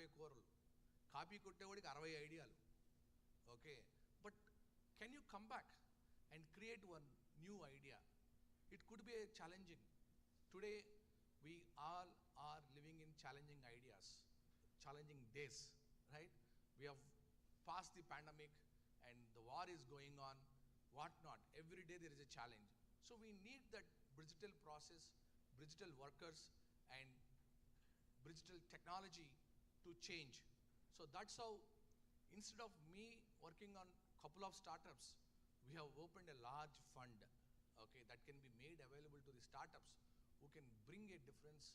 60 కూరలు, కాపీ కొట్టేవాడికి 60 ఐడియాలు. Okay, but can you come back and create one new idea? It could be a challenging. Today we all are living in challenging ideas, challenging days, right? We have passed the pandemic and the war is going on, what not. Every day there is a challenge. So we need that digital process, digital workers and digital technology to change. So that's how, instead of me working on couple of startups, we have opened a large fund, okay, that can be made available to the startups who can bring a difference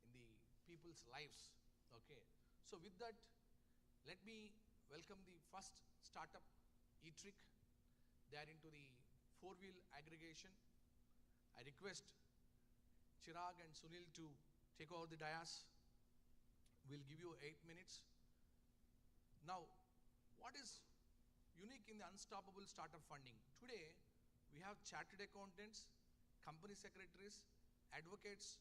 in the people's lives. Okay, so with that, let me welcome the first startup, eTrick. They are into the four-wheel aggregation. I request Chirag and Sunil to take over the dais. We'll give you 8 minutes. Now, what is unique in the unstoppable startup funding? Today, we have chartered accountants, company secretaries, advocates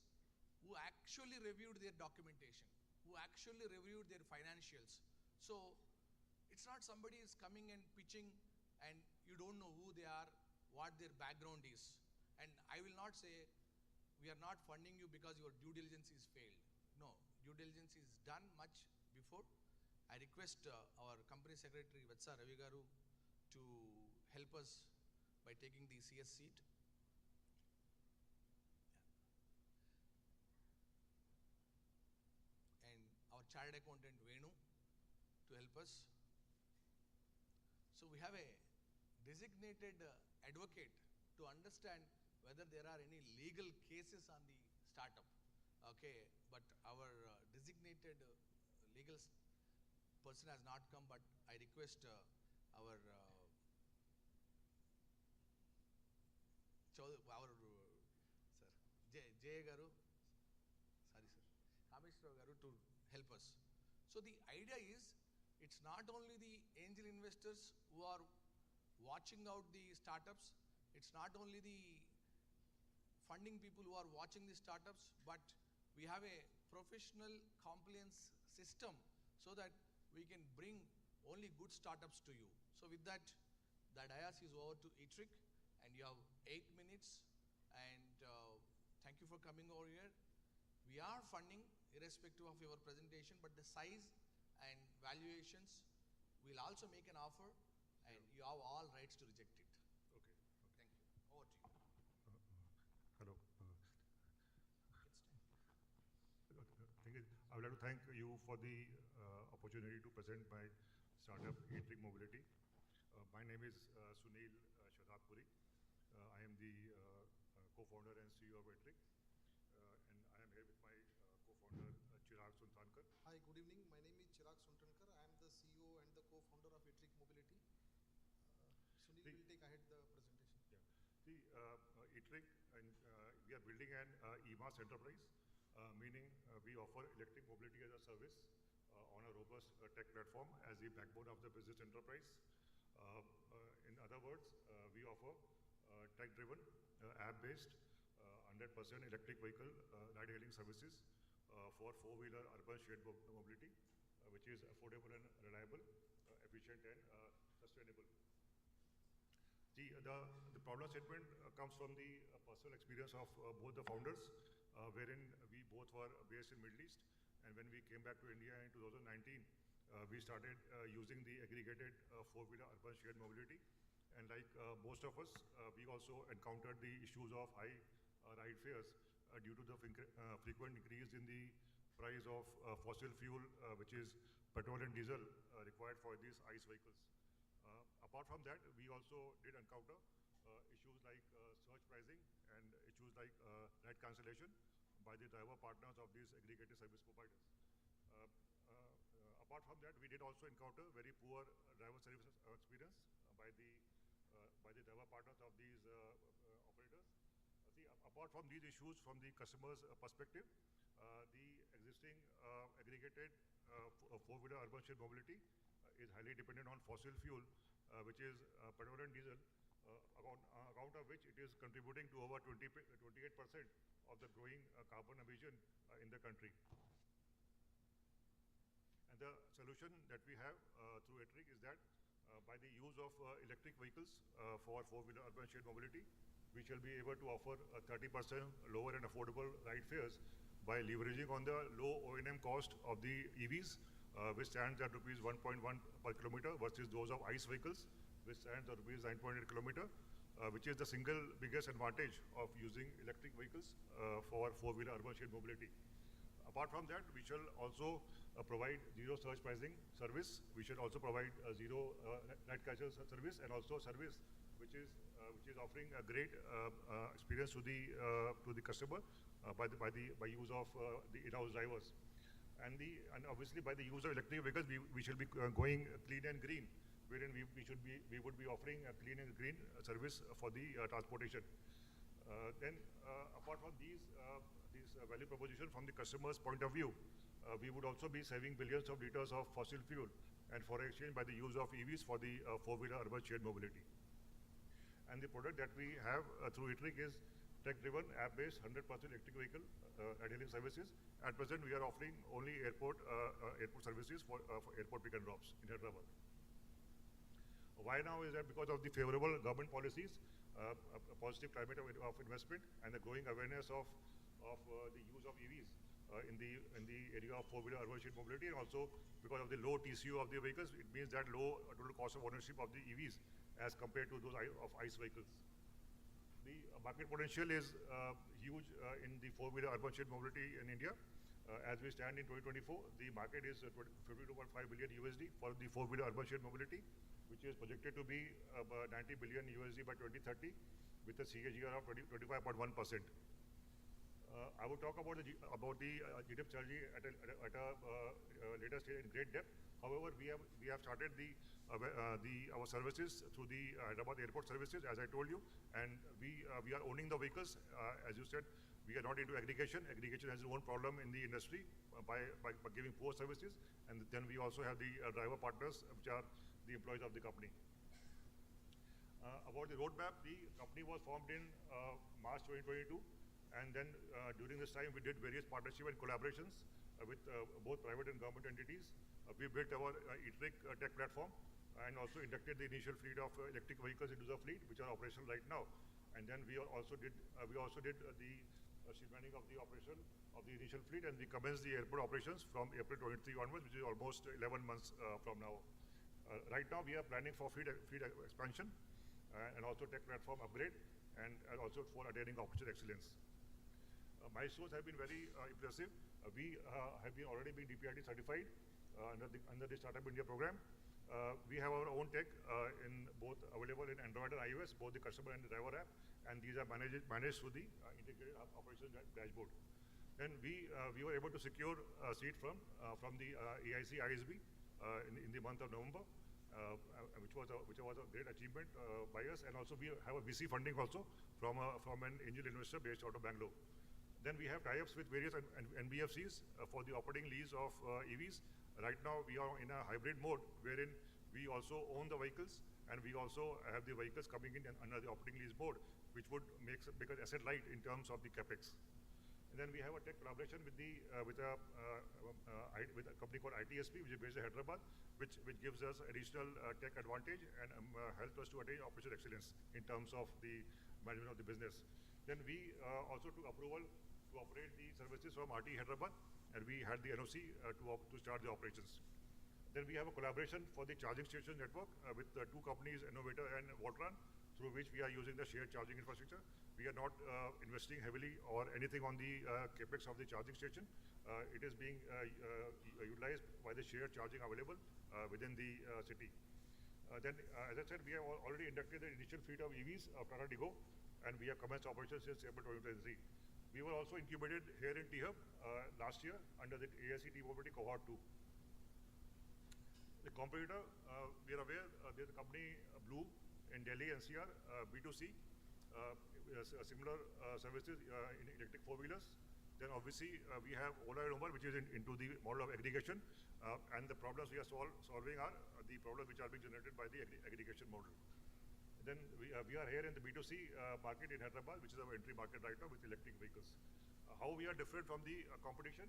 who actually reviewed their documentation, who actually reviewed their financials. So, it's not somebody is coming and pitching and you don't know who they are, what their background is. And I will not say, we are not funding you because your due diligence is failed. No, due diligence is done much before. I request our company secretary, Vatsa Ravi Garu, to help us by taking the CS seat. And our chartered accountant, Venu, to help us. So we have a designated advocate to understand whether there are any legal cases on the startup. Okay, but our designated legal person has not come, but I request our sir, Jay Garu, sorry sir, Kameshwar Garu, to help us. So the idea is, it's not only the angel investors who are watching out the startups, it's not only the funding people who are watching the startups, but we have a professional compliance system so that we can bring only good startups to you. So with that, the dais is over to eTrick, and you have 8 minutes, and thank you for coming over here. We are funding irrespective of your presentation, but the size and valuations, we'll also make an offer, and you have all rights to reject it. Okay. Thank you. Over to you. Hello. Thing is, I would like to thank you for the opportunity to present my startup, eTrick Mobility. My name is Sunil Shadadpuri. I am the co-founder and CEO of eTrick, and I am here with my co-founder Chirag Suntankar. Hi, good evening. My name is Chirag Suntankar. I am the CEO and the co-founder of eTrick Mobility. Sunil will take ahead the presentation. Yeah. See, eTrick, and we are building an e-mass enterprise, meaning we offer electric mobility as a service on a robust tech platform as the backbone of the business enterprise. In other words, we offer tech-driven, app-based, 100% electric vehicle ride-hailing services for four-wheeler urban shared mobility, which is affordable and reliable, efficient and sustainable. The problem statement comes from the personal experience of both the founders, wherein we both were based in Middle East, and when we came back to India in 2019, we started using the aggregated four-wheeler urban shared mobility. And like most of us, we also encountered the issues of high ride fares due to the frequent increase in the price of fossil fuel, which is petrol and diesel required for these ICE vehicles. Apart from that, we also did encounter issues like surge pricing and issues like ride cancellation by the driver partners of these aggregated service providers. Apart from that, we did also encounter very poor driver service experience by the driver partners of these operators. Apart from these issues from the customer's perspective, the existing aggregated four-wheeler urban shared mobility is highly dependent on fossil fuel, which is petrol and diesel, account of which it is contributing to over 28% of the growing carbon emission in the country. And the solution that we have through ETRIC is that by the use of electric vehicles for four-wheeler urban shared mobility, we shall be able to offer 30% lower and affordable ride fares by leveraging on the low O&M cost of the EVs, which stands at rupees 1.1 per kilometer versus those of ICE vehicles, which stands at rupees 9.8 kilometer, which is the single biggest advantage of using electric vehicles for four-wheeler urban shared mobility. Apart from that, we shall also provide zero surge pricing service. We should also provide zero night catcher service, and also service which is offering a great experience to the customer by use of the in-house drivers, and obviously by the use of electric vehicles, we should be going clean and green, wherein we would be offering a clean and green service for the transportation. Then apart from these value proposition from the customer's point of view, we would also be saving billions of liters of fossil fuel and foreign exchange by the use of EVs for the four-wheeler urban shared mobility. And the product that we have through ETRIC is tech-driven, app-based, 100% electric vehicle ride-hailing services. At present, we are offering only airport services for airport pick and drops in Hyderabad. Why now is that because of the favorable government policies, a positive climate of investment, and the growing awareness of the use of EVs in the area of four-wheeler urban shared mobility, and also because of the low TCO of the vehicles. It means that low total cost of ownership of the EVs as compared to those of ICE vehicles. The market potential is huge in the four-wheeler urban shared mobility in India. As we stand in 2024, the market is $52.5 billion USD for the four-wheeler urban shared mobility, which is projected to be $90 billion USD by 2030 with a CAGR of 25.1%. I will talk about the GDP strategy at a later stage in great depth. However, we have started our services through the Hyderabad airport services, as I told you, and we are owning the vehicles. As you said, we are not into aggregation. Aggregation has its own problem in the industry by giving poor services, and then we also have the driver partners, which are the employees of the company. About the roadmap, the company was formed in March 2022. And then during this time, we did various partnerships and collaborations with both private and government entities. We built our ETRIC tech platform and also inducted the initial fleet of electric vehicles into the fleet, which are operational right now. And then we also did the streamlining of the operation of the initial fleet, and we commenced the airport operations from April 23 onwards, which is almost 11 months from now. Right now, we are planning for fleet expansion and also tech platform upgrade, and also for attaining operational excellence. Milestones have been very impressive. We have already been DPIT certified under the Startup India program. We have our own tech available in Android and iOS, both the customer and the driver app, and these are managed through the integrated operations dashboard. Then we were able to secure a seat from the AIC ISB in the month of November, which was a great achievement by us, and also we have a VC funding also from an angel investor based out of Bangalore. Then we have tie-ups with various NBFCs for the operating lease of EVs. Right now, we are in a hybrid mode, wherein we also own the vehicles, and we also have the vehicles coming in under the operating lease mode, which would make it asset light in terms of the capex. And then we have a tech collaboration with a company called ITSP, which is based in Hyderabad, which gives us additional tech advantage and helps us to attain operational excellence in terms of the management of the business. Then we also took approval to operate the services from RT Hyderabad, and we had the NOC to start the operations. Then we have a collaboration for the charging station network with the two companies, Innovator and Voltran, through which we are using the shared charging infrastructure. We are not investing heavily or anything on the capex of the charging station. It is being utilized by the shared charging available within the city. Then, as I said, we have already inducted the initial fleet of EVs of Tata Digo, and we have commenced operations since April 2023. We were also incubated here in T-Hub last year under the AIC T-Mobility Cohort 2. The competitor, we are aware, there's a company, Blue, in Delhi, NCR, B2C, similar services in electric four-wheelers. Then obviously, we have Ola and Uber, which is into the model of aggregation, and the problems we are solving are the problems which are being generated by the aggregation model. Then we are here in the B2C market in Hyderabad, which is our entry market right now with electric vehicles. How we are different from the competition?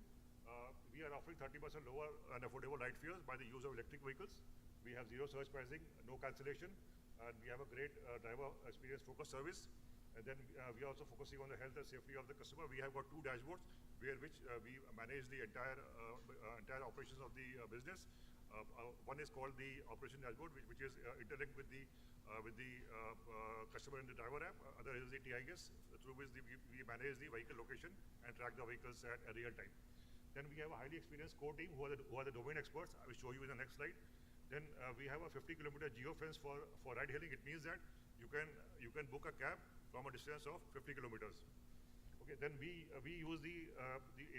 We are offering 30% lower and affordable ride fares by the use of electric vehicles. We have zero surge pricing, no cancellation, and we have a great driver experience focused service. And then we are also focusing on the health and safety of the customer. We have got 2 dashboards which we manage the entire operations of the business. One is called the operation dashboard, which is interlinked with the customer and the driver app. Other is the TIS, through which we manage the vehicle location and track the vehicles at a real time. Then we have a highly experienced core team who are the domain experts. I will show you in the next slide. Then we have a 50-kilometer geo-fence for ride hailing. It means that you can book a cab from a distance of 50 kilometers. Okay, then we use the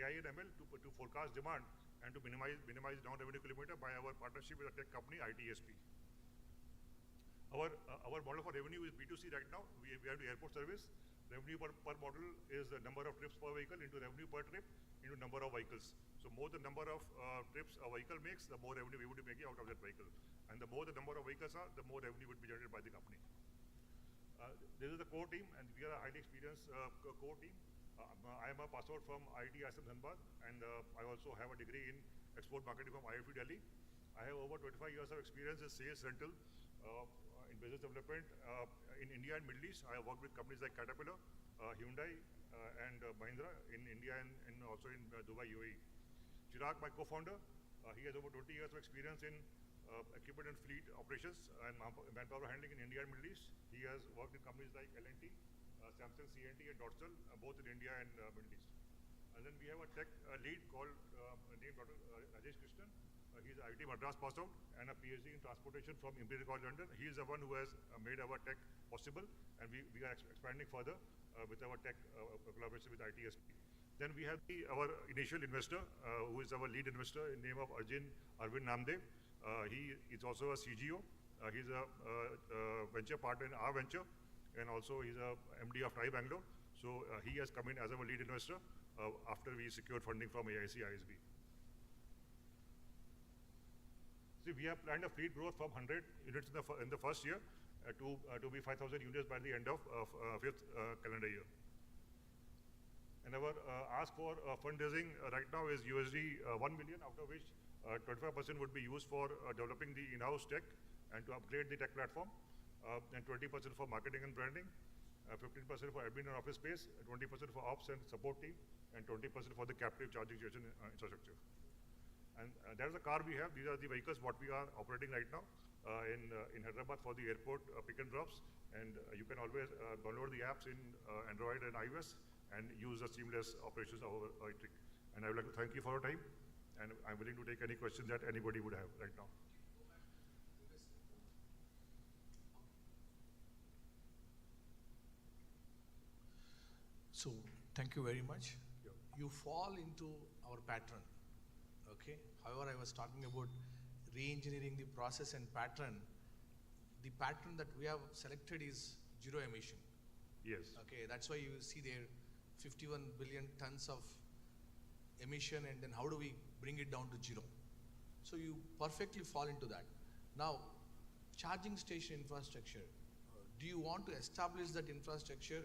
AI and ML to forecast demand and to minimize non-revenue kilometer by our partnership with a tech company, ITSP. Our model for revenue is B2C right now. We have the airport service. Revenue per model is the number of trips per vehicle into revenue per trip into number of vehicles. So more the number of trips a vehicle makes, the more revenue we would be making out of that vehicle. And the more the number of vehicles are, the more revenue would be generated by the company. This is the core team, and we are a highly experienced core team. I am a pass out from IIT ISM Dhanbad, and I also have a degree in export marketing from IIT Delhi. I have over 25 years of experience in sales rental, in business development in India and Middle East. I have worked with companies like Caterpillar, Hyundai, and Mahindra in India and also in Dubai, UAE. Chirag, my co-founder, he has over 20 years of experience in equipment and fleet operations and manpower handling in India and Middle East. He has worked in companies like L&T, Samsung, CNT, and Dotsal, both in India and Middle East. And then we have a tech lead called named Dr. Radha krishna. He's an IIT Madras pass out and a PhD in transportation from Imperial College London. He is the one who has made our tech possible, and we are expanding further with our tech collaboration with ITSP. Then we have our initial investor, who is our lead investor in name of Arvind Namdev. He is also a CGO. He's a venture partner in our venture, and also he's a MD of TRI Bangalore. So he has come in as our lead investor after we secured funding from AIC ISB. See, we have planned a fleet growth from 100 units in the first year to be 5,000 units by the end of 5th calendar year. And our ask for fundraising right now is USD 1 million, out of which 25% would be used for developing the in-house tech and to upgrade the tech platform, and 20% for marketing and branding, 15% for admin and office space, 20% for ops and support team, and 20% for the captive charging station infrastructure. And that is the car we have. These are the vehicles what we are operating right now in Hyderabad for the airport pick and drops. And you can always download the apps in Android and iOS and use the seamless operations of our trick. And I would like to thank you for your time. And I'm willing to take any questions that anybody would have right now. So thank you very much. Yeah. You fall into our pattern. Okay. However, I was talking about re-engineering the process and pattern. The pattern that we have selected is zero emission. Yes. Okay. That's why you see there 51 billion tons of emission, and then how do we bring it down to zero? So you perfectly fall into that. Now, charging station infrastructure. Do you want to establish that infrastructure,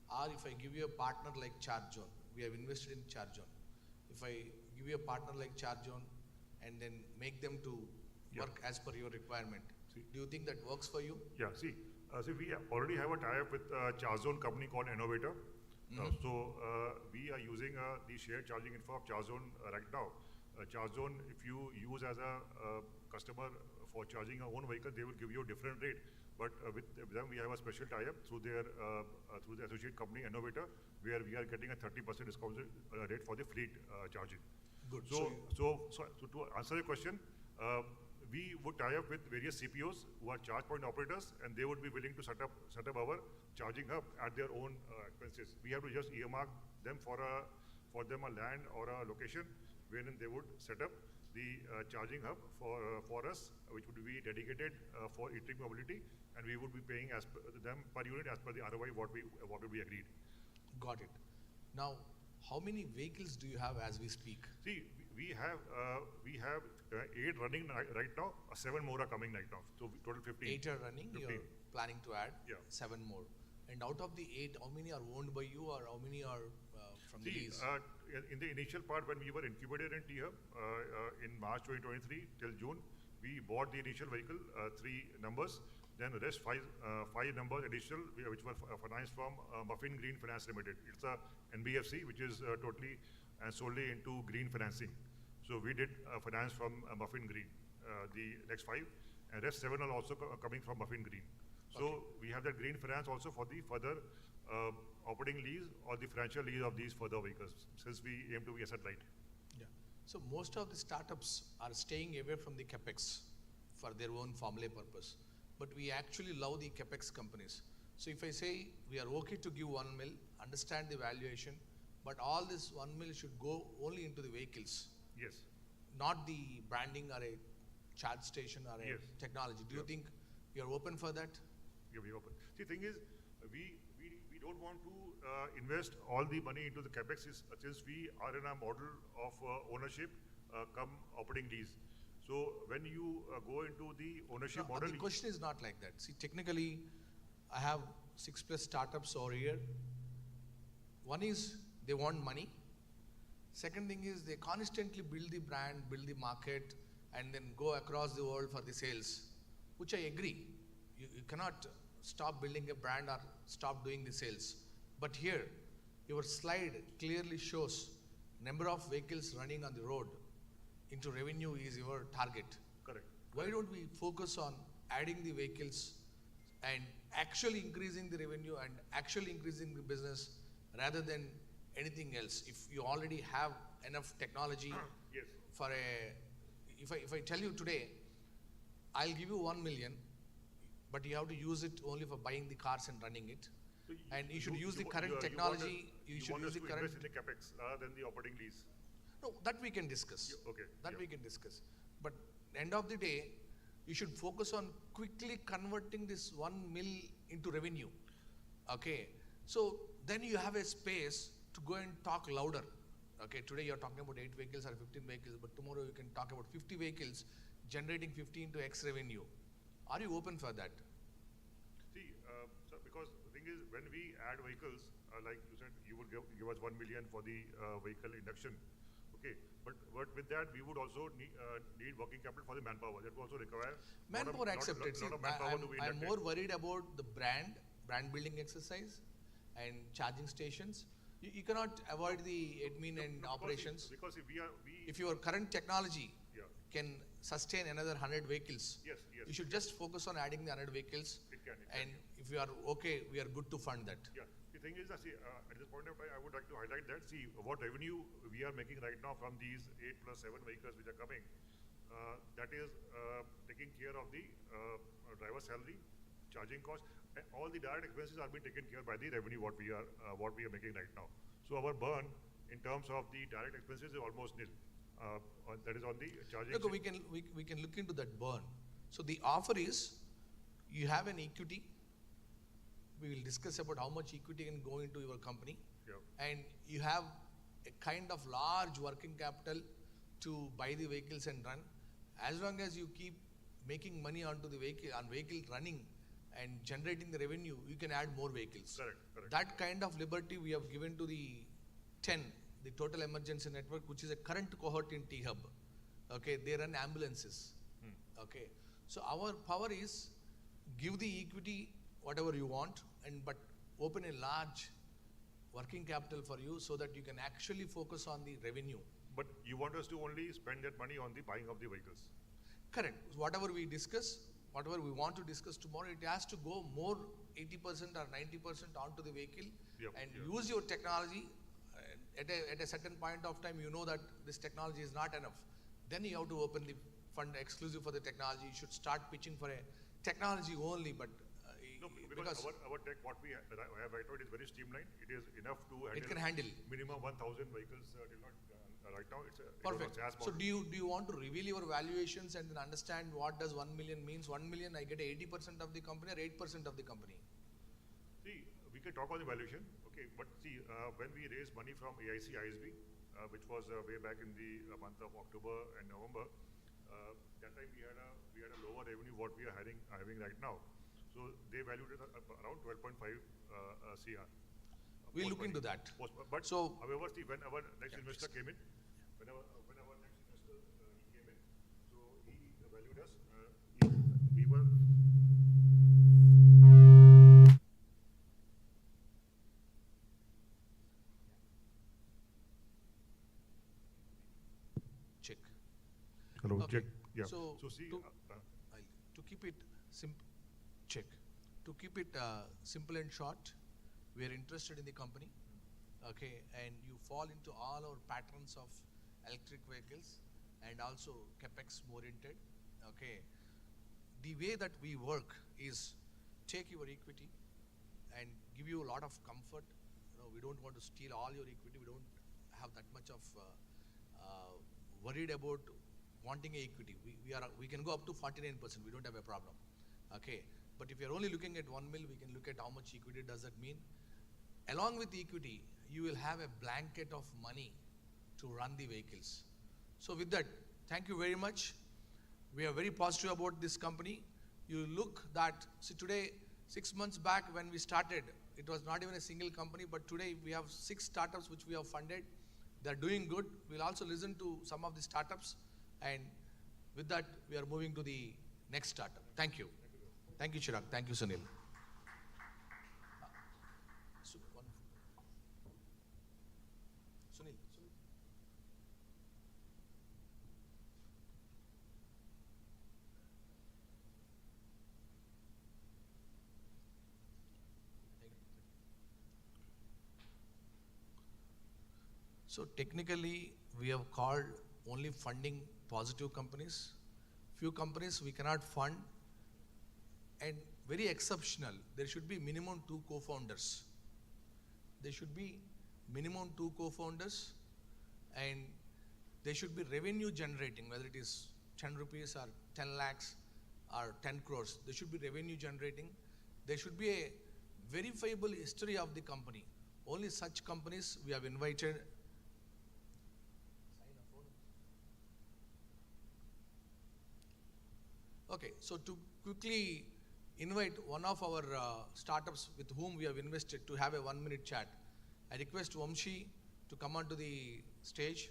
or if I give you a partner like ChargeZone? We have invested in ChargeZone. If I give you a partner like ChargeZone and then make them to work as per your requirement, do you think that works for you? Yeah, see, we already have a tie-up with a ChargeZone company called Innovator. So we are using the shared charging info of ChargeZone right now. ChargeZone, if you use as a customer for charging your own vehicle, they will give you a different rate. But with them, we have a special tie-up through the associate company Innovator, where we are getting a 30% discount rate for the fleet charging. Good. So to answer your question, we would tie up with various CPOs who are charge point operators, and they would be willing to set up our charging hub at their own expenses. We have to just earmark them for them a land or a location wherein they would set up the charging hub for us, which would be dedicated for electric mobility, and we would be paying as per them per unit as per the ROI what we agreed. Got it. Now, how many vehicles do you have as we speak? See, we have 8 running right now. 7 more are coming right now. So total 15. 8 are running. 15. You're planning to add 7 more. And out of the 8, how many are owned by you, or how many are from the lease? In the initial part when we were incubated in T-Hub in March 2023 till June, we bought the initial vehicle, 3 numbers. Then the rest 5 numbers additional, which were financed from Muffin Green Finance Limited. It's a NBFC which is totally and solely into green financing. So we did finance from Muffin Green, the next 5, and rest 7 are also coming from Muffin Green. So Okay. we have that green finance also for the further operating lease or the financial lease of these further vehicles, since we aim to be asset light. Yeah. So most of the startups are staying away from the capex for their own formula purpose, but we actually love the capex companies. So if I say we are okay to give 1 mil, understand the valuation, but all this 1 mil should go only into the vehicles, Yes. not the branding or a charge station or a Yes. technology. Do you think you are open for that? Yeah, we open. See, thing is, we don't want to invest all the money into the capex since we are in a model of ownership come operating lease. So when you go into the ownership No, model, the question is not like that. See, technically, I have 6+ startups over here. One is they want money. Second thing is they constantly build the brand, build the market, and then go across the world for the sales, which I agree. You cannot stop building a brand or stop doing the sales. But here, your slide clearly shows number of vehicles running on the road into revenue is your target. correct. Why don't we focus on adding the vehicles and actually increasing the revenue and actually increasing the business rather than anything else? If you already have enough technology Yes. for if I tell you today, I'll give you 1 million, but you have to use it only for buying the cars and running it. So And you should use the wa- current you want technology, us- you should want use us the to current. invest in the capex rather than the operating lease. No, that we can discuss. Okay, That yeah. we can discuss. But end of the day, you should focus on quickly converting this 1 mil into revenue. Okay. So then you have a space to go and talk louder. Okay. Today you're talking about 8 vehicles or 15 vehicles, but tomorrow you can talk about 50 vehicles generating 15 to X revenue. Are you open for that? See, so because the thing is, when we add vehicles, like you said, you would give us 1 million for the vehicle induction. Okay, but with that, we would also need working capital for the manpower. That would also require Manpower accepted. See, lot of manpower to be I'm inducted. more worried about the brand building exercise and charging stations. You cannot avoid the admin and operations. Because if If your current technology yeah, can sustain another 100 vehicles, yes, you should just focus on adding the 100 vehicles. it can. And if you are okay, we are good to fund that. Yeah, the thing is that, see, at this point of time, I would like to highlight that, see, what revenue we are making right now from these 8 plus 7 vehicles which are coming, that is taking care of the driver salary, charging cost, and all the direct expenses are being taken care by the revenue what we are making right now. So our burn in terms of the direct expenses is almost nil. That is on the charging. Look, we can look into that burn. So the offer is, you have an equity. We will discuss about how much equity can go into your company. Yeah. And you have a kind of large working capital to buy the vehicles and run. As long as you keep making money onto the vehicle running and generating the revenue, you can add more vehicles. Correct. That kind of liberty we have given to the 10, the total emergency network, which is a current cohort in T-Hub. Okay, they run ambulances. Okay, so our power is give the equity whatever you want, but open a large working capital for you so that you can actually focus on the revenue. But you want us to only spend that money on the buying of the vehicles. Correct. Whatever we discuss, whatever we want to discuss tomorrow, it has to go more 80% or 90% onto the vehicle and use your technology. At a certain point of time, you know that this technology is not enough. Then you have to open the fund exclusive for the technology. You should start pitching for a technology only, but No, because our tech, what we have right now, it is very streamlined. It is enough to handle. It can handle minimum 1,000 vehicles. Right now, it's perfect. SaaS So model. do you want to reveal your valuations and then understand what does 1 million means? 1 million, I get 80% of the company or 8% of the company. See, we can talk on the valuation, okay, but see, when we raised money from AIC ISB, which was way back in the month of October and November, that time we had a lower revenue what we are having right now. So they valued it around 12.5 CR. We'll look into that. But So, however, see, when our next Yeah, investor please. came in, when our next investor he came in, so he valued us. We were check. hello, Okay. check. Yeah. So, see, to keep it check. To keep it simple and short, we are interested in the company, okay, and you fall into all our patterns of electric vehicles and also capex oriented, okay. The way that we work is take your equity and give you a lot of comfort. We don't want to steal all your equity. We don't have that much of worried about wanting equity. We can go up to 49%. We don't have a problem. Okay. But if you're only looking at 1 mil, we can look at how much equity does that mean. Along with the equity, you will have a blanket of money to run the vehicles. So with that, thank you very much. We are very positive about this company. You look that, see today, 6 months back when we started, it was not even a single company, but today we have 6 startups which we have funded. They're doing good. We'll also listen to some of the startups, and with that, we are moving to the next startup. Thank you. Thank you, Chirag. Thank you, Sunil. Sunil. So technically, we have called only funding positive companies. Few companies we cannot fund, and very exceptional, there should be minimum 2 co-founders. There should be minimum 2 co-founders, and they should be revenue generating, whether it is 10 rupees or 10 lakhs or 10 crores. They should be revenue generating. There should be a verifiable history of the company. Only such companies we have invited. Okay, so to quickly invite one of our startups with whom we have invested to have a 1-minute chat, I request Vamshi to come onto the stage.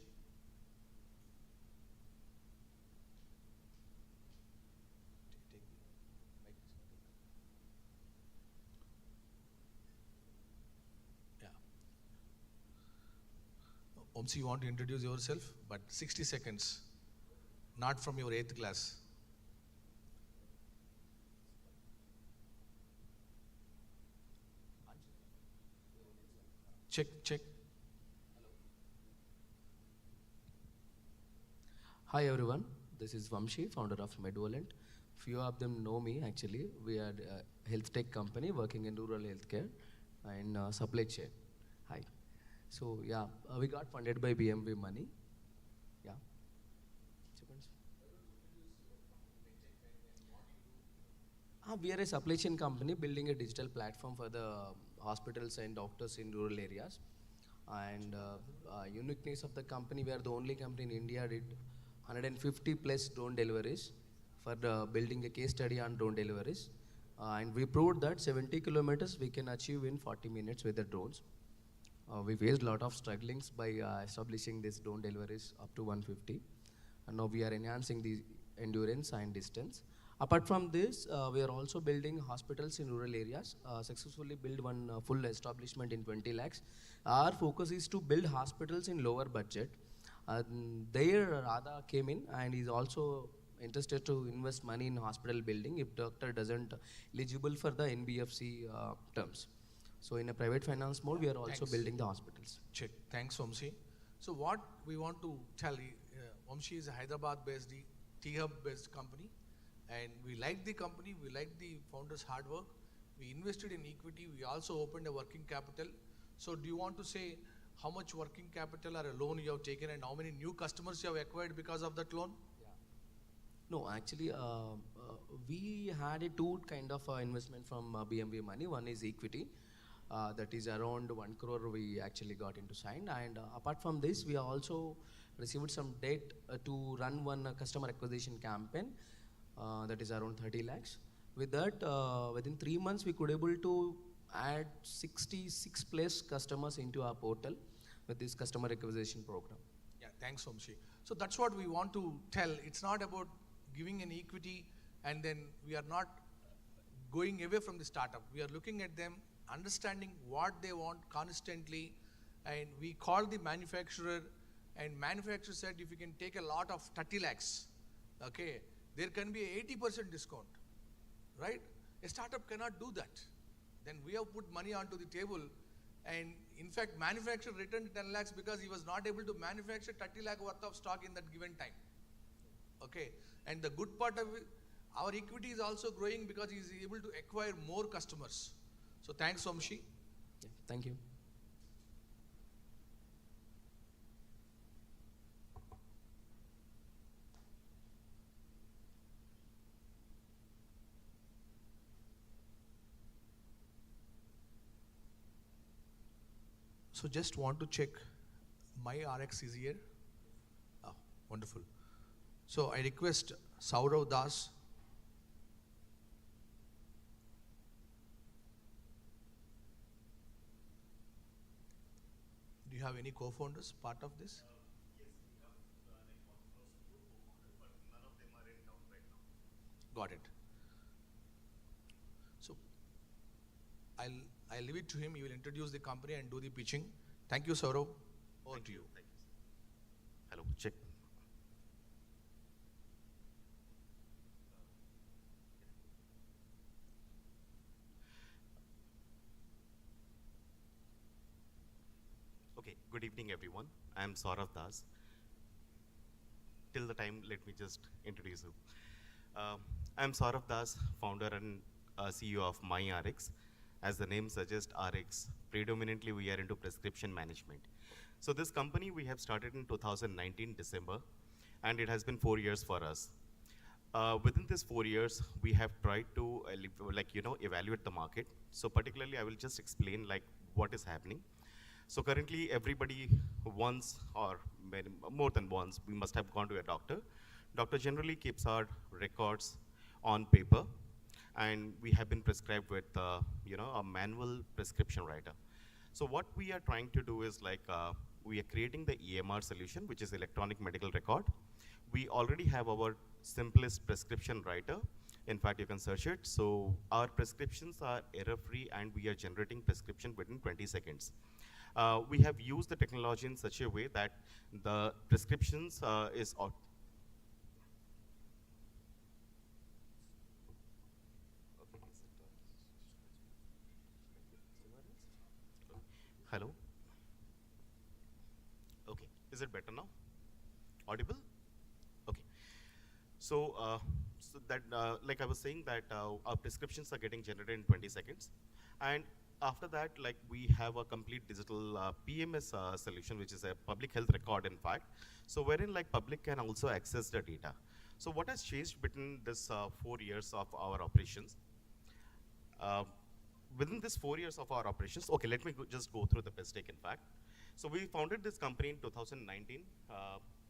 Yeah. Vamshi, you want to introduce yourself? But 60 seconds, not from your 8th class. Check. Hi everyone, this is Vamshi, founder of Medvolent. Few of them know me actually. We are a health tech company working in rural healthcare and supply chain. Hi. So yeah, we got funded by BMV Money. Yeah. We are a supply chain company building a digital platform for the hospitals and doctors in rural areas. And uniqueness of the company, we are the only company in India did 150 plus drone deliveries for building a case study on drone deliveries. And we proved that 70 kilometers we can achieve in 40 minutes with the drones. We faced a lot of strugglings by establishing these drone deliveries up to 150. And now we are enhancing the endurance and distance. Apart from this, we are also building hospitals in rural areas, successfully build one full establishment in 20 lakhs. Our focus is to build hospitals in lower budget. There Radha came in and is also interested to invest money in hospital building if doctor doesn't eligible for the NBFC terms. So in a private finance mode, we are also building the hospitals. Check. Thanks, Vamshi. So what we want to tell you, Vamshi is a Hyderabad-based, T-Hub-based company. And we like the company, we like the founders' hard work. We invested in equity, we also opened a working capital. So do you want to say how much working capital or a loan you have taken and how many new customers you have acquired because of that loan? Yeah. No, actually, we had a 2 kind of investment from BMV Money. One is equity, that is around 1 crore we actually got into signed. And apart from this, we also received some debt to run one customer acquisition campaign. That is around 30 lakhs. With that, within 3 months, we could able to add 66 plus customers into our portal with this customer acquisition program. Yeah, thanks, Somshi. So that's what we want to tell. It's not about giving an equity and then we are not going away from the startup. We are looking at them, understanding what they want constantly, and we call the manufacturer, and manufacturer said if you can take a lot of 30 lakhs, okay, there can be a 80% discount, right? A startup cannot do that. Then we have put money onto the table, and in fact manufacturer returned 10 lakhs because he was not able to manufacture 30 lakh worth of stock in that given time. Okay, and the good part of it, our equity is also growing because he is able to acquire more customers. So thanks, Somshi. Yeah, thank you. So just want to check, MyRx is here. Oh, wonderful. So I request Saurav Das. Do you have any co-founders part of this? Yes, we have like almost 2 co-founders, but none of them are in town right now. Got it. So I'll leave it to him. He will introduce the company and do the pitching. Thank you, Saurav. Over to you. Thank you, sir. Hello, check. Okay, good evening everyone. I am Saurav Das. Till the time, let me just introduce you. I am Saurav Das, founder and CEO of MyRx. As the name suggests, RX, predominantly we are into prescription management. So this company we have started in 2019 December, and it has been 4 years for us. Within this 4 years, we have tried to evaluate the market. So particularly, I will just explain like what is happening. So currently, everybody once or more than once, we must have gone to a doctor. Doctor generally keeps our records on paper, and we have been prescribed with a manual prescription writer. So what we are trying to do is like we are creating the EMR solution, which is electronic medical record. We already have our simplest prescription writer. In fact, you can search it. So our prescriptions are error-free, and we are generating prescription within 20 seconds. We have used the technology in such a way that the prescriptions is out. Hello? Okay, is it better now? Audible? Okay. So, like I was saying that our prescriptions are getting generated in 20 seconds. And after that, like we have a complete digital PMS solution, which is a public health record, in fact. So wherein like public can also access the data. So what has changed between this 4 years of our operations? Within this 4 years of our operations, okay, let me just go through the mistake, in fact. So we founded this company in 2019.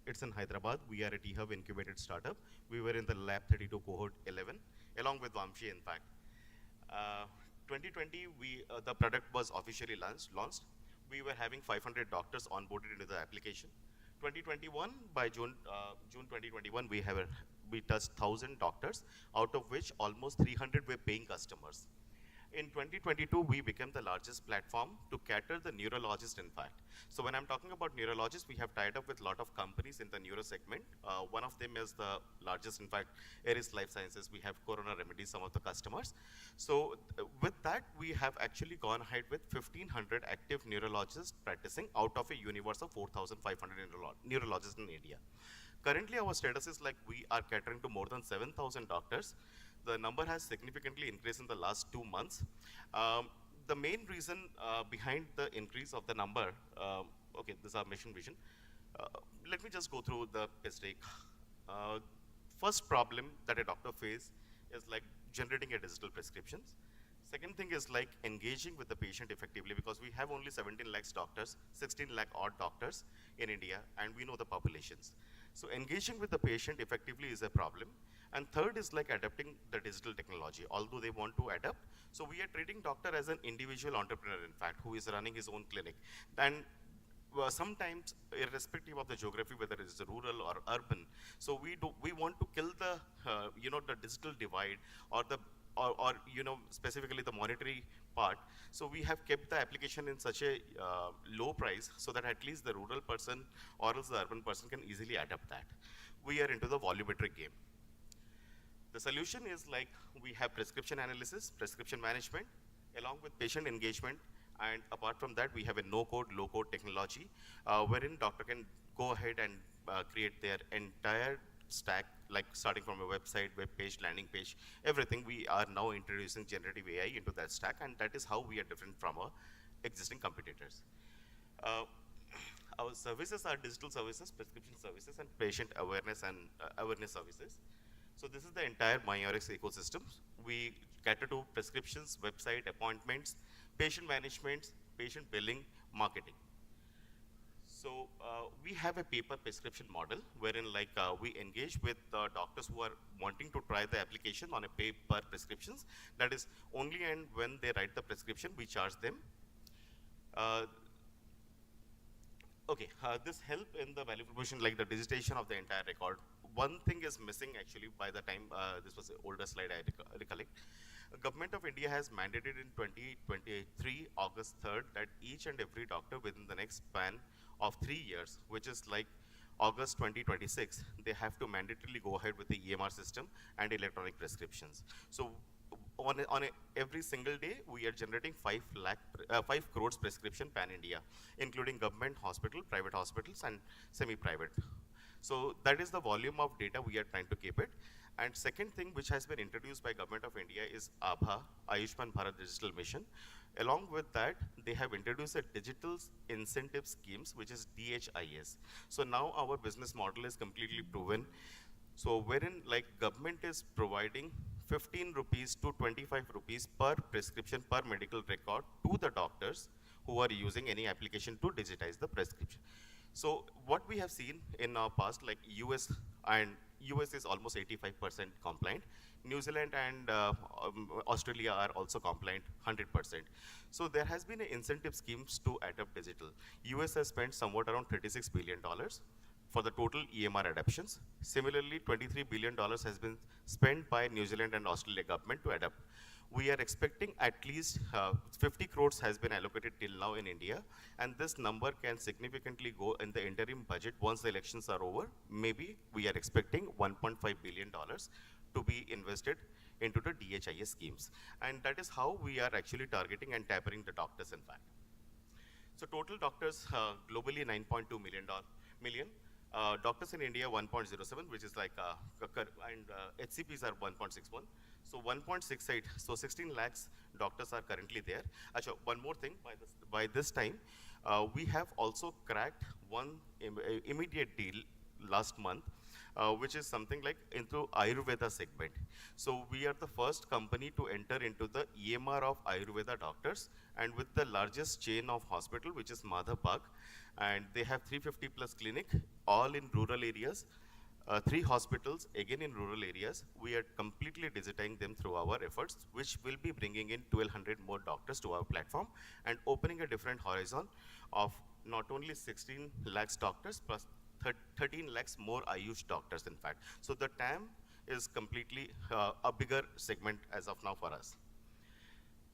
It's in Hyderabad. We are a T-Hub incubated startup. We were in the Lab 32 cohort 11, along with Vamshi, in fact. 2020, the product was officially launched. We were having 500 doctors onboarded into the application. 2021, by June 2021, we touched 1,000 doctors, out of which almost 300 were paying customers. In 2022, we became the largest platform to cater the neurologists, in fact. So when I'm talking about neurologists, we have tied up with a lot of companies in the neuro segment. One of them is the largest, in fact, Eris Life Sciences. We have Corona Remedies, some of the customers. So with that, we have actually gone ahead with 1,500 active neurologists practicing out of a universe of 4,500 neurologists in India. Currently, our status is like we are catering to more than 7,000 doctors. The number has significantly increased in the last 2 months. The main reason behind the increase of the number, okay, this is our mission vision. Let me just go through the mistake. First problem that a doctor faces is like generating a digital prescriptions. Second thing is like engaging with the patient effectively, because we have only 17 lakhs doctors, 16 lakh odd doctors in India, and we know the populations. So engaging with the patient effectively is a problem. And third is like adapting the digital technology, although they want to adapt. So we are treating doctor as an individual entrepreneur, in fact, who is running his own clinic. And sometimes, irrespective of the geography, whether it is rural or urban, so we want to kill the the digital divide or the specifically the monetary part. So we have kept the application in such a low price so that at least the rural person or else the urban person can easily adapt that. We are into the volumetric game. The solution is like we have prescription analysis, prescription management, along with patient engagement. And apart from that, we have a no-code, low-code technology, wherein doctor can go ahead and create their entire stack, like starting from a website, web page, landing page, everything. We are now introducing generative AI into that stack, and that is how we are different from our existing competitors. Our services are digital services, prescription services, and patient awareness and awareness services. So this is the entire MyRx ecosystem. We cater to prescriptions, website, appointments, patient management, patient billing, marketing. So we have a paper prescription model wherein we engage with doctors who are wanting to try the application on a pay per prescriptions. That is only and when they write the prescription, we charge them. This help in the value proposition, like the digitization of the entire record. One thing is missing actually by the time, this was an older slide I recollect. Government of India has mandated in 2023, August 3rd, that each and every doctor within the next span of 3 years, which is like August 2026, they have to mandatorily go ahead with the EMR system and electronic prescriptions. So on every single day, we are generating 5 crores prescription pan-India, including government, hospital, private hospitals, and semi-private. So that is the volume of data we are trying to keep it. And second thing which has been introduced by Government of India is ABHA, Ayushman Bharat Digital Mission. Along with that, they have introduced a digital incentive schemes, which is DHIS. So now our business model is completely proven. So wherein like government is providing 15 rupees to 25 rupees per prescription per medical record to the doctors who are using any application to digitize the prescription. So what we have seen in our past, like US is almost 85% compliant. New Zealand and Australia are also compliant 100%. So there has been incentive schemes to adopt digital. US has spent somewhat around $36 billion for the total EMR adoptions. Similarly, $23 billion has been spent by New Zealand and Australia government to adopt. We are expecting at least 50 crores has been allocated till now in India, and this number can significantly go in the interim budget once the elections are over. Maybe we are expecting $1.5 billion to be invested into the DHIS schemes. And that is how we are actually targeting and tapping the doctors, in fact. So total doctors globally 9.2 million. Doctors in India 1.07, which is like, and HCPs are 1.61. So 1.68, so 16 lakhs doctors are currently there. Achha, one more thing, by this time, we have also cracked one immediate deal last month, which is something like into Ayurveda segment. So we are the first company to enter into the EMR of Ayurveda doctors, and with the largest chain of hospital, which is Madhavbag, and they have 350 plus clinic, all in rural areas. 3 hospitals, again in rural areas. We are completely digitizing them through our efforts, which will be bringing in 1,200 more doctors to our platform and opening a different horizon of not only 16 lakhs doctors, plus 13 lakhs more Ayush doctors, in fact. So the TAM is completely a bigger segment as of now for us.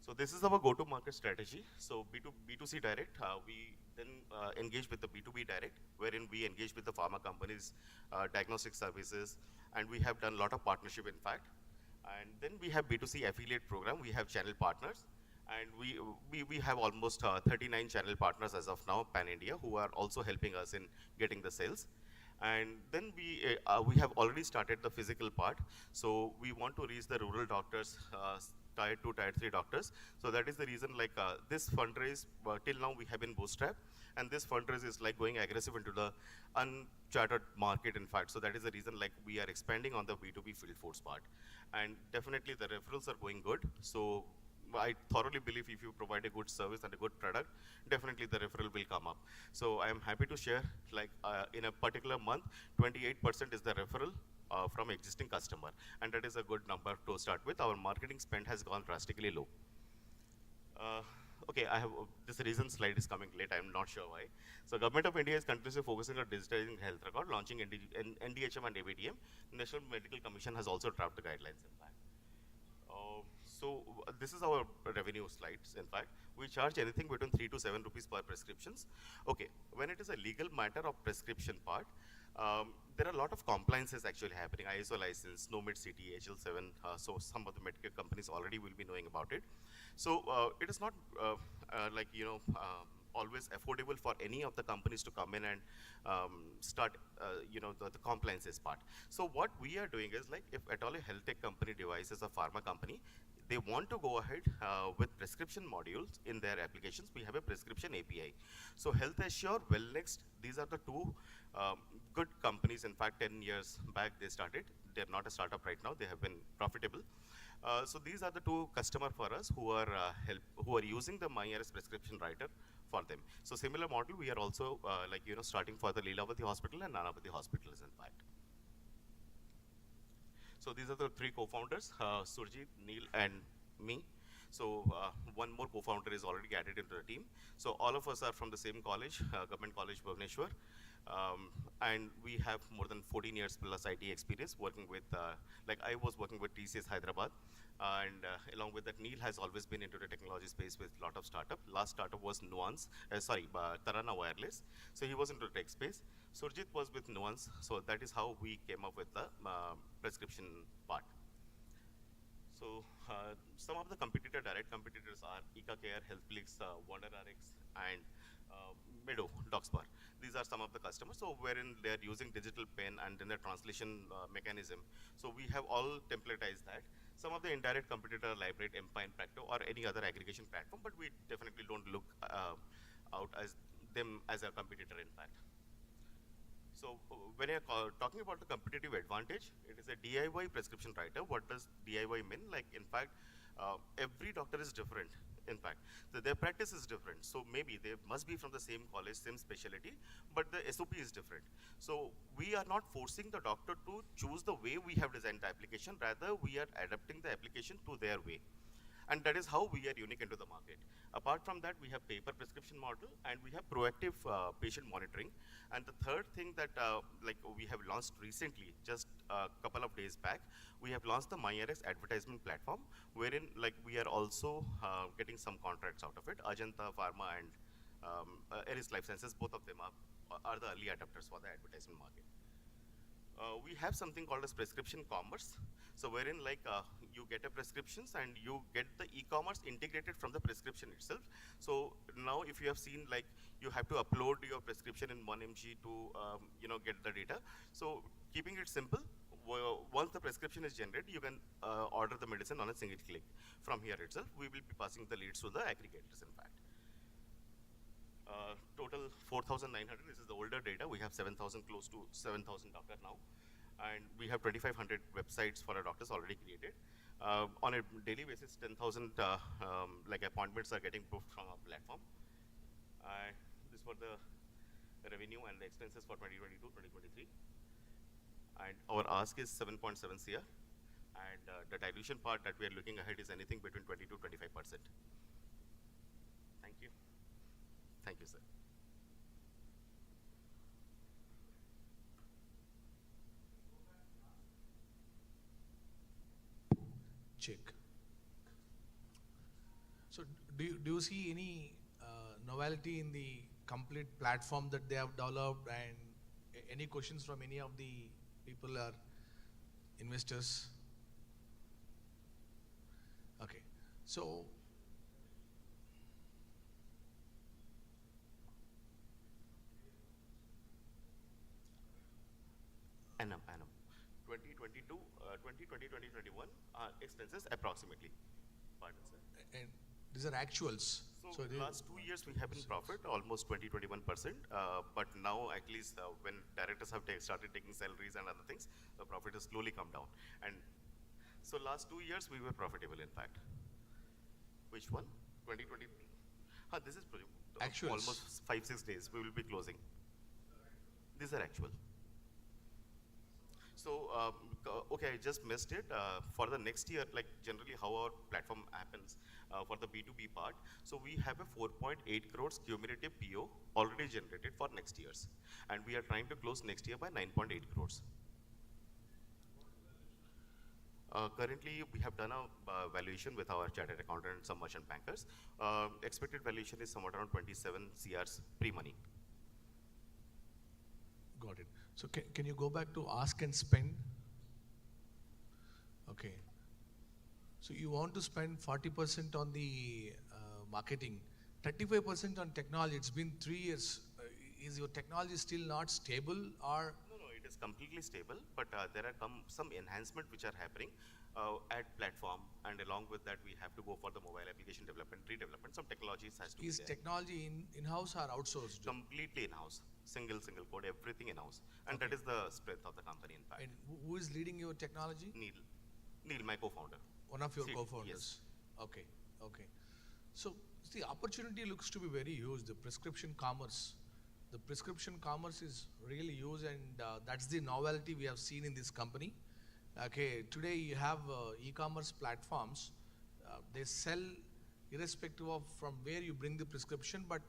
So this is our go-to-market strategy. So B2C direct, we then engage with the B2B direct, wherein we engage with the pharma companies, diagnostic services, and we have done a lot of partnership, in fact. And then we have B2C affiliate program. We have channel partners, and we have almost 39 channel partners as of now, pan-India, who are also helping us in getting the sales. And then we have already started the physical part. So we want to reach the rural doctors, tier 2, tier 3 doctors. So that is the reason, like this fundraise, till now we have been bootstrapped, and this fundraise is like going aggressive into the uncharted market, in fact. So that is the reason, like we are expanding on the B2B field force part. And definitely the referrals are going good. So I thoroughly believe if you provide a good service and a good product, definitely the referral will come up. So I am happy to share, like in a particular month, 28% is the referral from existing customer, and that is a good number to start with. Our marketing spend has gone drastically low. Okay, I have this reason slide is coming late. I'm not sure why. So, Government of India is continuously focusing on digitizing health record, launching NDHM and ABDM. National Medical Commission has also drafted guidelines. In fact, this is our revenue slides. In fact, we charge anything between 3 to 7 rupees per prescriptions. Okay, when it is a legal matter of prescription part, there are a lot of compliances actually happening. ISO license, NOMID CT, HL7. So some of the Medicare companies already will be knowing about it. So it is not like always affordable for any of the companies to come in and start the compliances part. So what we are doing is, like, if at all a health tech company devices a pharma company, they want to go ahead with prescription modules in their applications, we have a prescription API. So Health Assure, Wellnext, these are the two good companies. In fact, 10 years back they started. They're not a startup right now. They have been profitable. So these are the two customers for us who are using the MyRx prescription writer for them. So similar model, we are also starting for the Leelavati Hospital and Nanavati Hospitals, in fact. So these are the three co-founders, Surjit, Neil, and me. So one more co-founder is already added into the team. So all of us are from the same college, Government College, Bhubaneswar. And we have more than 14 years plus IT experience working with, like I was working with TCS Hyderabad. And along with that, Neil has always been into the technology space with a lot of startup. Last startup was Nuance, Tarana Wireless. So he was into the tech space. Surjit was with Nuance. So that is how we came up with the prescription part. So some of the direct competitors are EkaCare, HealthPlix, WonderRx, and Meadow, Doxbar. These are some of the customers, so wherein they're using digital pen and then the translation mechanism. So we have all templatized that. Some of the indirect competitor, Librate, Empire, Practo, or any other aggregation platform, but we definitely don't look out as them as a competitor, in fact. So when you're talking about the competitive advantage, it is a DIY prescription writer. What does DIY mean? Like, in fact, every doctor is different. In fact, so their practice is different. So maybe they must be from the same college, same specialty, but the SOP is different. So we are not forcing the doctor to choose the way we have designed the application. Rather, we are adapting the application to their way. And that is how we are unique into the market. Apart from that, we have paper prescription model, and we have proactive patient monitoring. And the third thing that we have launched recently, just a couple of days back, we have launched the MyRx advertisement platform, wherein we are also getting some contracts out of it. Ajanta Pharma and Eris Life Sciences, both of them are the early adopters for the advertisement market. We have something called as prescription commerce. So wherein you get a prescriptions and you get the e-commerce integrated from the prescription itself. So now if you have seen, you have to upload your prescription in 1mg to get the data. So keeping it simple, once the prescription is generated, you can order the medicine on a single click. From here itself, we will be passing the leads to the aggregators, in fact. Total 4,900, this is the older data. We have 7,000, close to 7,000 doctors now. And we have 2,500 websites for our doctors already created. On a daily basis, 10,000 appointments are getting booked from our platform. This was the revenue and the expenses for 2022, 2023. And our ask is 7.7 CR. And the dilution part that we are looking ahead is anything between 20 to 25%. Thank you. Thank you, sir. Check. So do you see any novelty in the complete platform that they have developed, and any questions from any of the people or investors? Okay, so Annum. 2022, 2020, 2021 expenses approximately. Pardon, sir. And these are actuals. So last 2 years we have been profit almost 20-21%. But now at least when directors have started taking salaries and other things, the profit has slowly come down. And so last 2 years we were profitable, in fact. Which one? 2023. This is Actuals. almost 5-6 days. We will be closing. These are actual. So, okay, I just missed it. For the next year, like generally how our platform happens for the B2B part. So we have a 4.8 crores cumulative PO already generated for next year's. And we are trying to close next year by 9.8 crores. Currently, we have done a valuation with our chartered accountant and some merchant bankers. Expected valuation is somewhat around 27 CRs pre-money. Got it. So can you go back to ask and spend? Okay. So you want to spend 40% on the marketing, 35% on technology. It's been 3 years. Is your technology still not stable or? No, it is completely stable, but there are some enhancement which are happening at platform, and along with that, we have to go for the mobile application development, redevelopment. Some technologies has to be Is there. technology in-house or outsourced? Completely in-house, single code, everything in-house, and that is the strength of the company, in fact. And who is leading your technology? Neil, my co-founder. One of your See, co-founders. yes. Okay. So the opportunity looks to be very huge. The prescription commerce is really huge, and that's the novelty we have seen in this company. Okay, today you have e-commerce platforms. They sell irrespective of from where you bring the prescription, but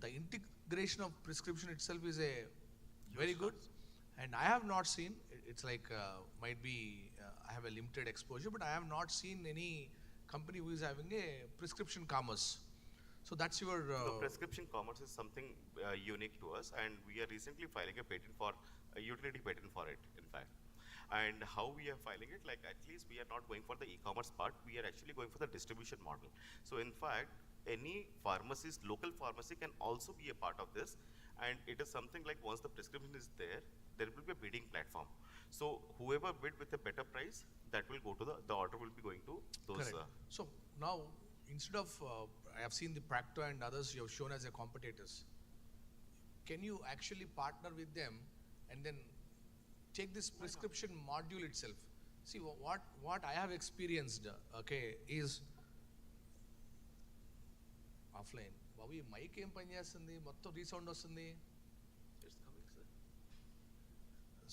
the integration of prescription itself is a very good. And I have not seen, it's like might be I have a limited exposure, but I have not seen any company who is having a prescription commerce. So that's your. The prescription commerce is something unique to us, and we are recently filing a utility patent for it, in fact. And how we are filing it, like at least we are not going for the e-commerce part, we are actually going for the distribution model. So in fact, any pharmacist, local pharmacy can also be a part of this, and it is something like once the prescription is there will be a bidding platform. So whoever bid with a better price, that will go to the order will be going to those. Correct. So now, instead of, I have seen the Procter and others you have shown as a competitors, can you actually partner with them and then take this prescription module itself? See, what I have experienced, okay, is offline. Babu, ఈ mic ఏం పని చేస్తుంది మొత్తం resound వస్తుంది.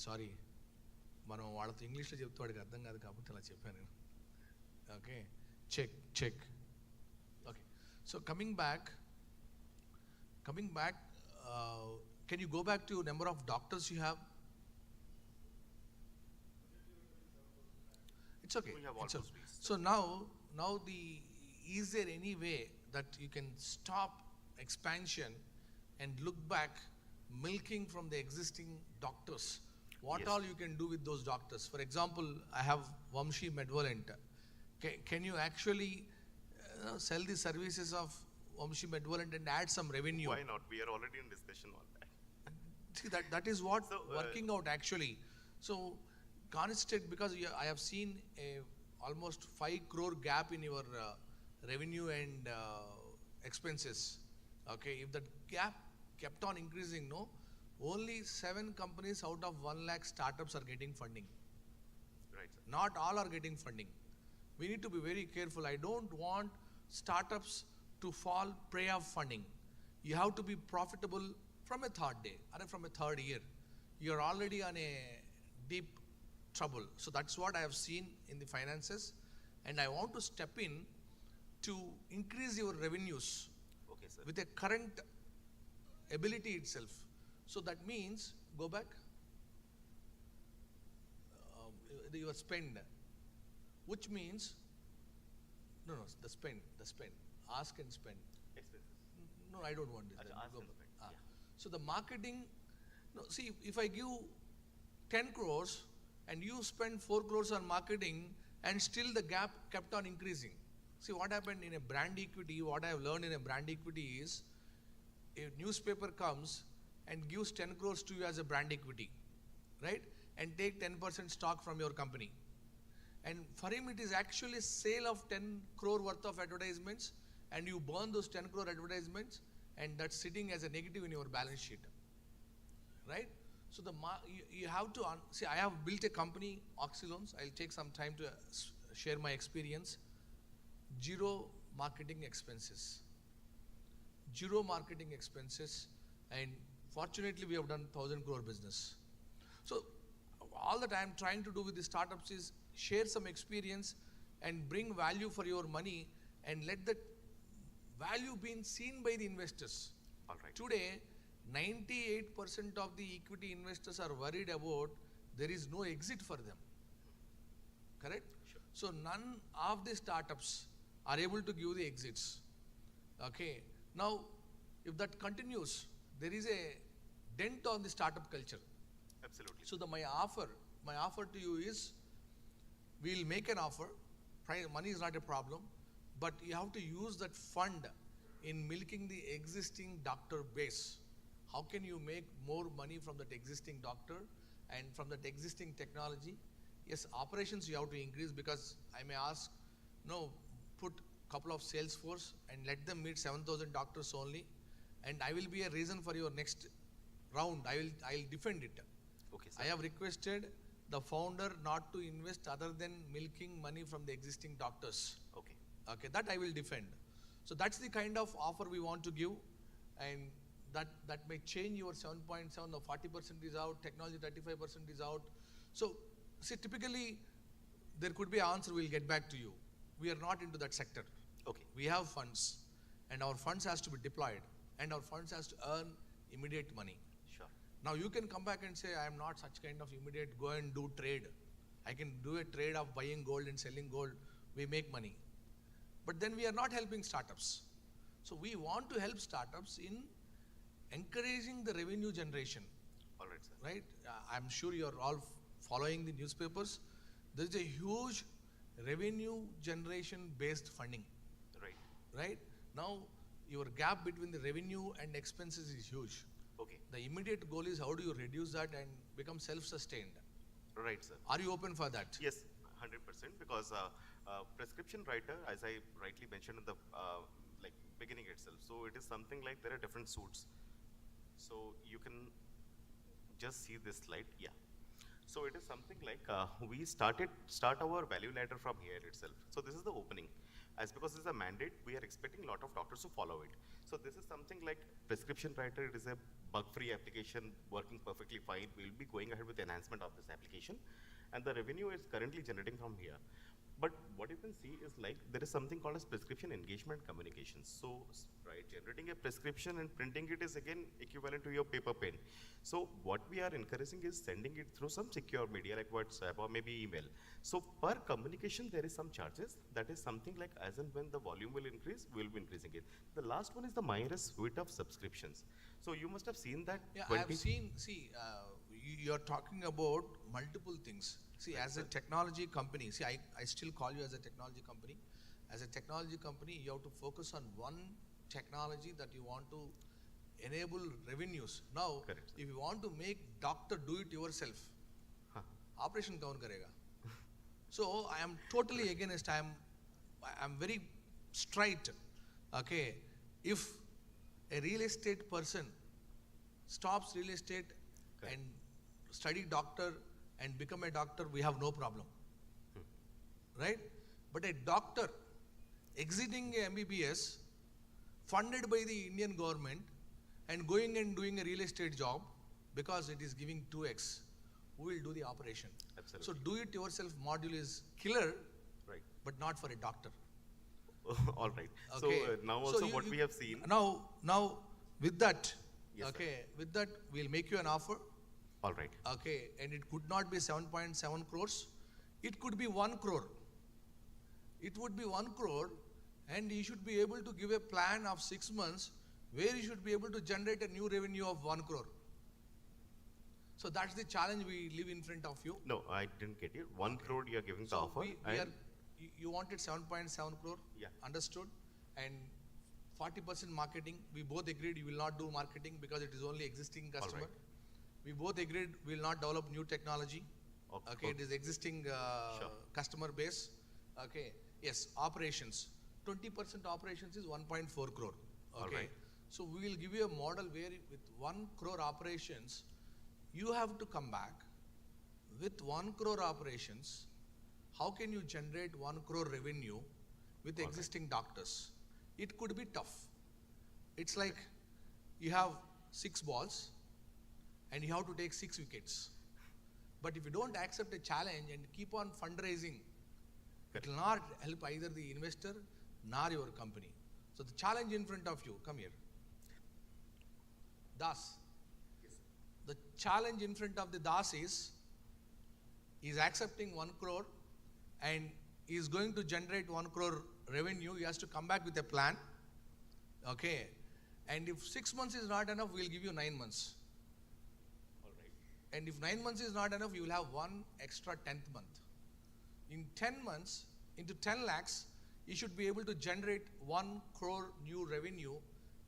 Sorry, మనం వాళ్ళతో ఇంగ్లీష్లో చెప్తే వాడికి అర్థం కాదు కాబట్టి అలా చెప్పాను నేను. Okay, check. Okay, so coming back, can you go back to number of doctors you have? It's okay. We have It's almost okay. reached. So now is there any way that you can stop expansion and look back, milking from the existing doctors? What Yes. all you can do with those doctors? For example, I have Vamshi Medvolent. Can you actually sell the services of Vamshi Medvolent and add some revenue? Why not? We are already in discussion on that. See, that is what So, working out actually. So constant, because I have seen a almost 5 crore gap in your revenue and expenses. Okay, if that gap kept on increasing, no, only 7 companies out of 1 lakh startups are getting funding. Right, sir. Not all are getting funding. We need to be very careful. I don't want startups to fall prey of funding. You have to be profitable from a third day or from a third year. You're already on a deep trouble. So that's what I have seen in the finances, and I want to step in to increase your revenues Okay, sir. with a current ability itself. So that means, go back, your spend, which means, no, the spend, ask and spend. Expenses. No, I don't want this. Acha, ask Go and back. spend, Ah. yeah. So the marketing, no, see, if I give 10 crores and you spend 4 crores on marketing and still the gap kept on increasing. See, what happened in a brand equity, what I have learned in a brand equity is, a newspaper comes and gives 10 crores to you as a brand equity, right? And take 10% stock from your company. And for him, it is actually sale of 10 crore worth of advertisements, and you burn those 10 crore advertisements, and that's sitting as a negative in your balance sheet, right? So you have to, see, I have built a company, Oxy Loans. I'll take some time to share my experience. marketing expenses. Zero marketing expenses, and fortunately we have done 1,000 crore business. So all that I am trying to do with the startups is share some experience and bring value for your money and let that value being seen by the investors. All right. Today, 98% of the equity investors are worried about there is no exit for them. Correct? Sure. So none of the startups are able to give the exits. Okay. Now, if that continues, there is a dent on the startup culture. Absolutely. So my offer to you is, we'll make an offer. Money is not a problem, but you have to use that fund in milking the existing doctor base. How can you make more money from that existing doctor and from that existing technology? Yes, operations you have to increase, because I may ask, no, put couple of sales force and let them meet 7,000 doctors only, and I will be a reason for your next round. I'll defend it. Okay, sir. I have requested the founder not to invest other than milking money from the existing doctors. Okay. Okay, that I will defend. So that's the kind of offer we want to give, and that may change your 7.7 or 40% is out, technology 35% is out. So see, typically there could be an answer, we'll get back to you. We are not into that sector. Okay. We have funds, and our funds has to be deployed, and our funds has to earn immediate money. Sure. Now you can come back and say, I am not such kind of immediate, go and do trade. I can do a trade of buying gold and selling gold, we make money. But then we are not helping startups. So we want to help startups in encouraging the revenue generation. All right, sir. Right? I'm sure you're all following the newspapers. There's a huge revenue generation based funding. Right. Right? Now your gap between the revenue and expenses is huge. Okay. The immediate goal is how do you reduce that and become self-sustained? Right, sir. Are you open for that? Yes, 100%, because prescription writer, as I rightly mentioned in the like beginning itself, so it is something like there are different suits. So you can just see this slide. Yeah. So it is something like we start our value ladder from here itself. So this is the opening. As because this is a mandate, we are expecting a lot of doctors to follow it. So this is something like prescription writer. It is a bug-free application working perfectly fine. We'll be going ahead with the enhancement of this application, and the revenue is currently generating from here. But what you can see is like there is something called as prescription engagement communications. So right, generating a prescription and printing it is again equivalent to your paper pen. So what we are encouraging is sending it through some secure media like WhatsApp or maybe email. So per communication there is some charges. That is something like as and when the volume will increase, we will be increasing it. The last one is the MyRx suite of subscriptions. So you must have seen that. Yeah, I have seen. See, you're talking about multiple things. See, as a technology company, see, I still call you as a technology company. As a technology company, you have to focus on one technology that you want to enable revenues. Now, Correct, sir. if you want to make doctor do it yourself, operation kaun karega? So I am totally against. I am very straight. Okay, if a real estate person stops real estate Correct. and study doctor and become a doctor, we have no problem. Right? But a doctor exiting a MBBS funded by the Indian government and going and doing a real estate job because it is giving 2x, who will do the operation? Absolutely. So do it yourself module is killer, Right. but not for a doctor. All right. Okay. So now So also you- what you- we have seen. Now with that, Yes, sir. okay, with that we'll make you an offer. All right. Okay, and it could not be 7.7 crores. It could be 1 crore. It would be 1 crore, and you should be able to give a plan of 6 months where you should be able to generate a new revenue of 1 crore. So that's the challenge we live in front of you. No, I didn't get you. 1 crore you are giving the So offer. we and are, you wanted 7.7 crore, Yeah. understood, and 40% marketing. We both agreed you will not do marketing because it is only existing customer. right. We both agreed we will not develop new technology. Okay, it is existing Sure. customer base. Okay, yes, operations. 20% operations is 1.4 crore. All Okay, right. so we will give you a model where with 1 crore operations, you have to come back with 1 crore operations. How can you generate 1 crore revenue with All right. existing doctors. It could be tough. It's like you have 6 balls and you have to take 6 wickets. But if you don't accept a challenge and keep on fundraising, it will not help either the investor nor your company. So the challenge in front of you, come here. Das. The challenge in front of the Das is, he's accepting 1 crore and is going to generate 1 crore revenue. He has to come back with a plan. Okay. And if 6 months is not enough, we'll give you 9 months. All right. And if 9 months is not enough, you will have 1 extra 10th month. In 10 months, into 10 lakhs, you should be able to generate 1 crore new revenue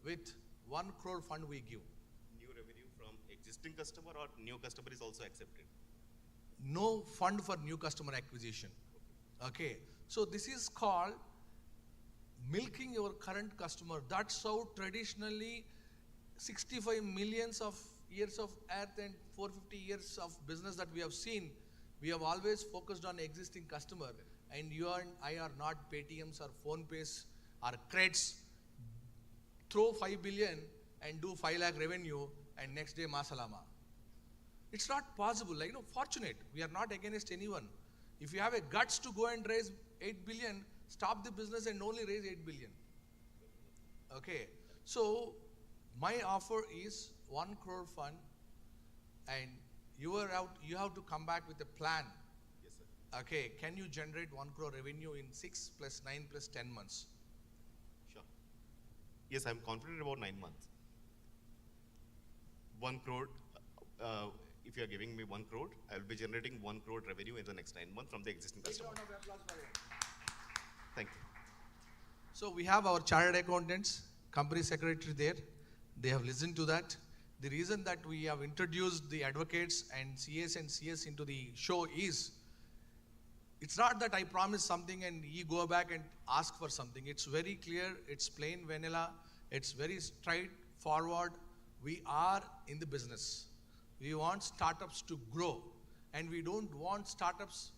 with 1 crore fund we give. New revenue from existing customer or new customer is also accepted? No fund for new customer acquisition. Okay. So this is called milking your current customer. That's how traditionally 65 millions of years of earth and 450 years of business that we have seen, we have always focused on existing customer, and you and I are not Paytms or PhonePays or Creds. Throw 5 billion and do 5 lakh revenue and next day masalama. It's not possible. Like, fortunate. We are not against anyone. If you have a guts to go and raise 8 billion, stop the business and only raise 8 billion. Okay. So my offer is 1 crore fund, and you have to come back with a plan. Yes, sir. Okay. Can you generate 1 crore revenue in 6 plus 9 plus 10 months? Sure. Yes, I'm confident about 9 months. 1 crore, if you are giving me 1 crore, I will be generating 1 crore revenue in the next 9 months from the existing customer. Thank you. So we have our chartered accountants, company secretary there. They have listened to that. The reason that we have introduced the advocates and CS and CS into the show is, it's not that I promise something and you go back and ask for something. It's very clear, it's plain vanilla, it's very straightforward. We are in the business. We want startups to grow, and we don't want startups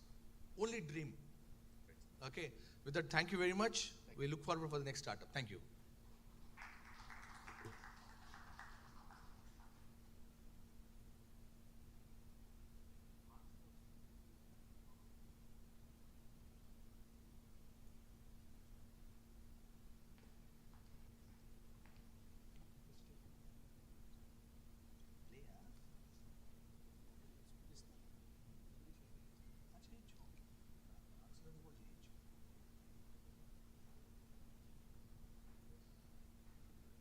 only dream. Okay. With that, thank you very much. We look forward for the next startup. Thank you.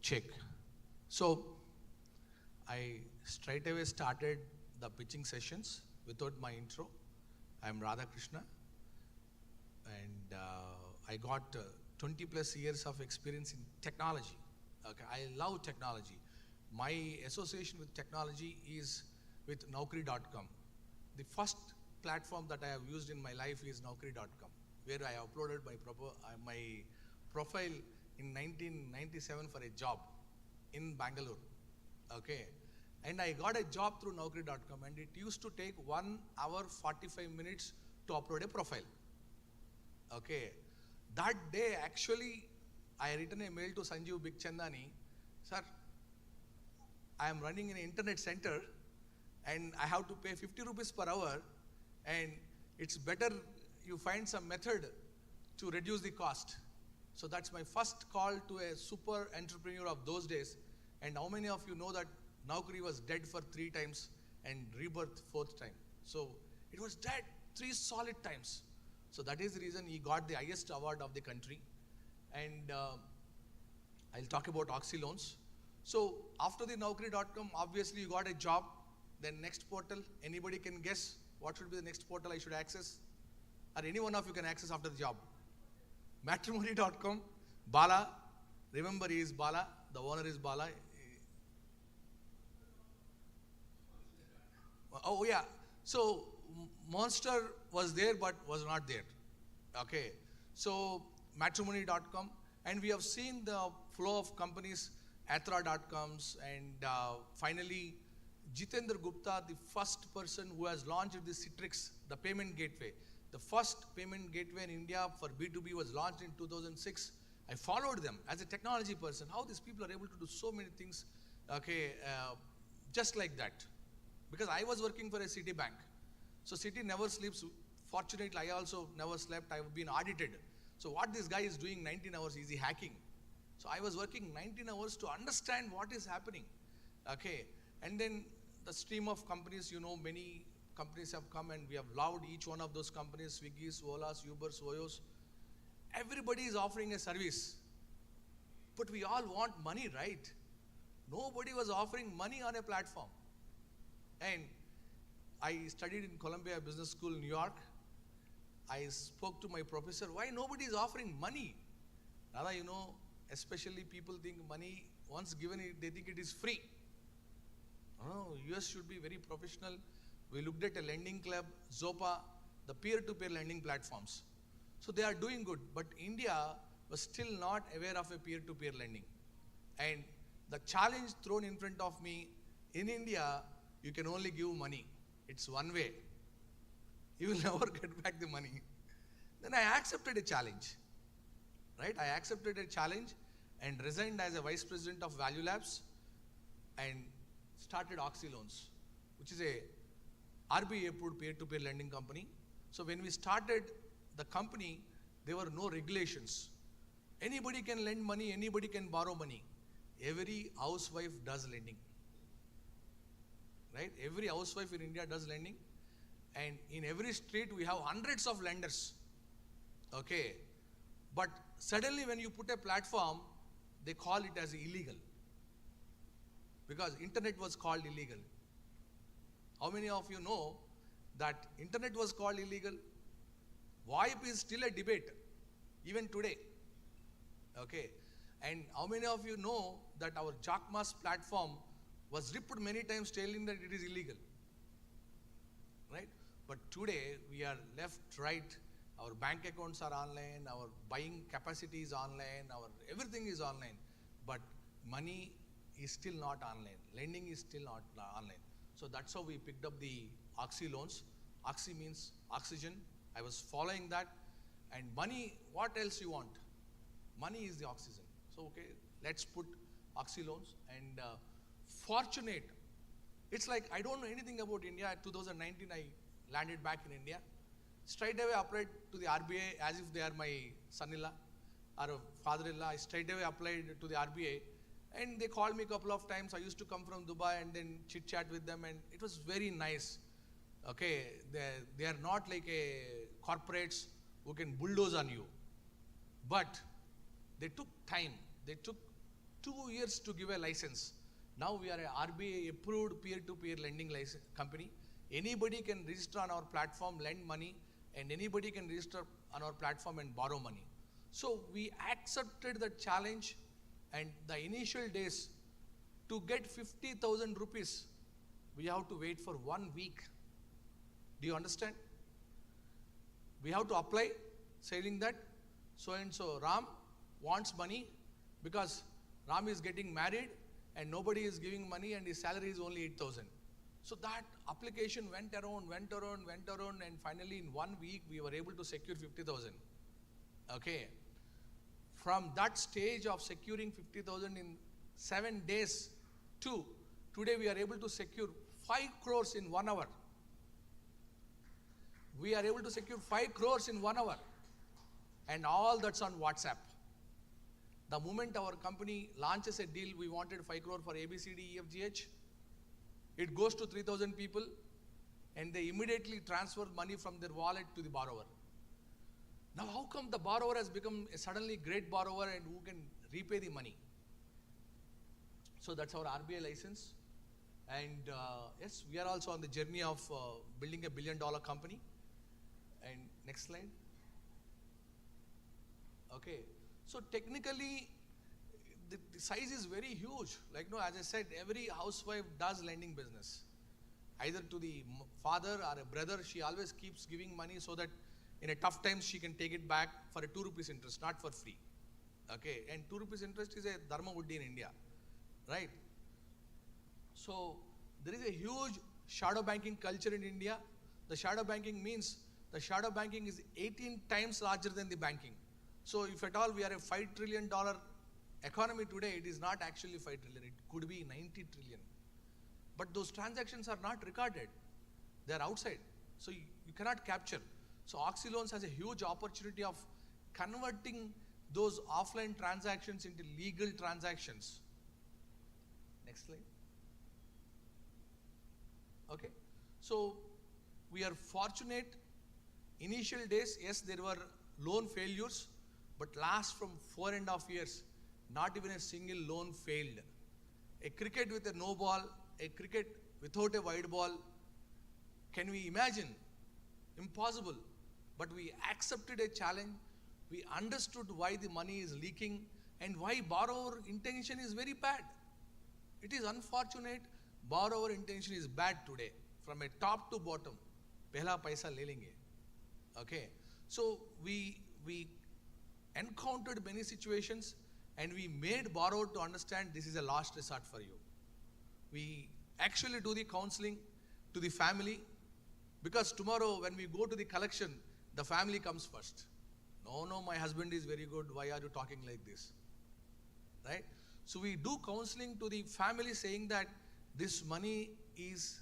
Check. So I straight away started the pitching sessions without my intro. I'm Radha Krishna, and I got 20 plus years of experience in technology. Okay, I love technology. My association with technology is with Naukri.com. The first platform that I have used in my life is Naukri.com, where I uploaded my profile in 1997 for a job in Bangalore. Okay. And I got a job through Naukri.com, and it used to take 1 hour 45 minutes to upload a profile. Okay. That day, actually, I written a mail to Sanjeev Bigchandani, sir, I am running an internet center and I have to pay 50 rupees per hour, and it's better you find some method to reduce the cost. So that's my first call to a super entrepreneur of those days. And how many of you know that Naukri was dead for 3 times and rebirth 4th time? So it was dead 3 solid times. So that is the reason he got the highest award of the country. And I'll talk about Oxy Loans. So after the Naukri.com, obviously you got a job. Then next portal, anybody can guess what should be the next portal I should access? Or any one of you can access after the job. Matrimony.com, Bala, remember he is Bala, the owner is Bala. Oh yeah, so Monster was there but was not there. Okay, so Matrimony.com, and we have seen the flow of companies, Athra.coms, and finally Jitendra Gupta, the first person who has launched the Citrix, the payment gateway. The first payment gateway in India for B2B was launched in 2006. I followed them as a technology person, how these people are able to do so many things, okay, just like that. Because I was working for a Citibank. So Citi never sleeps. Fortunately, I also never slept. I've been audited. So what this guy is doing 19 hours, is he hacking? So I was working 19 hours to understand what is happening. Okay, and then the stream of companies, you know, many companies have come and we have loved each one of those companies, Swiggy's, Ola's, Uber's, Oyos. Everybody is offering a service. But we all want money, right? Nobody was offering money on a platform. And I studied in Columbia Business School, New York. I spoke to my professor, why nobody is offering money? Radha, you know, especially people think money, once given it, they think it is free. Oh, US should be very professional. We looked at a lending club, Zopa, the peer-to-peer lending platforms. So they are doing good, but India was still not aware of a peer-to-peer lending. And the challenge thrown in front of me, in India, you can only give money. It's one way. You will never get back the money. Then I accepted a challenge, right? I accepted a challenge and resigned as a vice president of Value Labs and started Oxy Loans, which is a RBI approved peer-to-peer lending company. So when we started the company, there were no regulations. Anybody can lend money, anybody can borrow money. Every housewife does lending, right? Every housewife in India does lending. And in every street, we have hundreds of lenders, okay? But suddenly when you put a platform, they call it as illegal. Because internet was called illegal. How many of you know that internet was called illegal? VoIP is still a debate, even today, okay? And how many of you know that our Jackma's platform was ripped many times telling that it is illegal, right? But today, we are left, right, our bank accounts are online, our buying capacity is online, our everything is online, but money is still not online. Lending is still not online. So that's how we picked up the Oxy Loans. Oxy means oxygen. I was following that. And money, what else you want? Money is the oxygen. So, okay, let's put Oxy Loans. And fortunate, it's like I don't know anything about India. In 2019, I landed back in India. Straight away applied to the RBI as if they are my son-in-law or father-in-law. I straight away applied to the RBI. And they called me a couple of times. I used to come from Dubai and then chit-chat with them, and it was very nice. Okay, they are not like a corporates who can bulldoze on you. But they took time. They took 2 years to give a license. Now we are a RBI approved peer-to-peer lending license company. Anybody can register on our platform, lend money, and anybody can register on our platform and borrow money. So we accepted the challenge. And the initial days, to get 50,000 rupees, we have to wait for 1 week. Do you understand? We have to apply, saying that so-and-so Ram wants money because Ram is getting married and nobody is giving money and his salary is only 8,000. So that application went around, and finally in 1 week, we were able to secure 50,000. Okay. From that stage of securing 50,000 in 7 days to today, we are able to secure 5 crores in 1 hour. We are able to secure 5 crores in 1 hour. And all that's on WhatsApp. The moment our company launches a deal, we wanted 5 crore for ABCDEFGH. It goes to 3,000 people and they immediately transfer money from their wallet to the borrower. Now, how come the borrower has become a suddenly great borrower and who can repay the money? So that's our RBI license. And yes, we are also on the journey of building a $1 billion company. And next slide. Okay. So technically, the size is very huge. Like, no, as I said, every housewife does lending business. Either to the father or a brother, she always keeps giving money so that in a tough times, she can take it back for a 2 rupees interest, not for free. Okay, and 2 rupees interest is a dharma buddhi in India, right? So there is a huge shadow banking culture in India. The shadow banking means The shadow banking is 18 times larger than the banking. So if at all we are a $5 trillion economy today, it is not actually 5 trillion, it could be 90 trillion. But those transactions are not recorded. They are outside. So you cannot capture. So Oxy Loans has a huge opportunity of converting those offline transactions into legal transactions. Next slide. Okay. So we are fortunate. Initial days, yes, there were loan failures, but last from 4.5 years, not even a single loan failed. A cricket with a no ball, a cricket without a wide ball, can we imagine? Impossible. But we accepted a challenge, we understood why the money is leaking and why borrower intention is very bad. It is unfortunate, borrower intention is bad today, from a top to bottom. Pehla paisa le lenge. Okay, so we encountered many situations and we made borrower to understand this is a last resort for you. We actually do the counseling to the family, because tomorrow when we go to the collection, the family comes first. No, my husband is very good, why are you talking like this? Right? So we do counseling to the family saying that this money is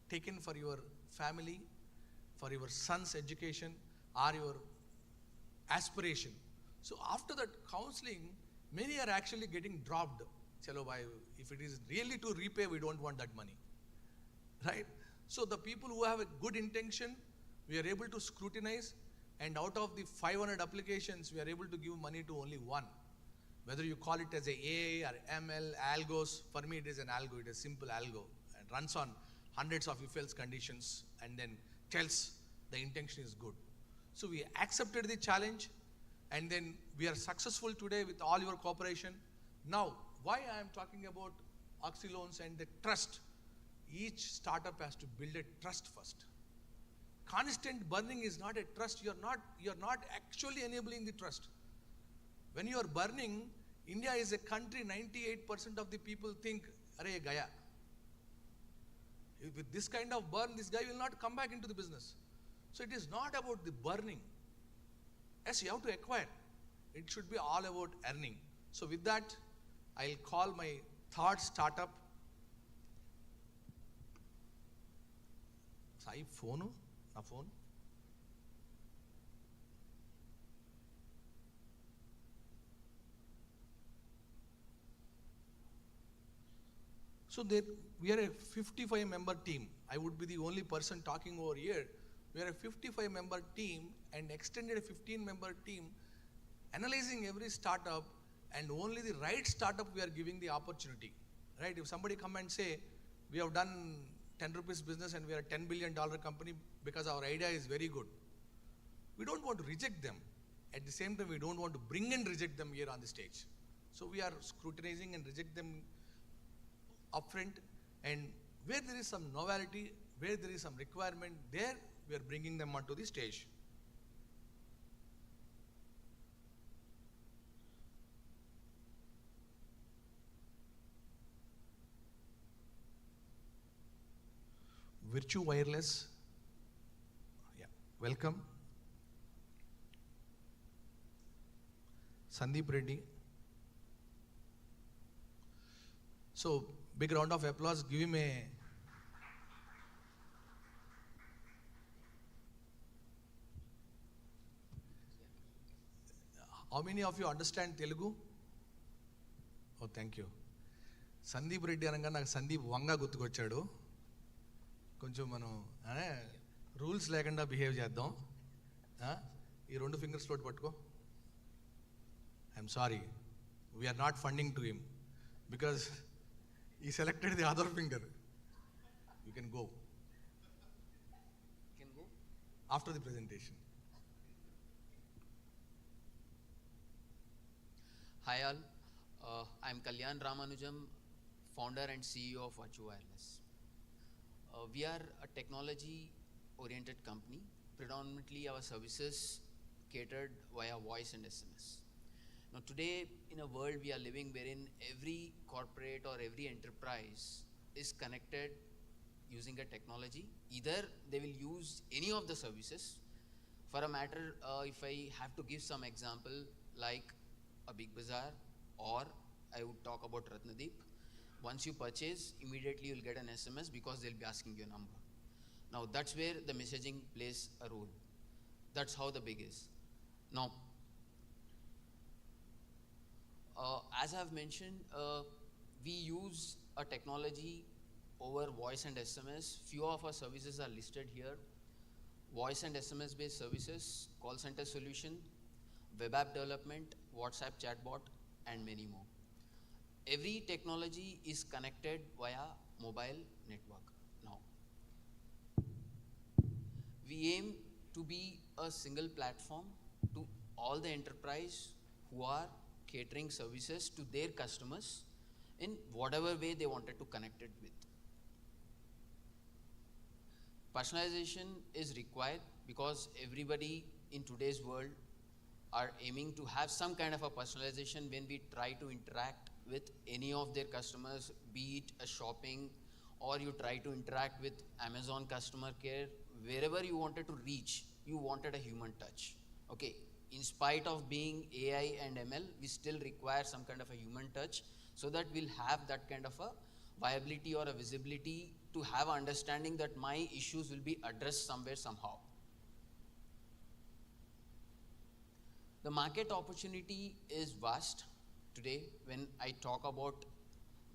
taken for your family, for your son's education or your aspiration. So after that counseling, many are actually getting dropped. Chalo bhai, if it is really to repay, we don't want that money. Right? So the people who have a good intention, we are able to scrutinize, and out of the 500 applications, we are able to give money to only one. Whether you call it as a AI or ML, algos, for me it is an algo, it is simple algo, and runs on hundreds of if-else conditions and then tells the intention is good. So we accepted the challenge, and then we are successful today with all your cooperation. Now, why I am talking about Oxy Loans and the trust? Each startup has to build a trust first. Constant burning is not a trust. You're not actually enabling the trust. When you are burning, India is a country, 98% of the people think, "Arey gaya." With this kind of burn, this guy will not come back into the business. So it is not about the burning. Yes, you have to acquire. It should be all about earning. So with that, I'll call my third startup. Sai phone? Na phone? So we are a 55-member team. I would be the only person talking over here. We are a 55-member team and extended a 15-member team, analyzing every startup, and only the right startup we are giving the opportunity. Right? If somebody come and say, we have done 10 rupees business and we are a $10 billion company because our idea is very good, we don't want to reject them. At the same time, we don't want to bring and reject them here on the stage. So we are scrutinizing and reject them upfront, and where there is some novelty, where there is some requirement, there we are bringing them onto the stage. Virtue Wireless, yeah, welcome. Sandeep Reddy. So, big round of applause. Give him a. How many of you understand Telugu? Oh, thank you. Sandeep Reddy అనగా నాకు సందీప్ వంగ గుర్తుకొచ్చాడు. కొంచెం మనం rules లేకుండా behave చేద్దాం. ఈ రెండు fingers తోటి పట్టుకో. I'm sorry, we're not funding to him because he selected the other finger. You can go. Can go? After the presentation. Hi all, I'm Kalyan Ramanujam, founder and CEO of Virtue Wireless. We are a technology-oriented company. Predominantly our services catered via voice and SMS. Now today, in a world we are living wherein every corporate or every enterprise is connected using a technology. Either they will use any of the services For a matter, if I have to give some example, like a big bazaar, or I would talk about Ratnadeep. Once you purchase, immediately you'll get an SMS because they'll be asking your number. Now that's where the messaging plays a role. That's how the big is. Now, as I've mentioned, we use a technology over voice and SMS. Few of our services are listed here. Voice and SMS based services, call center solution, web app development, WhatsApp chatbot, and many more. Every technology is connected via mobile network. Now, we aim to be a single platform to all the enterprise who are catering services to their customers in whatever way they wanted to connect it with. Personalization is required because everybody in today's world are aiming to have some kind of a personalization when we try to interact with any of their customers, be it a shopping, or you try to interact with Amazon customer care. Wherever you wanted to reach, you wanted a human touch. Okay, in spite of being AI and ML, we still require some kind of a human touch so that we'll have that kind of a viability or a visibility to have understanding that my issues will be addressed somewhere, somehow. The market opportunity is vast today when I talk about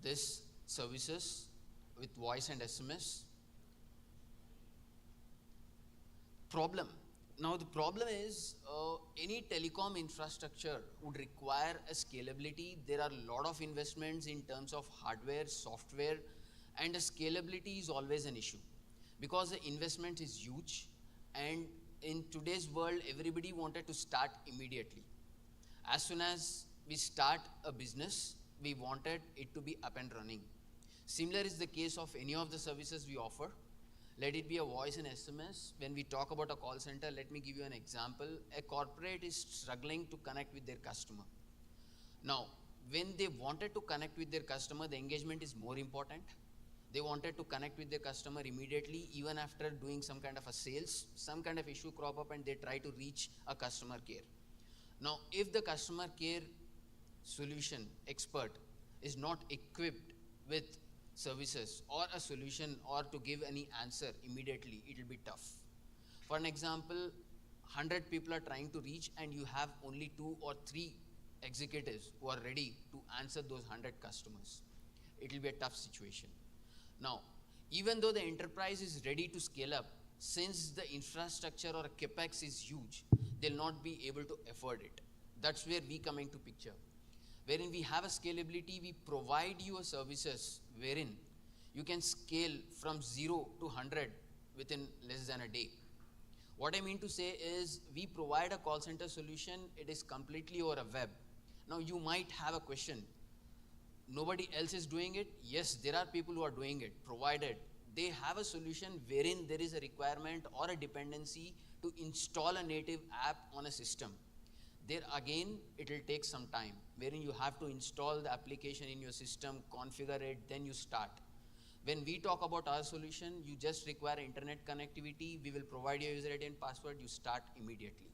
this services with voice and SMS. Problem. Now the problem is any telecom infrastructure would require a scalability. There are a lot of investments in terms of hardware, software, and the scalability is always an issue because the investment is huge, and in today's world everybody wanted to start immediately. As soon as we start a business, we wanted it to be up and running. Similar is the case of any of the services we offer. Let it be a voice and SMS. When we talk about a call center, let me give you an example. A corporate is struggling to connect with their customer. Now, when they wanted to connect with their customer, the engagement is more important. They wanted to connect with their customer immediately, even after doing some kind of a sales, some kind of issue crop up and they try to reach a customer care. Now, if the customer care solution expert is not equipped with services or a solution or to give any answer immediately, it will be tough. For an example, 100 people are trying to reach and you have only 2 or 3 executives who are ready to answer those 100 customers. It will be a tough situation. Now, even though the enterprise is ready to scale up, since the infrastructure or capex is huge, they'll not be able to afford it. That's where we come into picture. Wherein we have a scalability, we provide you a services wherein you can scale from 0 to 100 within less than a day. What I mean to say is we provide a call center solution, it is completely over a web. Now you might have a question, nobody else is doing it? Yes, there are people who are doing it, provided they have a solution wherein there is a requirement or a dependency to install a native app on a system. There again, it will take some time, wherein you have to install the application in your system, configure it, then you start. When we talk about our solution, you just require internet connectivity, we will provide your user ID and password, you start immediately,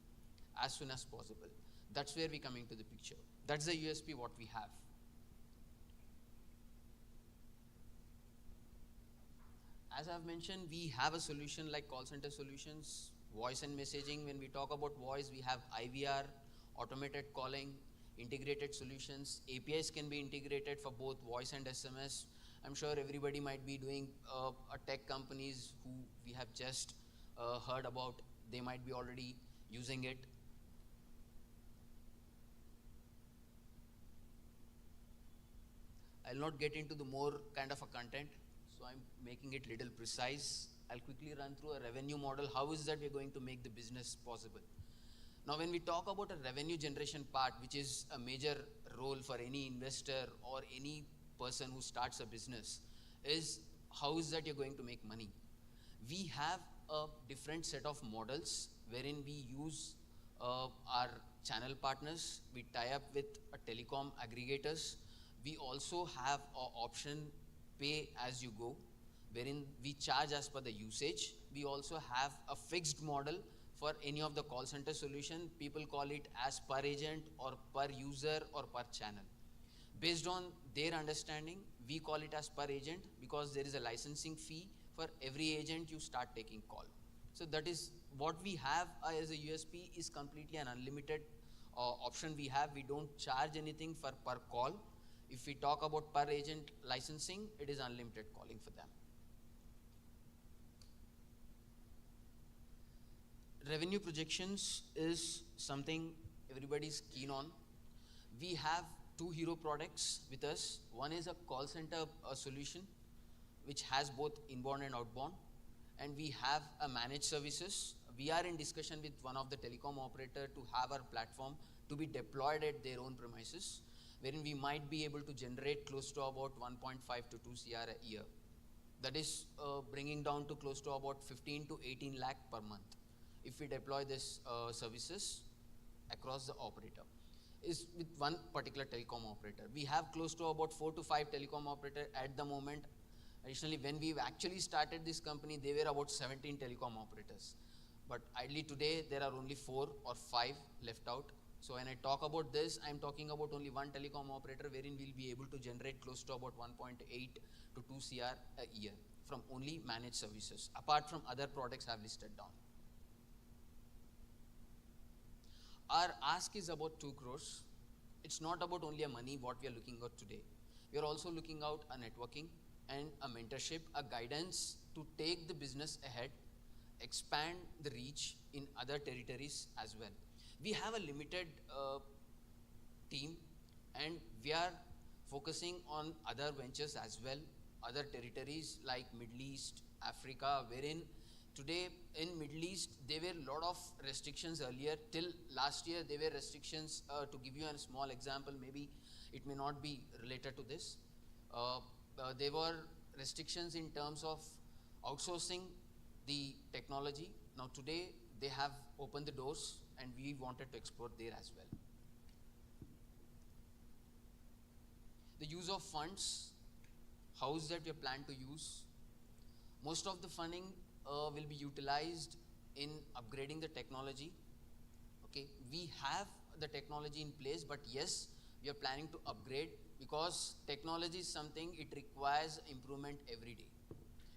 as soon as possible. That's where we come into the picture. That's the USP what we have. As I've mentioned, we have a solution like call center solutions, voice and messaging. When we talk about voice, we have IVR, automated calling, integrated solutions. APIs can be integrated for both voice and SMS. I'm sure everybody might be doing tech companies who we have just heard about. They might be already using it. I'll not get into the more kind of a content, so I'm making it little precise. I'll quickly run through a revenue model. How is that we're going to make the business possible? Now, when we talk about a revenue generation part, which is a major role for any investor or any person who starts a business, is how is that you're going to make money? We have a different set of models wherein we use our channel partners. We tie up with telecom aggregators. We also have an option pay as you go, wherein we charge as per the usage. We also have a fixed model for any of the call center solution. People call it as per agent or per user or per channel. Based on their understanding, we call it as per agent because there is a licensing fee for every agent you start taking call. So that is what we have as a USP is completely an unlimited option we have. We don't charge anything for per call. If we talk about per agent licensing, it is unlimited calling for them. Revenue projections is something everybody's keen on. We have two hero products with us. One is a call center solution, which has both inbound and outbound. And we have a managed services. We are in discussion with one of the telecom operator to have our platform to be deployed at their own premises, wherein we might be able to generate close to about 1.5 to 2 CR a year. That is bringing down to close to about 15 to 18 lakh per month if we deploy this services across the operator. Is with one particular telecom operator. We have close to about 4 to 5 telecom operator at the moment. Additionally, when we actually started this company, there were about 17 telecom operators. But ideally today, there are only 4 or 5 left out. So when I talk about this, I'm talking about only one telecom operator wherein we'll be able to generate close to about 1.8 to 2 CR a year from only managed services, apart from other products I've listed down. Our ask is about 2 crores. It's not about only a money what we are looking at today. We are also looking out a networking and a mentorship, a guidance to take the business ahead, expand the reach in other territories as well. We have a limited team and we are focusing on other ventures as well, other territories like Middle East, Africa, wherein today in Middle East, there were a lot of restrictions earlier. Till last year, there were restrictions. To give you a small example, maybe it may not be related to this. There were restrictions in terms of outsourcing the technology. Now today, they have opened the doors and we wanted to explore there as well. The use of funds, how is that we plan to use? Most of the funding will be utilized in upgrading the technology. Okay, we have the technology in place, but yes, we are planning to upgrade because technology is something, it requires improvement every day.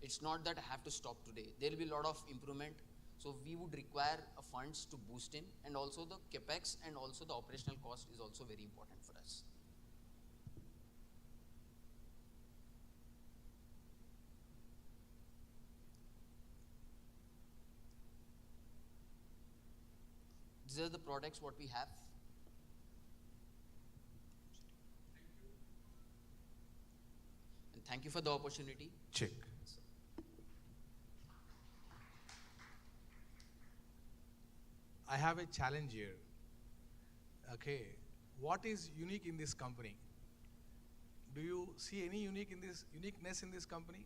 It's not that I have to stop today. There will be a lot of improvement. So we would require funds to boost in, and also the capex and also the operational cost is also very important for us. These are the products what we have. And thank you for the opportunity. Check. I have a challenge here. Okay, what is unique in this company? Do you see any uniqueness in this company,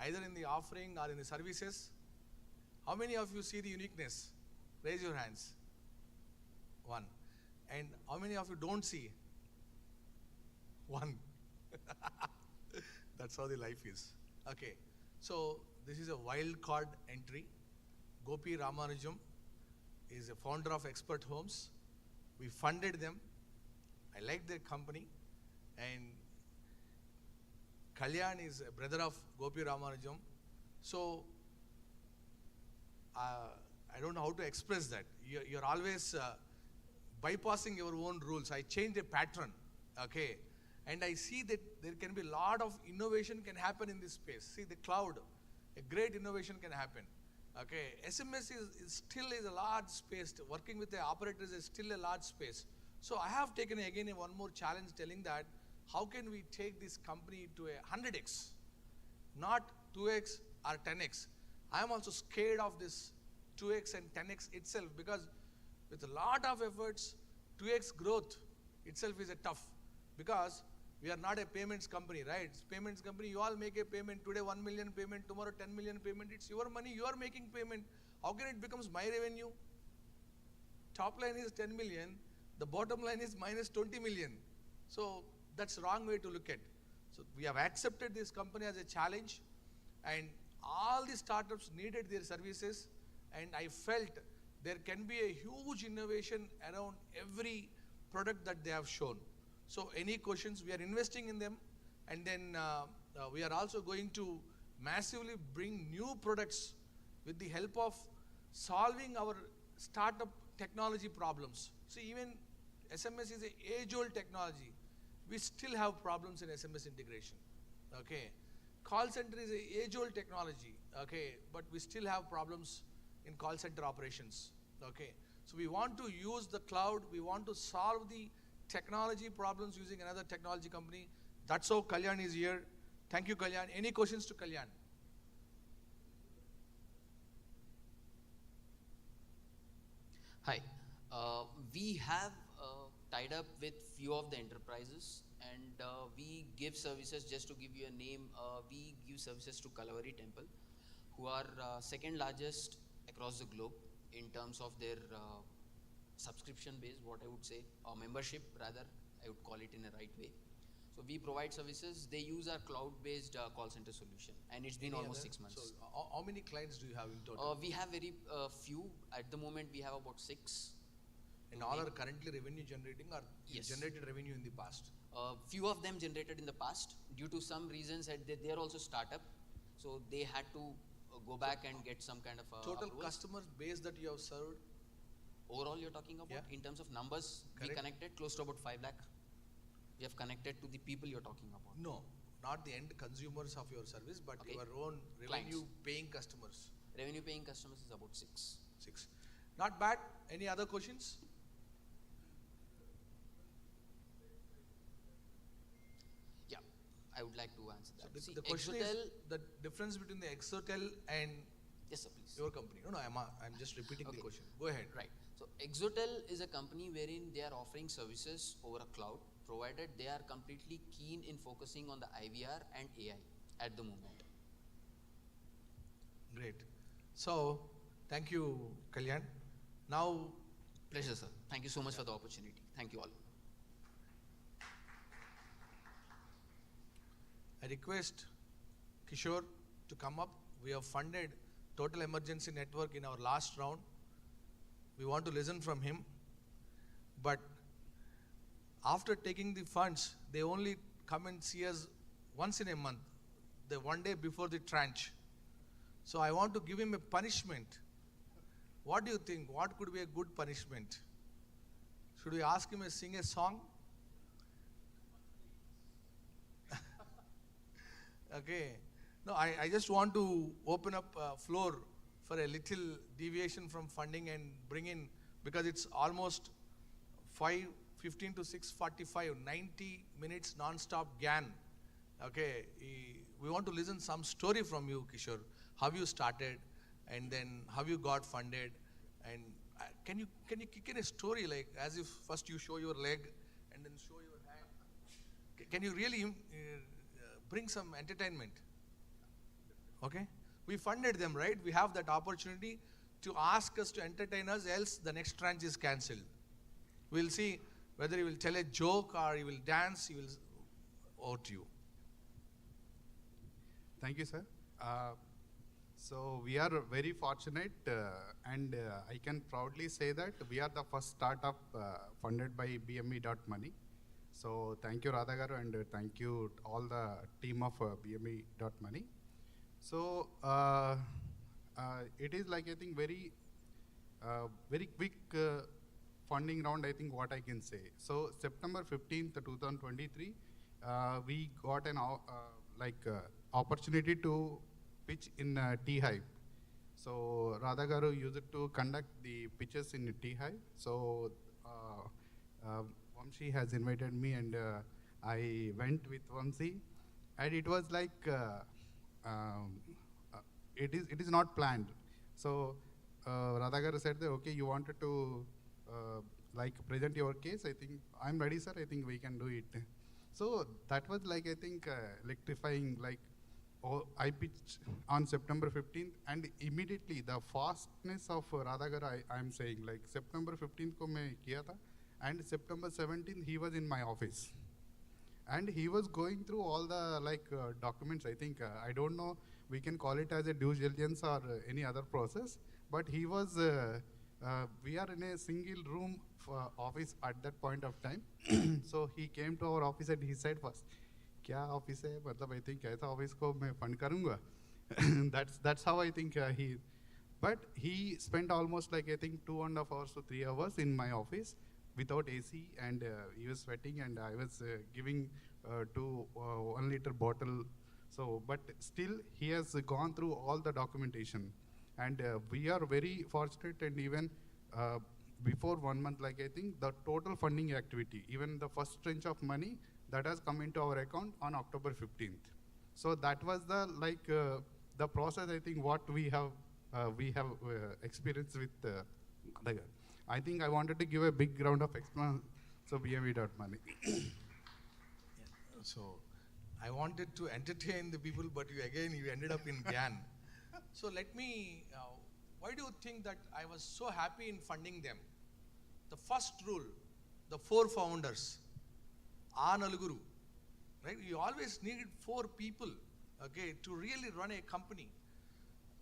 either in the offering or in the services? How many of you see the uniqueness? Raise your hands. One. And how many of you don't see? One. That's how the life is. Okay. So this is a wild card entry. Gopi Ramanujam is a founder of Expert Homes. We funded them. I like their company. And Kalyan is a brother of Gopi Ramanujam. So I don't know how to express that. You're always bypassing your own rules. I changed a pattern, okay? And I see that there can be a lot of innovation can happen in this space. See the cloud, a great innovation can happen. Okay, SMS is still a large space. Working with the operators is still a large space. So I have taken again one more challenge telling that how can we take this company to a 100x, not 2x or 10x. I am also scared of this 2x and 10x itself because with a lot of efforts, 2x growth itself is a tough because we are not a payments company, right? It's payments company, you all make a payment, today 1 million payment, tomorrow 10 million payment, it's your money, you are making payment. How can it becomes my revenue? Top line is 10 million, the bottom line is minus 20 million. So that's the wrong way to look at. So we have accepted this company as a challenge and all the startups needed their services and I felt there can be a huge innovation around every product that they have shown. So any questions, we are investing in them, and then we are also going to massively bring new products with the help of solving our startup technology problems. See, even SMS is an age-old technology. We still have problems in SMS integration, okay? Call center is an age-old technology, okay? But we still have problems in call center operations, okay? So we want to use the cloud, we want to solve the technology problems using another technology company. That's how Kalyan is here. Thank you, Kalyan. Any questions to Kalyan? Hi. We have tied up with few of the enterprises, and we give services, just to give you a name, we give services to Kalavari Temple, who are second largest across the globe in terms of their subscription base, what I would say, or membership rather, I would call it in a right way. So we provide services. They use our cloud-based call center solution, and it's been almost 6 months. So how many clients do you have in total? We have very few. At the moment, we have about 6. And all are currently revenue generating, or Yes. generated revenue in the past? Few of them generated in the past due to some reasons that they are also startup, so they had to go back and get some kind of Total approvals. customer base that you have served? Overall, you're talking about, Yeah. in terms of numbers, we Correct. connected close to about 5 lakh. We have connected to the people you're talking about. No, not the end consumers of your service, but Okay. your own revenue paying customers. Revenue paying customers is about 6. 6. Not bad. Any other questions? Yeah, I would like to answer So that. See, the question Exotel, is the difference between the Exotel and yes sir, please. your company. No, I'm just repeating the Okay. question. Go ahead. Right. So Exotel is a company wherein they are offering services over a cloud, provided they are completely keen in focusing on the IVR and AI at the moment. Great. So, thank you, Kalyan. Now, Pleasure, sir. Thank you so much for the opportunity. Thank you all. I request Kishore to come up. We have funded Total Emergency Network in our last round. We want to listen from him. But after taking the funds, they only come and see us once in a month, the one day before the tranche. So I want to give him a punishment. What do you think? What could be a good punishment? Should we ask him to sing a song? Okay. No, I just want to open up floor for a little deviation from funding and bring in, because it's almost 5:15 to 6:45, 90 minutes non-stop GAN. Okay. We want to listen some story from you, Kishore. How you started, and then how you got funded, and can you kick in a story, like as if first you show your leg and then show your hand? Can you really bring some entertainment? Okay, we funded them, right? We have that opportunity to ask us to entertain us, else the next tranche is cancelled. We'll see whether he will tell a joke or he will dance. He will over to you. Thank you, sir. So we are very fortunate, and I can proudly say that we are the first startup funded by BMV Money. So thank you, Radha garu, and thank you all the team of BMV Money. So it is like, I think, very quick funding round, I think, what I can say. So September 15th, 2023, we got an opportunity to pitch in T-Hive. So Radha garu used to conduct the pitches in T-Hive. So Vamshi has invited me, and I went with Vamshi, and it was like it is not planned. So Radha garu said that, okay, you wanted to like present your case. I think I'm ready, sir. I think we can do it. So that was like, I think, electrifying. Like, I pitched on September 15th, and immediately the fastness of Radha garu, I'm saying, like September 15th ko main kiya tha, and September 17th he was in my office, and he was going through all the documents. I think I don't know, we can call it as a due diligence or any other process, but he was we are in a single room office at that point of time. So he came to our office and he said first, क्या office है? मतलब I think ऐसा office को मैं fund करूँगा. That's how I think he. But he spent almost like I think 2.5 hours to 3 hours in my office without AC, and he was sweating, and I was giving 1 liter bottle. So, but still he has gone through all the documentation, and we are very fortunate. And even before 1 month, like I think the total funding activity, even the first tranche of money that has come into our account on October 15th. So that was the the process. I think what we have experienced with I think I wanted to give a big round of applause. So BMV Money. So I wanted to entertain the people, but you ended up in GAN. So let me, why do you think that I was so happy in funding them? The first rule, the 4 founders, Naluguru, right? You always needed 4 people, okay, to really run a company.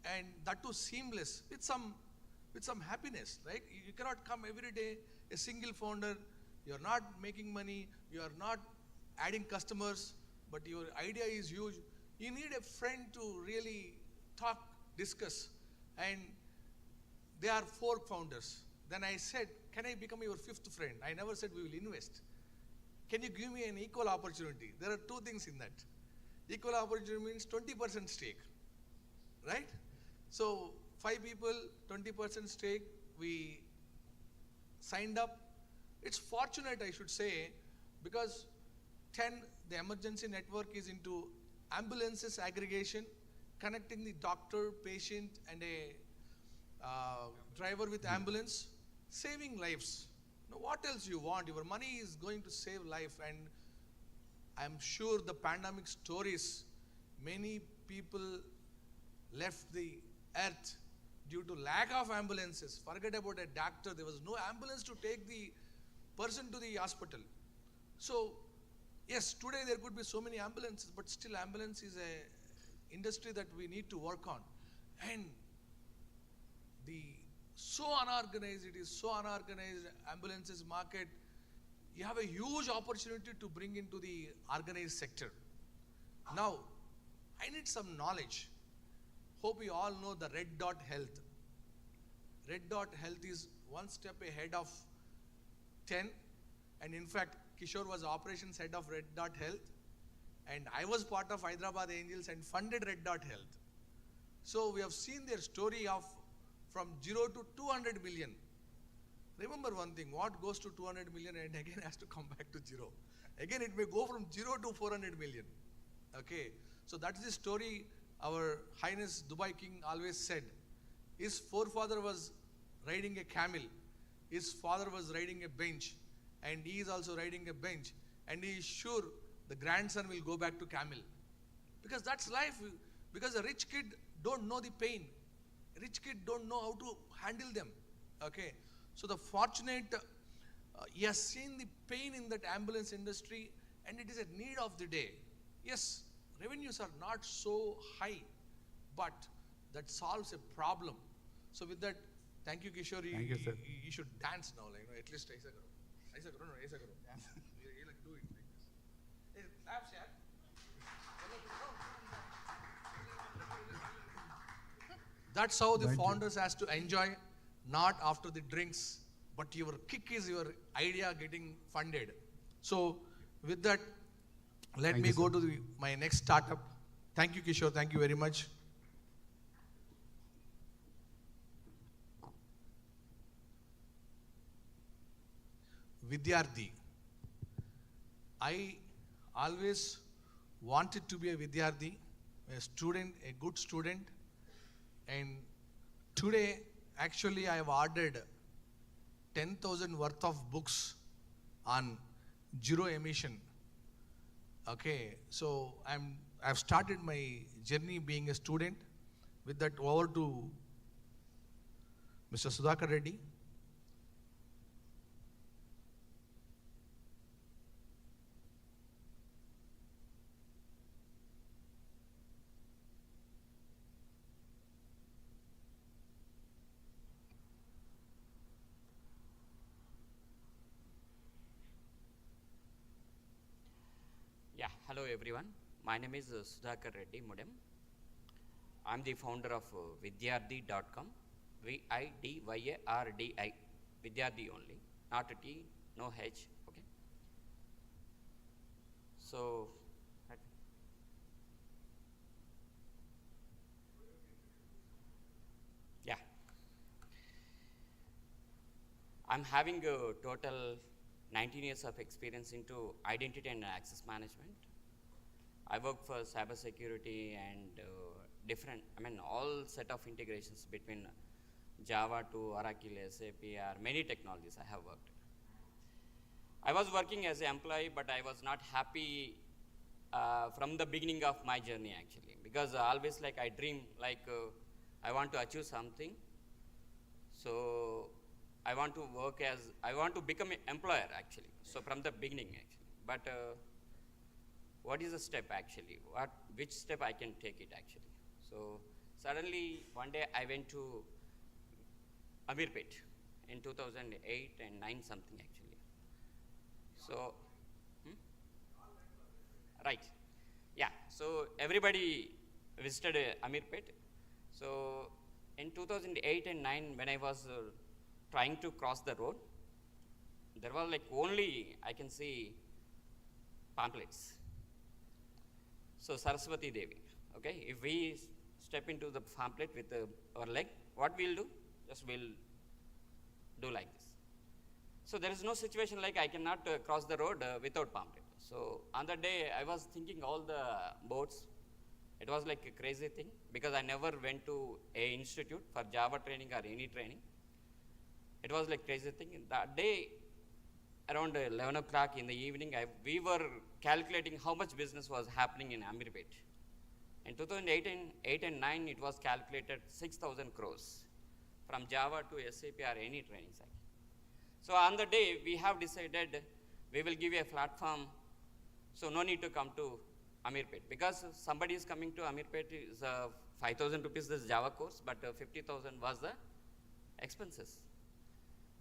And that too seamless, with some happiness, right? You cannot come every day, a single founder, you're not making money, you are not adding customers, but your idea is huge. You need a friend to really talk, discuss, and there are 4 founders. Then I said, can I become your 5th friend? I never said we will invest. Can you give me an equal opportunity? There are 2 things in that. Equal opportunity means 20% stake, right? So 5 people, 20% stake, we signed up. It's fortunate, I should say, because 10, the emergency network is into ambulances aggregation, connecting the doctor, patient, and a driver with ambulance, saving lives. Now, what else you want? Your money is going to save life, and I'm sure the pandemic stories, many people left the earth due to lack of ambulances. Forget about a doctor. There was no ambulance to take the person to the hospital. So, yes, today there could be so many ambulances, but still ambulance is a industry that we need to work on. And it is so unorganized ambulances market. You have a huge opportunity to bring into the organized sector. Now, I need some knowledge. Hope you all know the Red Dot Health. Red Dot Health is 1 step ahead of 10. And in fact, Kishore was operations head of Red Dot Health. And I was part of Hyderabad Angels and funded Red Dot Health. So we have seen their story of from 0 to 200 million. Remember one thing, what goes to 200 million and again has to come back to 0. Again, it may go from 0 to 400 million. Okay, so that is the story our Highness Dubai King always said. His forefather was riding a camel. His father was riding a bench. And he is also riding a bench. And he is sure the grandson will go back to camel. Because that's life. Because a rich kid don't know the pain. A rich kid don't know how to handle them. Okay. So the fortunate, he has seen the pain in that ambulance industry, and it is a need of the day. Yes, revenues are not so high, but that solves a problem. So with that, thank you, Kishore. Thank you, sir. You should dance now, like, at least aisa karo. Aisa karo, no, aisa karo. You like do it like this. Hey, claps, yaar. That's how the founders has to enjoy, not after the drinks, but your kick is your idea getting funded. So with that, let me go to my next startup. Thank you, Kishore. Thank you very much. Vidyarthi. I always wanted to be a Vidyarthi, a student, a good student. And today, actually, I have ordered 10,000 worth of books on zero emission. Okay, so I've started my journey being a student. With that, over to Mr. Sudhakar Reddy. hello everyone. My name is Sudhakar Reddy Mudem. I'm the founder of Vidyardi.com, Vidyardi, Vidyardi only, not a T, no H, okay. So, yeah. I'm having a total 19 years of experience into identity and access management. I work for cybersecurity and all set of integrations between Java to Oracle, SAP, or many technologies I have worked. I was working as an employee, but I was not happy from the beginning of my journey actually, because always like I dream I want to achieve something. So I want to become an employer actually. So from the beginning actually, but what is the step actually? Which step I can take it actually? So suddenly one day I went to Amirpet in 2008 and 9 something actually. So, right, yeah. So everybody visited Amirpet. So in 2008 and 9, when I was trying to cross the road, there was like only I can see pamphlets. So Saraswati Devi, okay, if we step into the pamphlet with our leg, what we'll do? Just we'll do like this. So there is no situation like I cannot cross the road without pamphlet. So on that day, I was thinking all the boards. It was like a crazy thing because I never went to a institute for Java training or any training. It was like crazy thing. That day, around 11 o'clock in the evening, we were calculating how much business was happening in Amirpet. In 2008 and 9, it was calculated 6,000 crores from Java to SAP or any training site. So on the day, we have decided we will give a platform, so no need to come to Amirpet, because somebody is coming to Amirpet is 5,000 rupees this Java course, but 50,000 was the expenses.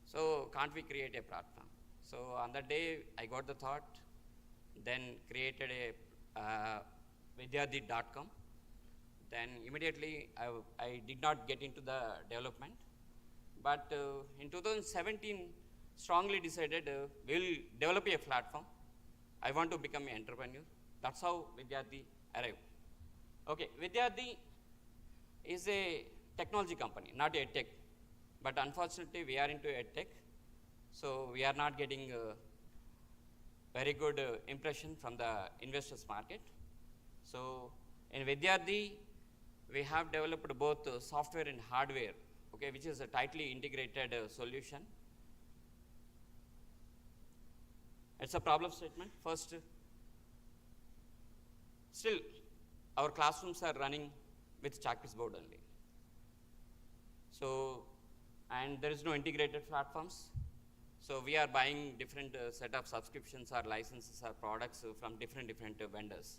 So can't we create a platform? So on that day, I got the thought, then created a Vidyardi.com. Then immediately I did not get into the development, but in 2017, strongly decided we'll develop a platform. I want to become an entrepreneur. That's how Vidyardi arrived. Okay, Vidyardi is a technology company, not a tech. But unfortunately, we are into tech, so we are not getting very good impression from the investors market. So in Vidyardi, we have developed both software and hardware, okay, which is a tightly integrated solution. It's a problem statement. First, still our classrooms are running with chalkpiece board only. So, and there is no integrated platforms. So we are buying different set of subscriptions or licenses or products from different vendors.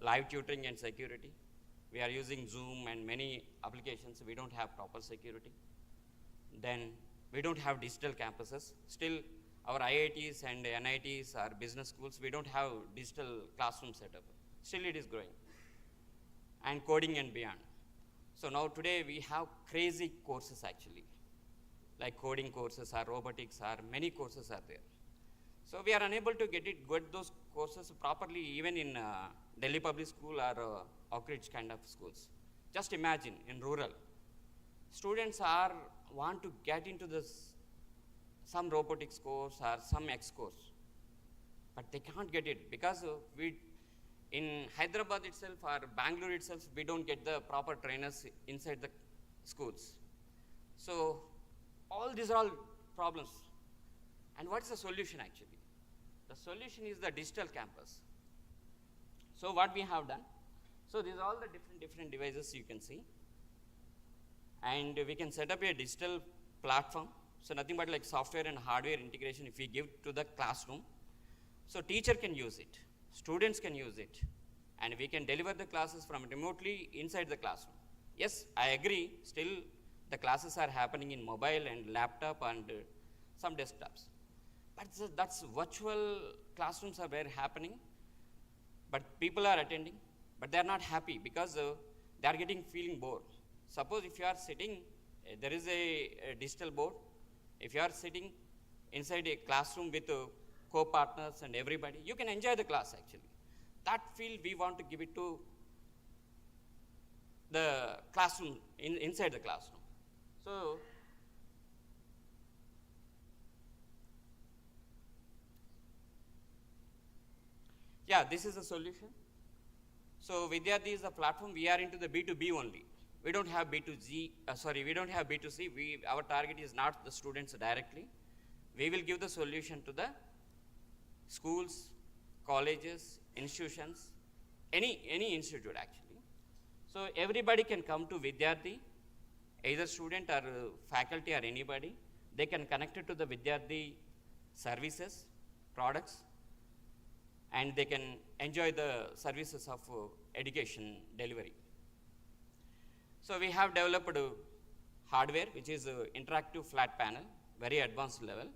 Live tutoring and security. We are using Zoom and many applications. We don't have proper security. Then we don't have digital campuses. Still, our IITs and NITs are business schools. We don't have digital classroom setup. Still, it is growing. And coding and beyond. So now today we have crazy courses actually, like coding courses or robotics or many courses are there. So we are unable to get those courses properly even in Delhi Public School or Oak Ridge kind of schools. Just imagine in rural, students want to get into some robotics course or some X course, but they can't get it because in Hyderabad itself or Bangalore itself, we don't get the proper trainers inside the schools. So all these are all problems. And what's the solution actually? The solution is the digital campus. So what we have done, so these are all the different devices you can see. And we can set up a digital platform. So nothing but like software and hardware integration if we give to the classroom. So teacher can use it. Students can use it, and we can deliver the classes from remotely inside the classroom. Yes, I agree, still the classes are happening in mobile and laptop and some desktops. But that's virtual classrooms are where happening. but people are attending, but they are not happy because they are getting feeling bored. Suppose if you are sitting, there is a digital board. If you are sitting inside a classroom with co-partners and everybody, you can enjoy the class actually. That feel we want to give it to the classroom, inside the classroom. So, yeah, this is a solution. So Vidyarthi is a platform. We are into the B2B only. We don't have B2G, we don't have B2C. Our target is not the students directly. We will give the solution to the schools, colleges, institutions, any institute actually. So everybody can come to Vidyarthi, either student or faculty or anybody. They can connect it to the Vidyarthi services, products, and they can enjoy the services of education delivery. So we have developed hardware, which is interactive flat panel, very advanced level.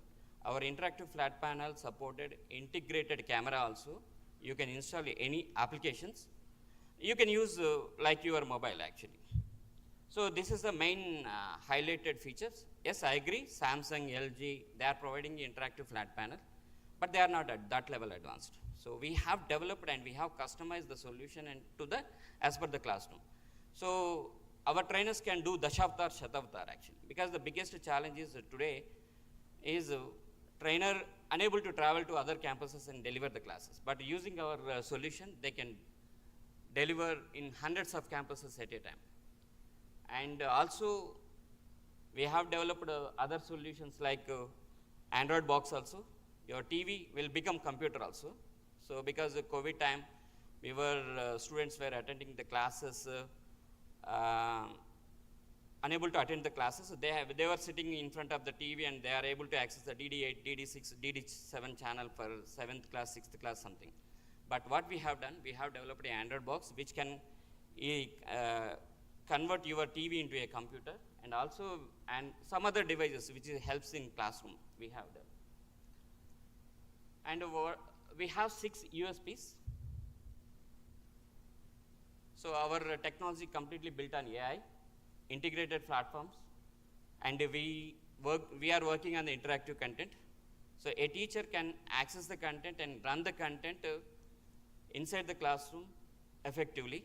Our interactive flat panel supported integrated camera also. You can install any applications. You can use like your mobile actually. So this is the main highlighted features. Yes, I agree, Samsung, LG, they are providing interactive flat panel, but they are not at that level advanced. So we have developed and we have customized the solution and to the, as per the classroom. So our trainers can do Dashavatar, Shatavatar actually, because the biggest challenge is today is trainer unable to travel to other campuses and deliver the classes. But using our solution, they can deliver in hundreds of campuses at a time. And also, we have developed other solutions like Android box also. Your TV will become computer also. So because of COVID time, we were, students were attending the classes, unable to attend the classes. So they were sitting in front of the TV and they are able to access the DD8, DD6, DD7 channel for 7th class, 6th class, something. But what we have done, we have developed an Android box which can convert your TV into a computer, and also some other devices which helps in classroom we have done. And we have 6 USPs. So our technology completely built on AI, integrated platforms, and we are working on the interactive content. So a teacher can access the content and run the content inside the classroom effectively.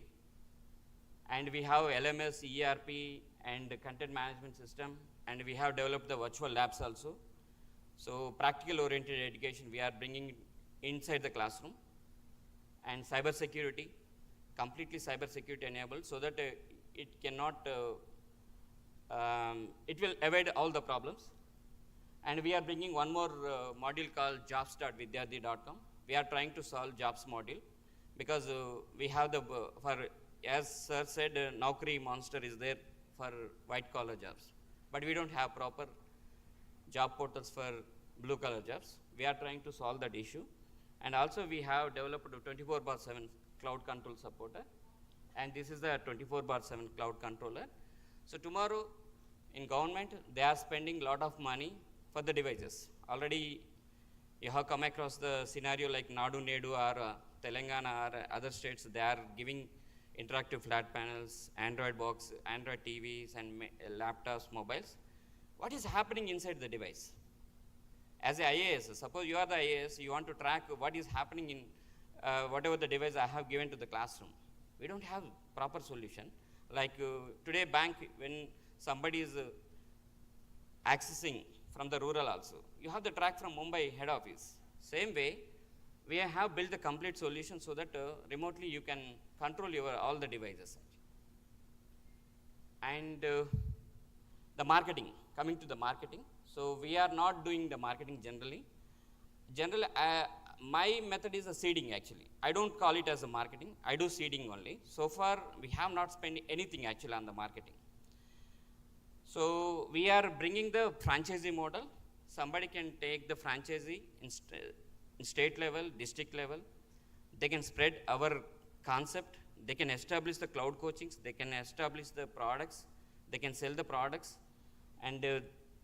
And we have LMS, ERP, and content management system, and we have developed the virtual labs also. So practical oriented education we are bringing inside the classroom, and cyber security, completely cyber security enabled, so that it cannot, it will avoid all the problems. And we are bringing one more module called jobs.vidyarthi.com. We are trying to solve jobs module because we have the, as sir said, Naukri monster is there for white collar jobs, but we don't have proper job portals for blue collar jobs. We are trying to solve that issue. And also we have developed a 24/7 cloud control supporter, and this is the 24/7 cloud controller. So tomorrow in government, they are spending a lot of money for the devices. Already you have come across the scenario like Nadu Nedu or Telangana or other states, they are giving interactive flat panels, Android box, Android TVs, and laptops, mobiles. What is happening inside the device? As a IAS, suppose you are the IAS, you want to track what is happening in whatever the device I have given to the classroom. We don't have proper solution. Like today bank, when somebody is accessing from the rural also, you have the track from Mumbai head office. Same way, we have built the complete solution so that remotely you can control your all the devices. And the marketing, coming to the marketing. So we are not doing the marketing generally. Generally, my method is a seeding actually. I don't call it as a marketing, I do seeding only. So far, we have not spent anything actually on the marketing. So we are bringing the franchisee model. Somebody can take the franchisee in state level, district level. They can spread our concept. They can establish the cloud coachings. They can establish the products. They can sell the products. And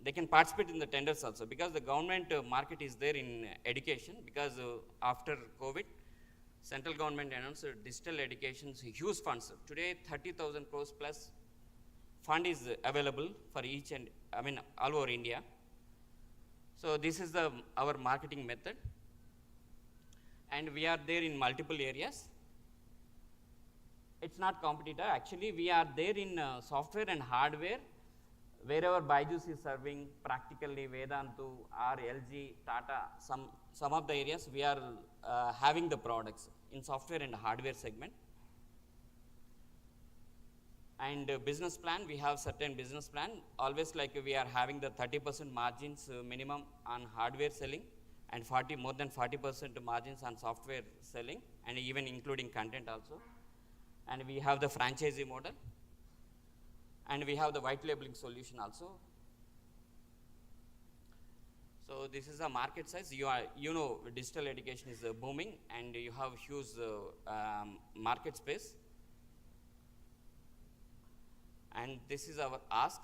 they can participate in the tenders also, because the government market is there in education, because after COVID, central government announced digital education huge funds. Today 30,000 crores plus fund is available for each and all over India. So this is our marketing method, and we are there in multiple areas. It's not competitor, actually we are there in software and hardware. Wherever Byju's is serving, practically Vedantu or LG, Tata, some of the areas we are having the products in software and hardware segment. And business plan, we have certain business plan. Always like we are having the 30% margins minimum on hardware selling, and more than 40% margins on software selling, and even including content also. And we have the franchisee model, and we have the white labeling solution also. So this is a market size. Digital education is booming, and you have huge market space. And this is our ask.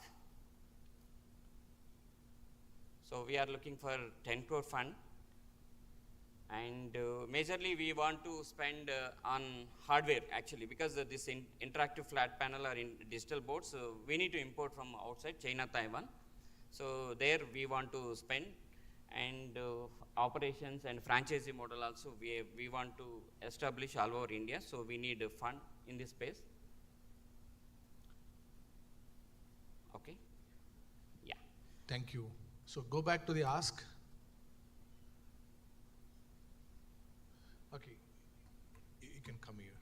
So we are looking for 10 crore fund, and majorly we want to spend on hardware actually, because this interactive flat panel or in digital boards, we need to import from outside China, Taiwan. So there we want to spend, and operations and franchisee model also we want to establish all over India. So we need a fund in this space. Okay. Yeah. Thank you. So go back to the ask. Okay, you can come here.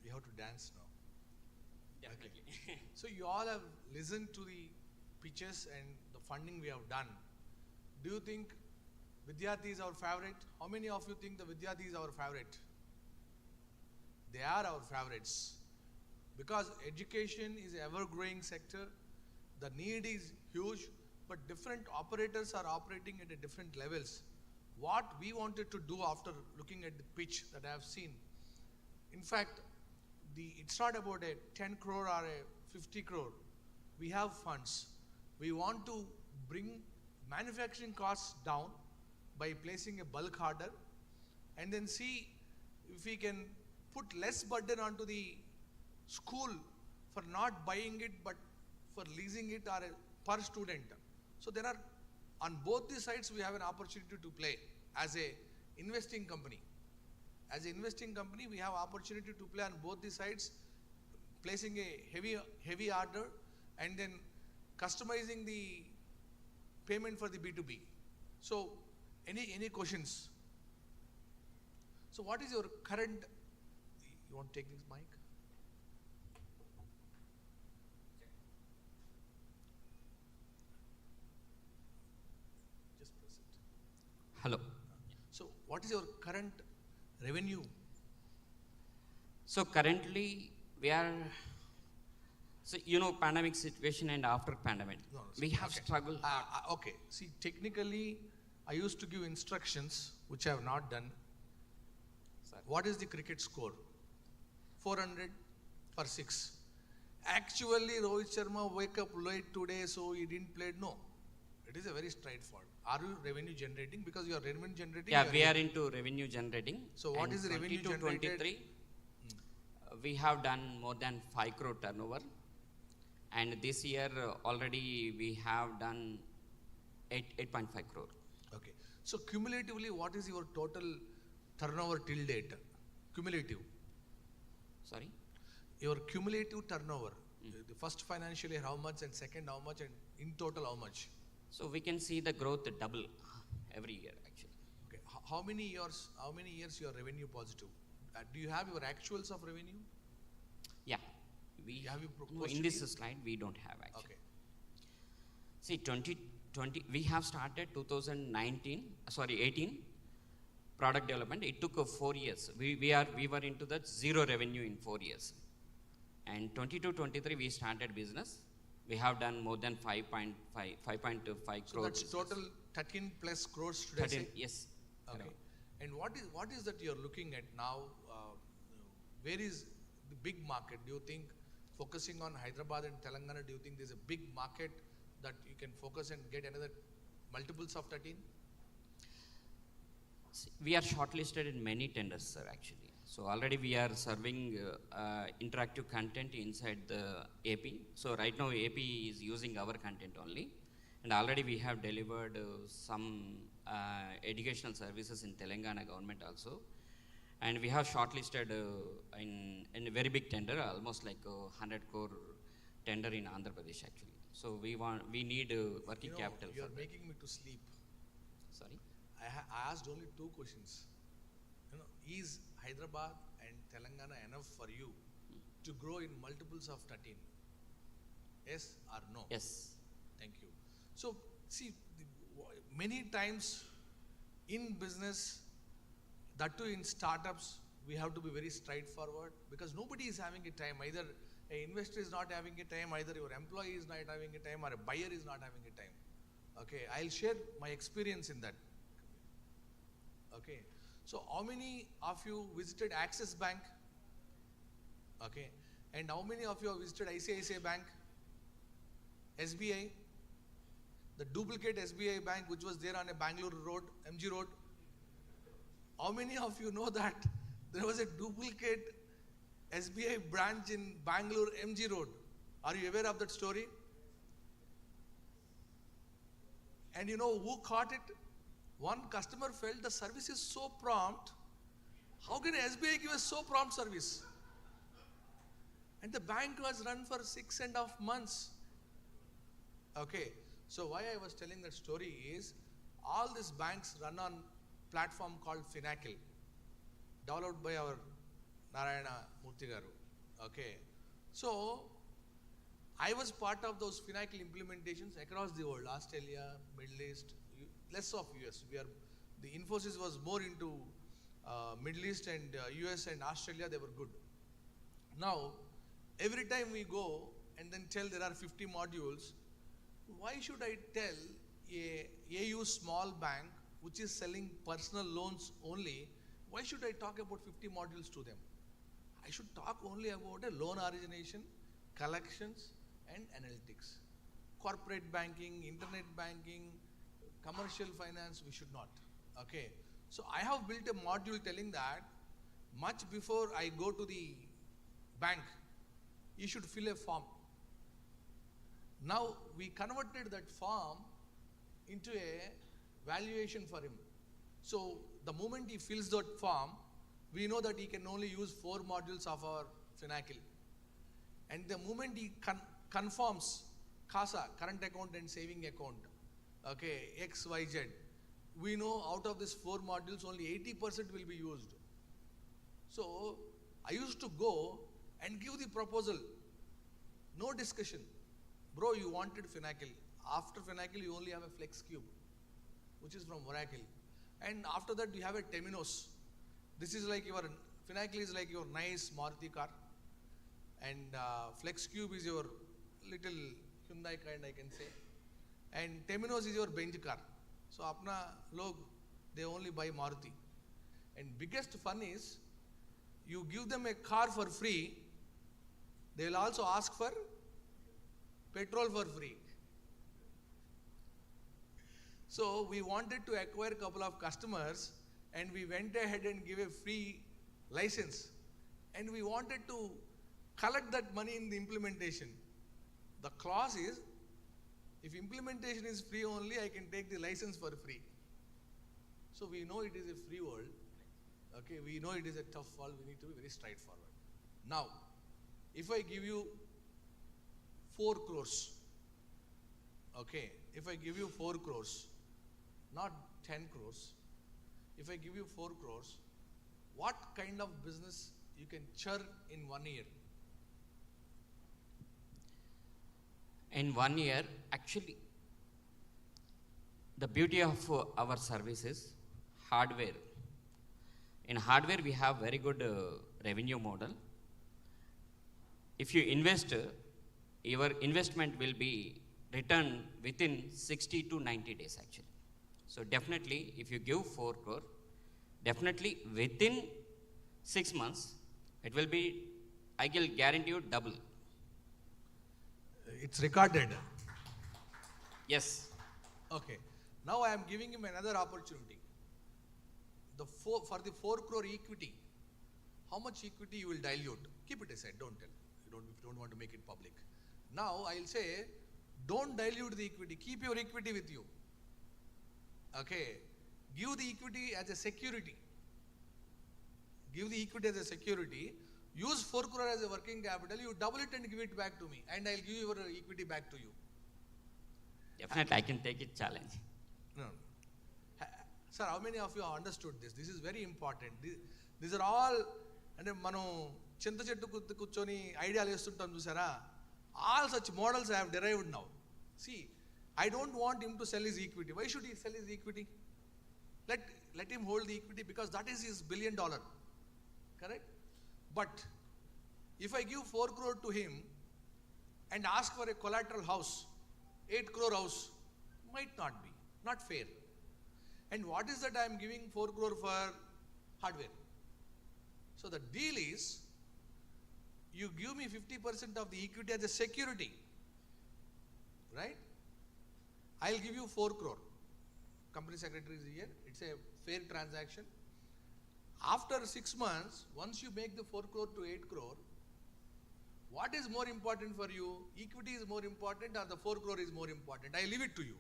We have to dance now. Definitely. Okay. So you all have listened to the pitches and the funding we have done. Do you think Vidyarthi is our favorite? How many of you think the Vidyarthi is our favorite? They are our favorites. Because education is an ever-growing sector, the need is huge, but different operators are operating at different levels. What we wanted to do after looking at the pitch that I have seen, in fact, it's not about a 10 crore or a 50 crore. We have funds. We want to bring manufacturing costs down by placing a bulk order, and then see if we can put less burden onto the school for not buying it but for leasing it or per student. So there are, on both the sides we have an opportunity to play as a investing company. As an investing company we have opportunity to play on both the sides, placing a heavy order and then customizing the payment for the B2B. So any questions? So what is your current, you want to take this mic? Hello. So what is your current revenue? So currently we are, pandemic situation and after pandemic, we have struggled. Okay, see, technically I used to give instructions which I have not done. Sir. What is the cricket score? 400 for 6. Actually Rohit Sharma wake up late today so he didn't play. No, it is a very straightforward. Are you revenue generating? Because you are revenue generating. Yeah, we are into revenue generating. So what is the revenue generated? 23, we have done more than 5 crore turnover, and this year already we have done 8.5 crore. Okay. So cumulatively, what is your total turnover till date? Cumulative. Sorry? Your cumulative turnover. The first financial year how much, and second how much, and in total how much? So we can see the growth double every year actually. Okay. How many years you are revenue positive? Do you have your actuals of revenue? Yeah. We Have you no, proposed in to this me? slide we don't have actually. Okay. See, 2020 we have started 18 product development. It took 4 years. We were into that zero revenue in 4 years. And 22-23 we started business. We have done more than 5.5 So crores. that's total 13 plus crores today. 13, yes. Okay. Correct. And what is that you're looking at now? Where is the big market? Do you think focusing on Hyderabad and Telangana, do you think there's a big market that you can focus and get another multiples of 13? We are shortlisted in many tenders, sir, actually. So already we are serving interactive content inside the AP. So right now AP is using our content only. And already we have delivered some educational services in Telangana government also. And we have shortlisted in a very big tender, almost like 100 crore tender in Andhra Pradesh actually. So we need working capital. You are making me to sleep. Sorry? I asked only 2 questions. Is Hyderabad and Telangana enough for you to grow in multiples of 13? Yes or no? Yes. Thank you. So, see, many times in business, that too in startups, we have to be very straightforward because nobody is having a time. Either an investor is not having a time, either your employee is not having a time, or a buyer is not having a time. Okay, I'll share my experience in that. Okay, so how many of you visited Axis Bank? Okay, and how many of you have visited ICICI Bank? SBI? The duplicate SBI Bank which was there on a Bangalore road, MG road? How many of you know that there was a duplicate SBI branch in Bangalore MG road? Are you aware of that story? And you know who caught it? One customer felt the service is so prompt. How can SBI give us so prompt service? And the bank was run for 6.5 months. Okay, so why I was telling that story is, all these banks run on platform called Finacle, developed by our Narayana Murthy garu. Okay, so I was part of those Finacle implementations across the world, Australia, Middle East, less of US. The Infosys was more into Middle East and US and Australia, they were good. Now, every time we go and then tell there are 50 modules, why should I tell a AU small bank which is selling personal loans only, why should I talk about 50 modules to them? I should talk only about a loan origination, collections, and analytics. Corporate banking, internet banking, commercial finance, we should not. Okay. So I have built a module telling that much before I go to the bank, you should fill a form. Now we converted that form into a valuation for him. So the moment he fills that form, we know that he can only use 4 modules of our Finacle. And the moment he conforms CASA, current account and saving account, okay, X, Y, Z, we know out of these 4 modules, only 80% will be used. So I used to go and give the proposal, no discussion. Bro, you wanted Finacle. After Finacle, you only have a Flex Cube, which is from Oracle. And after that, you have a Temenos. This is like your, Finacle is like your nice Maruti car. And Flex Cube is your little Hyundai kind, I can say. And Temenos is your Benz car. So apna log, they only buy Maruti. And biggest fun is, you give them a car for free, they will also ask for petrol for free. So we wanted to acquire a couple of customers and we went ahead and gave a free license. And we wanted to collect that money in the implementation. The clause is, if implementation is free only, I can take the license for free. So we know it is a free world. Okay, we know it is a tough world. We need to be very straightforward. Now, if I give you 4 crores, okay, if I give you 4 crores, not 10 crores, if I give you 4 crores, what kind of business you can churn in 1 year? In 1 year, actually, the beauty of our service is hardware. In hardware, we have very good revenue model. If you invest, your investment will be returned within 60 to 90 days actually. So definitely, if you give 4 crore, definitely within 6 months, it will be, I will guarantee you double. It's recorded. Yes. Okay. Now I am giving him another opportunity. for the 4 crore equity, how much equity you will dilute? Keep it aside, don't tell. If you don't want to make it public. Now I'll say, don't dilute the equity, keep your equity with you. Okay, give the equity as a security. Give the equity as a security, use 4 crore as a working capital, you double it and give it back to me, and I'll give your equity back to you. Definitely, I can take it challenge. No. Sir, how many of you have understood this? This is very important. These are all, and manu chinta chettu kuchoni ideal chestuntam chusara. All such models I have derived now. See, I don't want him to sell his equity. Why should he sell his equity? Let him hold the equity, because that is his $1 billion. Correct? But if I give 4 crore to him and ask for a collateral house, 8 crore house, might not be, not fair. And what is that I am giving 4 crore for hardware? So the deal is, you give me 50% of the equity as a security, right? I'll give you 4 crore. Company secretary is here. It's a fair transaction. After 6 months, once you make the 4 crore to 8 crore, what is more important for you? Equity is more important, or the 4 crore is more important? I leave it to you.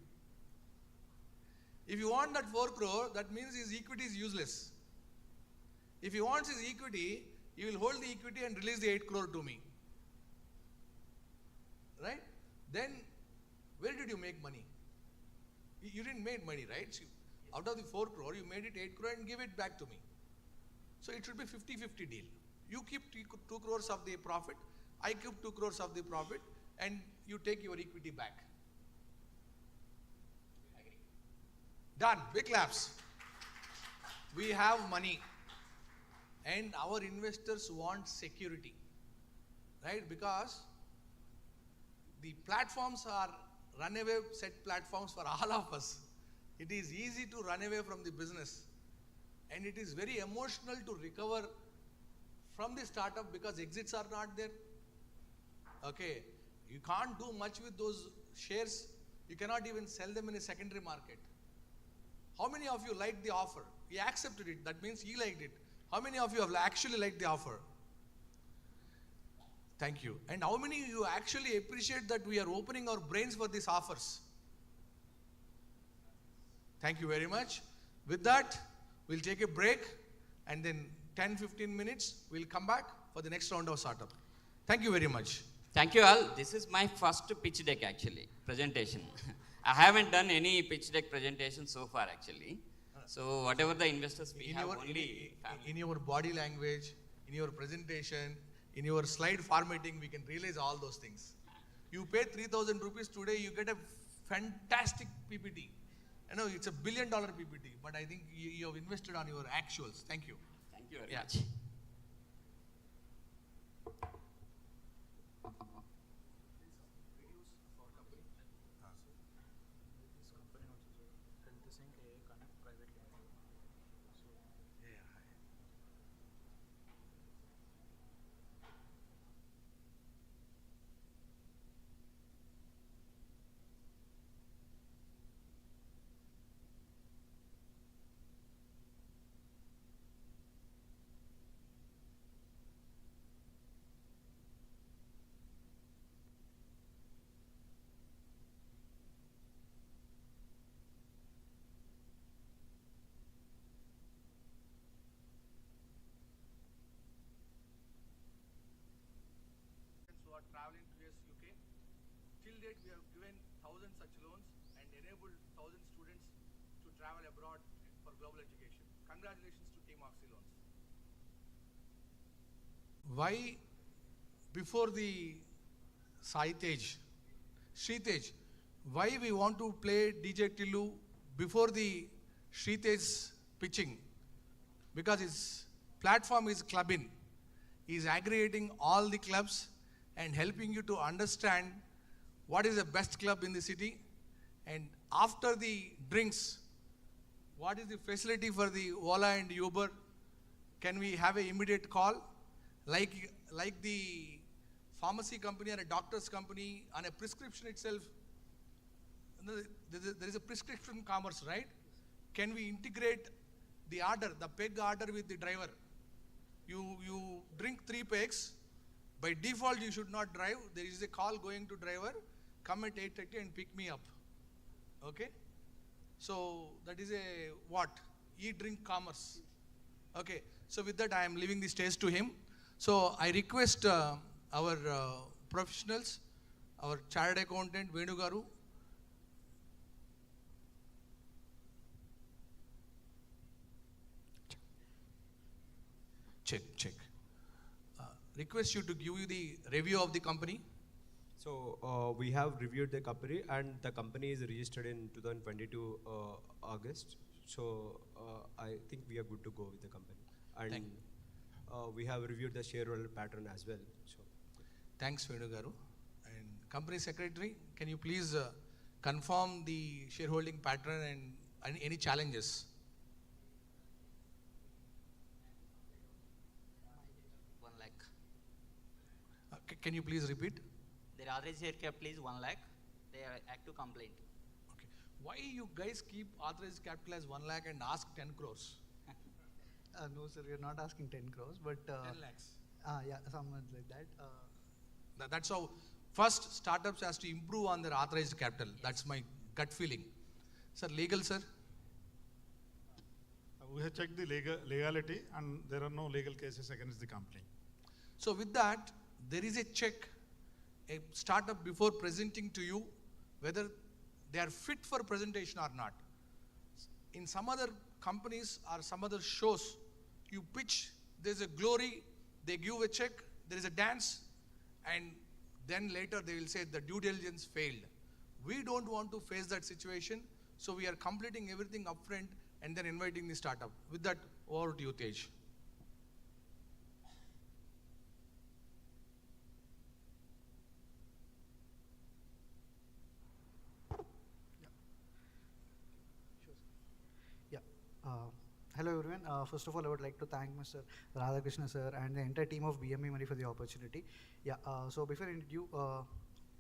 If you want that 4 crore, that means his equity is useless. If he wants his equity, he will hold the equity and release the 8 crore to me. Right? Then, where did you make money? You didn't make money, right? So out of the 4 crore, you made it 8 crore and give it back to me. So it should be 50-50 deal. You keep 2 crores of the profit, I keep 2 crores of the profit, and you take your equity back. Done. Big claps. We have money, and our investors want security, right? Because the platforms are runaway set platforms for all of us. It is easy to run away from the business, and it is very emotional to recover from the startup because exits are not there. Okay, you can't do much with those shares. You cannot even sell them in a secondary market. How many of you liked the offer? He accepted it. That means he liked it. How many of you have actually liked the offer? Thank you. And how many of you actually appreciate that we are opening our brains for these offers? Thank you very much. With that, we'll take a break, and then 10-15 minutes, we'll come back for the next round of startup. Thank you very much. Thank you all. This is my first pitch deck actually, presentation. I haven't done any pitch deck presentation so far actually. So whatever the investors we have only in your body language, in your presentation, in your slide formatting, we can realize all those things. You pay 3,000 rupees today, you get a fantastic PPT. I know it's $1 billion PPT, but I think you have invested on your actuals. Thank you. Thank you very much. Who are traveling to US, UK. Till date, we have given 1,000 such loans and enabled 1,000 students to travel abroad for global education. Congratulations to Team Oxy Loans. Why, before the Sritej, why we want to play DJ Tillu before the Sritej's pitching? Because his platform is Clubin. He is aggregating all the clubs and helping you to understand what is the best club in the city. And after the drinks, what is the facility for the Ola and Uber? Can we have an immediate call? Like the pharmacy company or a doctor's company, on a prescription itself, there is a prescription commerce, right? Can we integrate the order, the peg order with the driver. You drink 3 pegs. By default, you should not drive. There is a call going to driver, come at 8:30 and pick me up. Okay? So that is a what? Eat, drink, commerce. Okay. So with that, I am leaving the stage to him. So I request our professionals, our chartered accountant, Venu Garu. Check. Request you to give you the review of the company. So we have reviewed the company, and the company is registered in 2022 August. So I think we are good to go with the company. And we have reviewed the shareholder pattern as well. So thanks, Venu Garu. And company secretary, can you please confirm the shareholding pattern and any challenges? 1 lakh. Can you please repeat? Their authorized share capital is 1 lakh. They are active complaint. Okay. Why you guys keep authorized capital as 1 lakh and ask 10 crores? No, sir, we are not asking 10 crores, but 10 lakhs. yeah, something like that. That's how first startups has to improve on their authorized capital. Yes. That's my gut feeling. Sir, legal, sir? We have checked the legality, and there are no legal cases against the company. So with that, there is a check, a startup before presenting to you whether they are fit for presentation or not. In some other companies or some other shows, you pitch, there's a glory, they give a check, there is a dance, and then later they will say the due diligence failed. We don't want to face that situation, so we are completing everything upfront and then inviting the startup. With that, over to you, Tej. Hello everyone. First of all, I would like to thank Mr. Radha Krishna sir and the entire team of BMV Money for the opportunity. So before I introduce,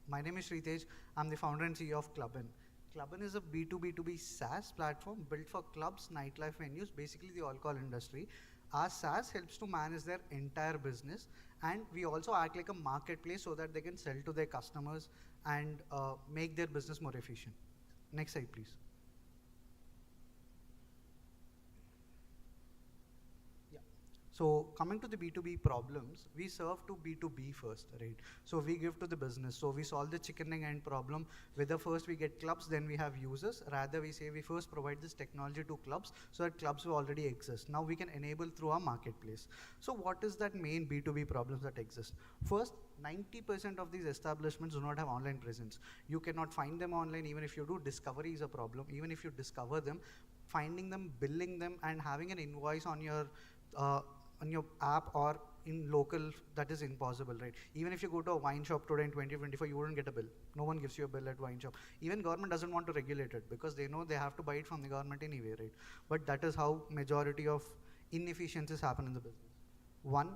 my name is Sritej. I'm the founder and CEO of Clubin. Clubin is a B2B2B SaaS platform built for clubs, nightlife venues, basically the alcohol industry. Our SaaS helps to manage their entire business, and we also act like a marketplace so that they can sell to their customers and make their business more efficient. Next slide, please. So coming to the B2B problems, we serve to B2B first, right? So we give to the business. So we solve the chicken and egg problem. Whether first we get clubs, then we have users. Rather, we say we first provide this technology to clubs so that clubs will already exist. Now we can enable through our marketplace. So what is that main B2B problems that exist? First, 90% of these establishments do not have online presence. You cannot find them online. Even if you do, discovery is a problem. Even if you discover them, finding them, billing them, and having an invoice on your app or in local, that is impossible, right? Even if you go to a wine shop today in 2024, you wouldn't get a bill. No one gives you a bill at wine shop. Even government doesn't want to regulate it because they know they have to buy it from the government anyway, right? But that is how majority of inefficiencies happen in the business. One,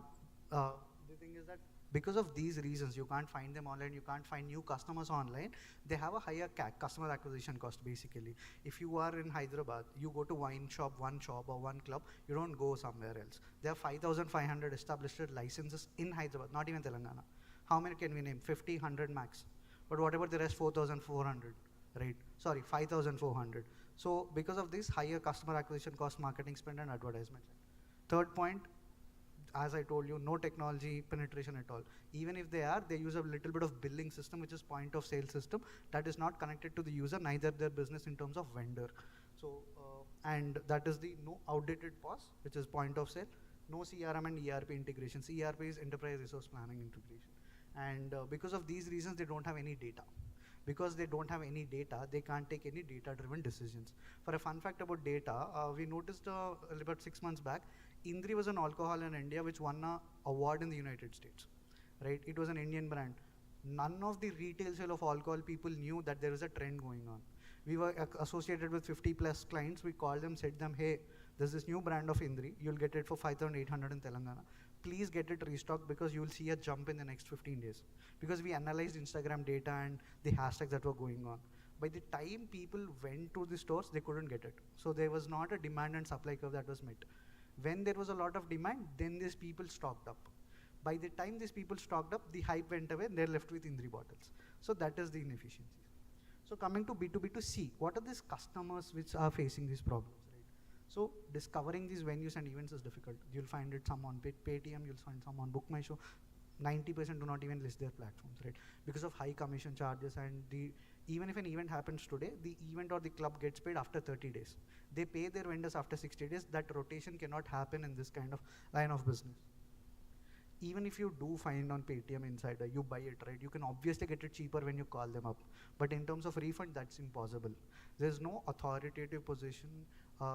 the thing is that because of these reasons, you can't find them online, you can't find new customers online, they have a higher CAC, customer acquisition cost basically. If you are in Hyderabad, you go to one shop or one club, you don't go somewhere else. There are 5,500 established licenses in Hyderabad, not even Telangana. How many can we name? 50, 100 max. But whatever the rest, 4,400, right? Sorry, 5,400. So because of this higher customer acquisition cost, marketing spend and advertisement. Third point, as I told you, no technology penetration at all. Even if they are, they use a little bit of billing system, which is point of sale system that is not connected to the user, neither their business in terms of vendor. So, and that is the no outdated POS, which is point of sale, no CRM and ERP integration. ERP is enterprise resource planning integration. And because of these reasons, they don't have any data. Because they don't have any data, they can't take any data-driven decisions. For a fun fact about data, we noticed about 6 months back, Indri was an alcohol in India which won an award in the United States, right? It was an Indian brand. None of the retail sale of alcohol people knew that there was a trend going on. We were associated with 50 plus clients. We called them, said them, hey, there's this new brand of Indri. You'll get it for 5,800 in Telangana. Please get it restocked because you will see a jump in the next 15 days. Because we analyzed Instagram data and the hashtags that were going on. By the time people went to the stores, they couldn't get it. So there was not a demand and supply curve that was met. When there was a lot of demand, then these people stocked up. By the time these people stocked up, the hype went away and they're left with Indri bottles. So that is the inefficiency. So coming to B2B2C, what are these customers which are facing these problems, right? So discovering these venues and events is difficult. You'll find it some on Paytm, you'll find some on BookMyShow. 90% do not even list their platforms, right? Because of high commission charges and even if an event happens today, the event or the club gets paid after 30 days. They pay their vendors after 60 days. That rotation cannot happen in this kind of line of business. Even if you do find on Paytm Insider, you buy it, right? You can obviously get it cheaper when you call them up. But in terms of refund, that's impossible. There's no authoritative position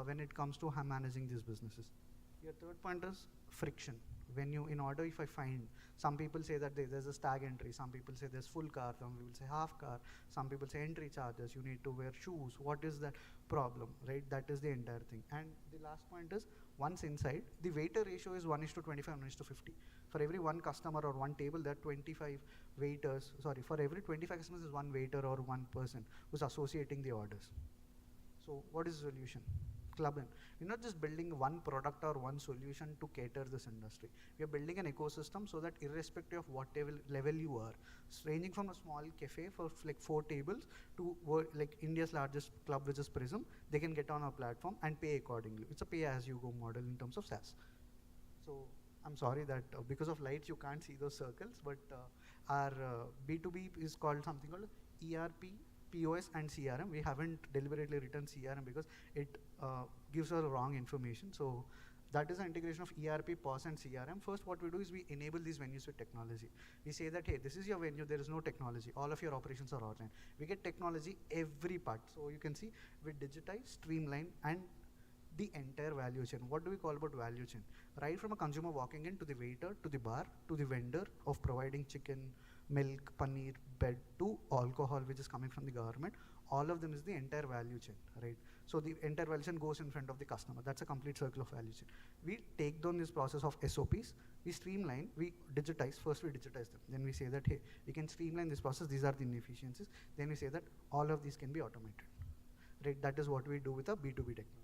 when it comes to managing these businesses. Your third point is friction. When you, in order, if I find, some people say that there's a stag entry, some people say there's full car, some people say half car, some people say entry charges, you need to wear shoes. What is that problem, right? That is the entire thing. And the last point is, once inside, the waiter ratio is 1:25, 1:50. For every one customer or one table, there are 25 waiters, sorry, for every 25 customers is one waiter or one person who's associating the orders. So what is the solution? Clubin. We're not just building one product or one solution to cater this industry. We are building an ecosystem so that irrespective of what level you are, ranging from a small cafe for like 4 tables to like India's largest club, which is Prism, they can get on our platform and pay accordingly. It's a pay-as-you-go model in terms of SaaS. So I'm sorry that because of lights you can't see those circles, but our B2B is called something called ERP, POS and CRM. We haven't deliberately written CRM because it gives us wrong information. So that is the integration of ERP, POS and CRM. First, what we do is we enable these venues with technology. We say that, hey, this is your venue, there is no technology. All of your operations are online. We get technology every part. So you can see we digitize, streamline, and the entire value chain. What do we call about value chain? Right from a consumer walking in to the waiter, to the bar, to the vendor of providing chicken, milk, paneer, bread, to alcohol, which is coming from the government. All of them is the entire value chain, right? So the entire value chain goes in front of the customer. That's a complete circle of value chain. We take down this process of SOPs, we streamline, we digitize. First we digitize them. Then we say that, hey, we can streamline this process. These are the inefficiencies. Then we say that all of these can be automated, right? That is what we do with a B2B technology.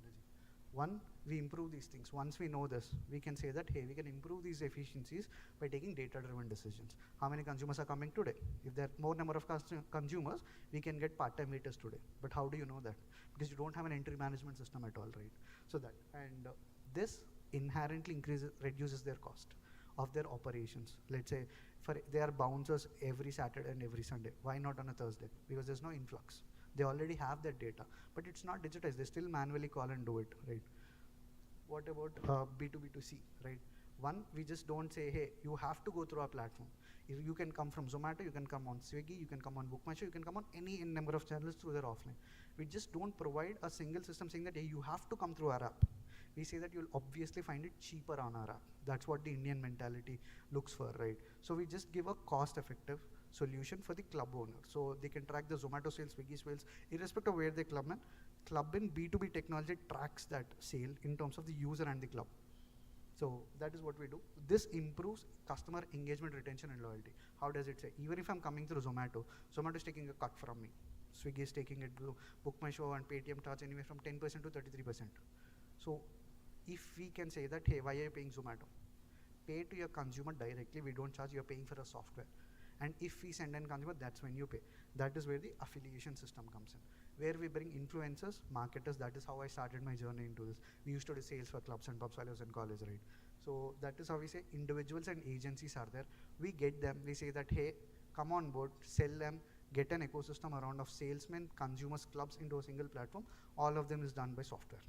One, we improve these things. Once we know this, we can say that, hey, we can improve these efficiencies by taking data-driven decisions. How many consumers are coming today? If there are more number of consumers, we can get part-time waiters today. But how do you know that? Because you don't have an entry management system at all, right? So that, and this inherently reduces their cost of their operations. Let's say, they are bouncers every Saturday and every Sunday. Why not on a Thursday? Because there's no influx. They already have that data, but it's not digitized. They still manually call and do it, right? What about B2B2C, right? One, we just don't say, hey, you have to go through our platform. If you can come from Zomato, you can come on Swiggy, you can come on BookMyShow, you can come on any number of channels through their offline. We just don't provide a single system saying that, hey, you have to come through our app. We say that you'll obviously find it cheaper on our app. That's what the Indian mentality looks for, right? So we just give a cost-effective solution for the club owner. So they can track the Zomato sales, Swiggy sales, irrespective of where they club in. Clubin B2B technology tracks that sale in terms of the user and the club. So that is what we do. This improves customer engagement, retention, and loyalty. How does it say? Even if I'm coming through Zomato, Zomato is taking a cut from me. Swiggy is taking it, BookMyShow and Paytm charge anywhere from 10% to 33%. So if we can say that, hey, why are you paying Zomato? Pay to your consumer directly. We don't charge, you're paying for a software. And if we send in consumer, that's when you pay. That is where the affiliation system comes in, where we bring influencers, marketers. That is how I started my journey into this. We used to do sales for clubs and pubs while I was in college, right? So that is how we say individuals and agencies are there. We get them, we say that, hey, come on board, sell them, get an ecosystem around of salesmen, consumers, clubs into a single platform. All of them is done by software.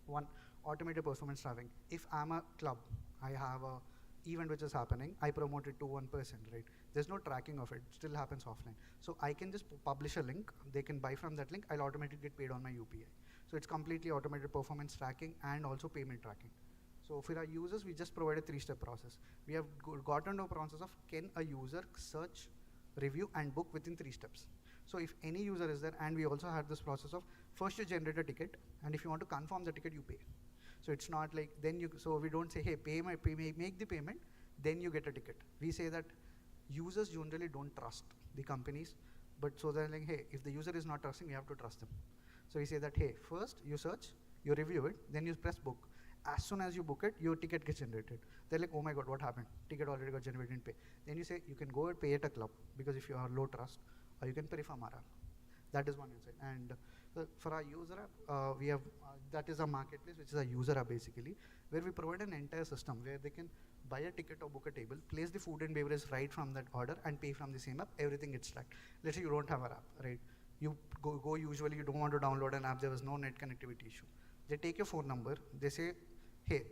One, automated performance tracking. If I'm a club, I have a event which is happening, I promote it to one person, right? There's no tracking of it, still happens offline. So I can just publish a link, they can buy from that link, I'll automatically get paid on my UPI. So it's completely automated performance tracking and also payment tracking. So for our users, we just provide a 3-step process. We have gotten to a process of, can a user search, review and book within 3 steps. So if any user is there, and we also had this process of, first you generate a ticket, and if you want to confirm the ticket, you pay. So it's not like, then you, so we don't say, hey, make the payment, then you get a ticket. We say that users generally don't trust the companies But so they're like, hey, if the user is not trusting, we have to trust them. So we say that, hey, first you search, you review it, then you press book. As soon as you book it, your ticket gets generated. They're like, oh my God, what happened? Ticket already got generated in pay. Then you say, you can go and pay at a club, because if you are low trust, or you can pay from our app. That is one insight. And for our user app, we have, that is a marketplace, which is a user app basically, where we provide an entire system where they can buy a ticket or book a table, place the food and beverage right from that order, and pay from the same app. Everything gets tracked. Let's say you don't have an app, right? You go usually, you don't want to download an app, there was no net connectivity issue. They take your phone number, they say, hey,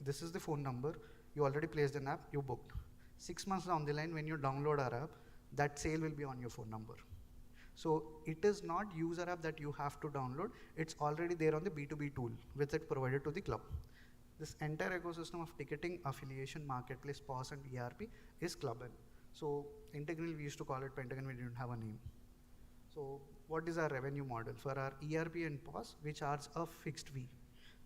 this is the phone number, you already placed an app, you booked. 6 months down the line, when you download our app, that sale will be on your phone number. So it is not user app that you have to download, it's already there on the B2B tool, which is provided to the club. This entire ecosystem of ticketing, affiliation, marketplace, POS and ERP is Clubin. So integrally we used to call it Pentagon, we didn't have a name. So what is our revenue model? For our ERP and POS, we charge a fixed fee.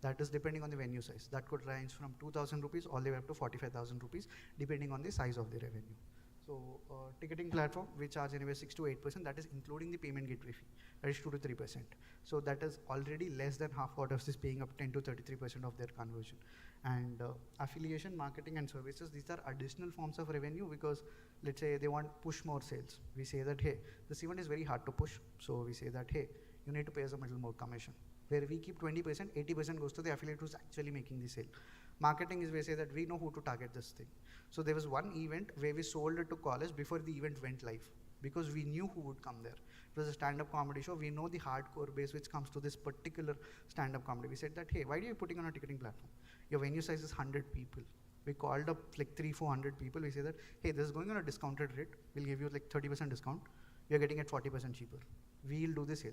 That is depending on the venue size. That could range from 2,000 rupees all the way up to 45,000 rupees, depending on the size of the revenue. So ticketing platform, we charge anywhere 6 to 8%, that is including the payment gateway fee, that is 2 to 3%. So that is already less than half what is paying up 10 to 33% of their conversion. And affiliation, marketing and services, these are additional forms of revenue, because let's say they want push more sales. We say that, hey, this event is very hard to push. So we say that, hey, you need to pay us a little more commission. Where we keep 20%, 80% goes to the affiliate who's actually making the sale. Marketing is we say that we know who to target this thing. So there was one event where we sold it to college before the event went live, because we knew who would come there. It was a stand-up comedy show. We know the hardcore base which comes to this particular stand-up comedy. We said that, hey, why are you putting on a ticketing platform? Your venue size is 100 people. We called up like 300-400 people. We say that, hey, this is going on a discounted rate. We'll give you like 30% discount. You're getting it 40% cheaper. We'll do the sale.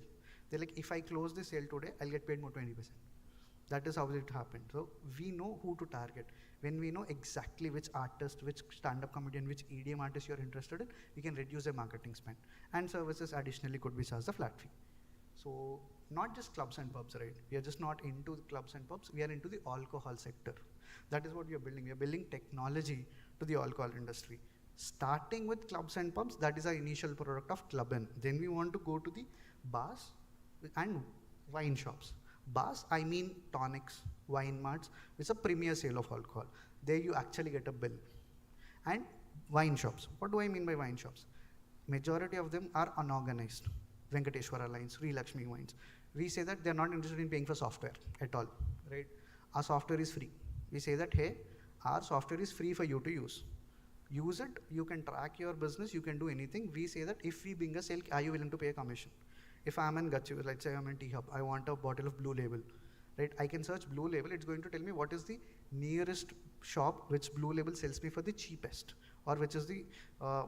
They're like, if I close the sale today, I'll get paid more 20%. That is how it happened. So we know who to target. When we know exactly which artist, which stand-up comedian, which EDM artist you're interested in, we can reduce their marketing spend. And services additionally could be charged a flat fee. So not just clubs and pubs, right? We are just not into the clubs and pubs. We are into the alcohol sector. That is what we are building. We are building technology to the alcohol industry. Starting with clubs and pubs, that is our initial product of Clubin. Then we want to go to the bars and wine shops. Bars, I mean tonics, wine marts, it's a premier sale of alcohol. There you actually get a bill. And wine shops, what do I mean by wine shops? Majority of them are unorganized. Venkateshwara lines, Sri Lakshmi wines. We say that they're not interested in paying for software at all, right? Our software is free. We say that, hey, our software is free for you to use. Use it, you can track your business, you can do anything. We say that if we bring a sale, are you willing to pay a commission? If I'm in Gachi, let's say I'm in T-Hub, I want a bottle of Blue Label, right? I can search Blue Label, it's going to tell me what is the nearest shop which Blue Label sells me for the cheapest, or which is the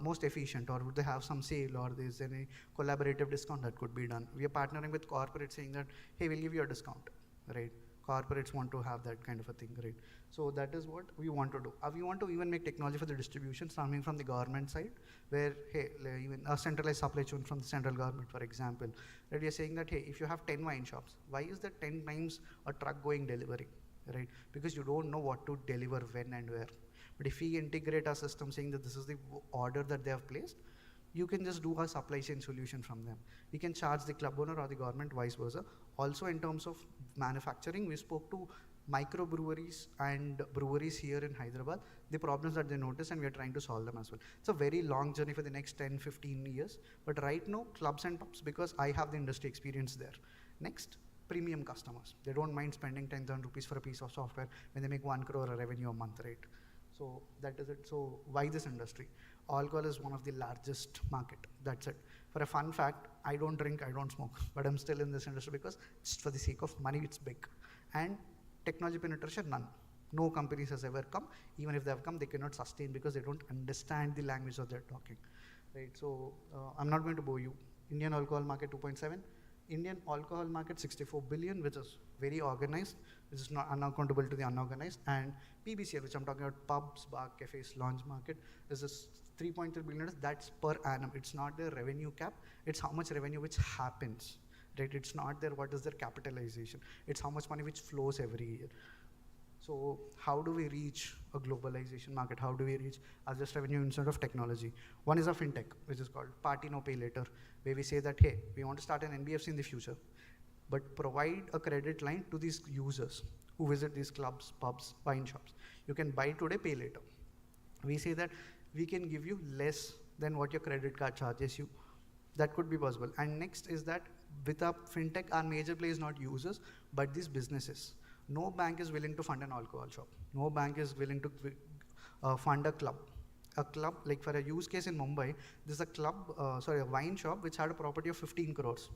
most efficient, or would they have some sale, or there's any collaborative discount that could be done. We are partnering with corporates saying that, hey, we'll give you a discount, right? Corporates want to have that kind of a thing, right? So that is what we want to do. We want to even make technology for the distribution starting from the government side, where, hey, even a centralized supply chain from the central government, for example, that we are saying that, hey, if you have 10 wine shops, why is that 10 times a truck going delivery, right? Because you don't know what to deliver when and where. But if we integrate our system saying that this is the order that they have placed, you can just do a supply chain solution from them. We can charge the club owner or the government, vice versa. Also in terms of manufacturing, we spoke to microbreweries and breweries here in Hyderabad, the problems that they notice, and we are trying to solve them as well. It's a very long journey for the next 10, 15 years. But right now, clubs and pubs, because I have the industry experience there. Next, premium customers. They don't mind spending 10,000 rupees for a piece of software when they make 1 crore a revenue a month, right? So that is it. So why this industry? Alcohol is one of the largest market. That's it. For a fun fact, I don't drink, I don't smoke, but I'm still in this industry because just for the sake of money, it's big. And technology penetration, none. No companies has ever come. Even if they have come, they cannot sustain because they don't understand the language that they're talking, right? So I'm not going to bore you. Indian alcohol market 2.7. Indian alcohol market 64 billion, which is very organized, which is not unaccountable to the unorganized. And PBCL, which I'm talking about, pubs, bar, cafes, lounge market, is this 3.3 billion. That's per annum. It's not their revenue cap. It's how much revenue which happens, right? It's not their what is their capitalization. It's how much money which flows every year. So how do we reach a globalization market? How do we reach as revenue instead of technology? One is a fintech, which is called Party No Pay Later, where we say that, hey, we want to start an NBFC in the future, but provide a credit line to these users who visit these clubs, pubs, wine shops. You can buy today, pay later. We say that we can give you less than what your credit card charges you. That could be possible. And next is that with our fintech, our major play is not users, but these businesses. No bank is willing to fund an alcohol shop. No bank is willing to fund a club. A club, like for a use case in Mumbai, there's a club, a wine shop which had a property of 15 crores.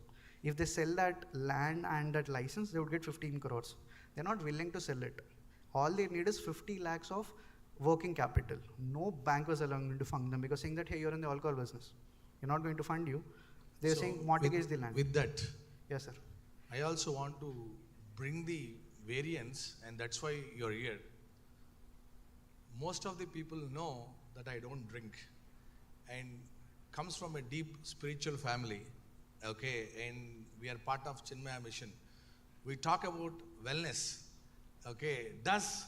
If they sell that land and that license, they would get 15 crores. They're not willing to sell it. All they need is 50 lakhs of working capital. No bank was allowing to fund them because saying that, hey, you're in the alcohol business. You're not going to fund you. They're saying mortgage the land. With that, yes, sir. I also want to bring the variance, and that's why you're here. Most of the people know that I don't drink and comes from a deep spiritual family, okay, and we are part of Chinmaya mission. We talk about wellness, okay. Does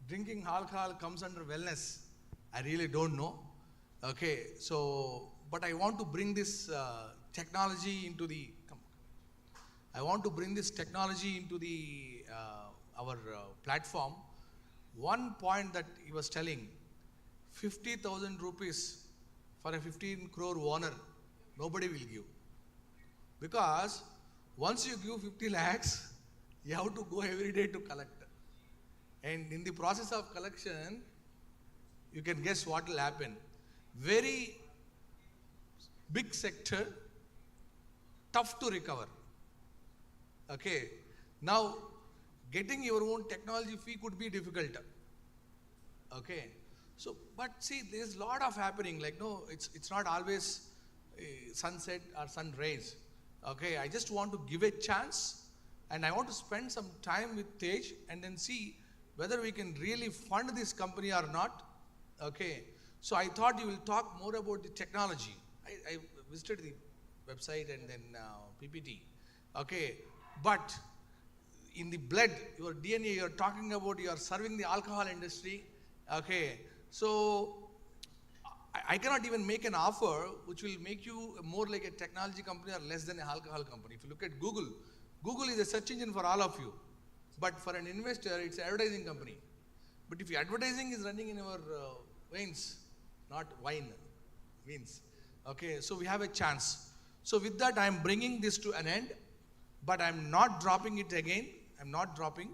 drinking alcohol comes under wellness? I really don't know, okay. So, but I want to bring this technology into the, I want to bring this technology into the our platform. One point that he was telling, 50,000 rupees for a 15 crore owner, nobody will give. Because once you give 50 lakhs, you have to go every day to collect. And in the process of collection, you can guess what will happen. Very big sector, tough to recover. Okay. Now, getting your own technology fee could be difficult. Okay. So, but see, there's a lot of happening. Like, no, it's not always sunset or sunrise. Okay. I just want to give a chance, and I want to spend some time with Tej and then see whether we can really fund this company or not. Okay. So I thought you will talk more about the technology. I visited the website and then PPT. Okay. But in the blood, your DNA, you're talking about, you're serving the alcohol industry. Okay. So I cannot even make an offer which will make you more like a technology company or less than an alcohol company. If you look at Google, Google is a search engine for all of you. But for an investor, it's an advertising company. But if your advertising is running in our veins, not wine, veins. Okay, so we have a chance. So with that, I'm bringing this to an end, but I'm not dropping it again. I'm not dropping.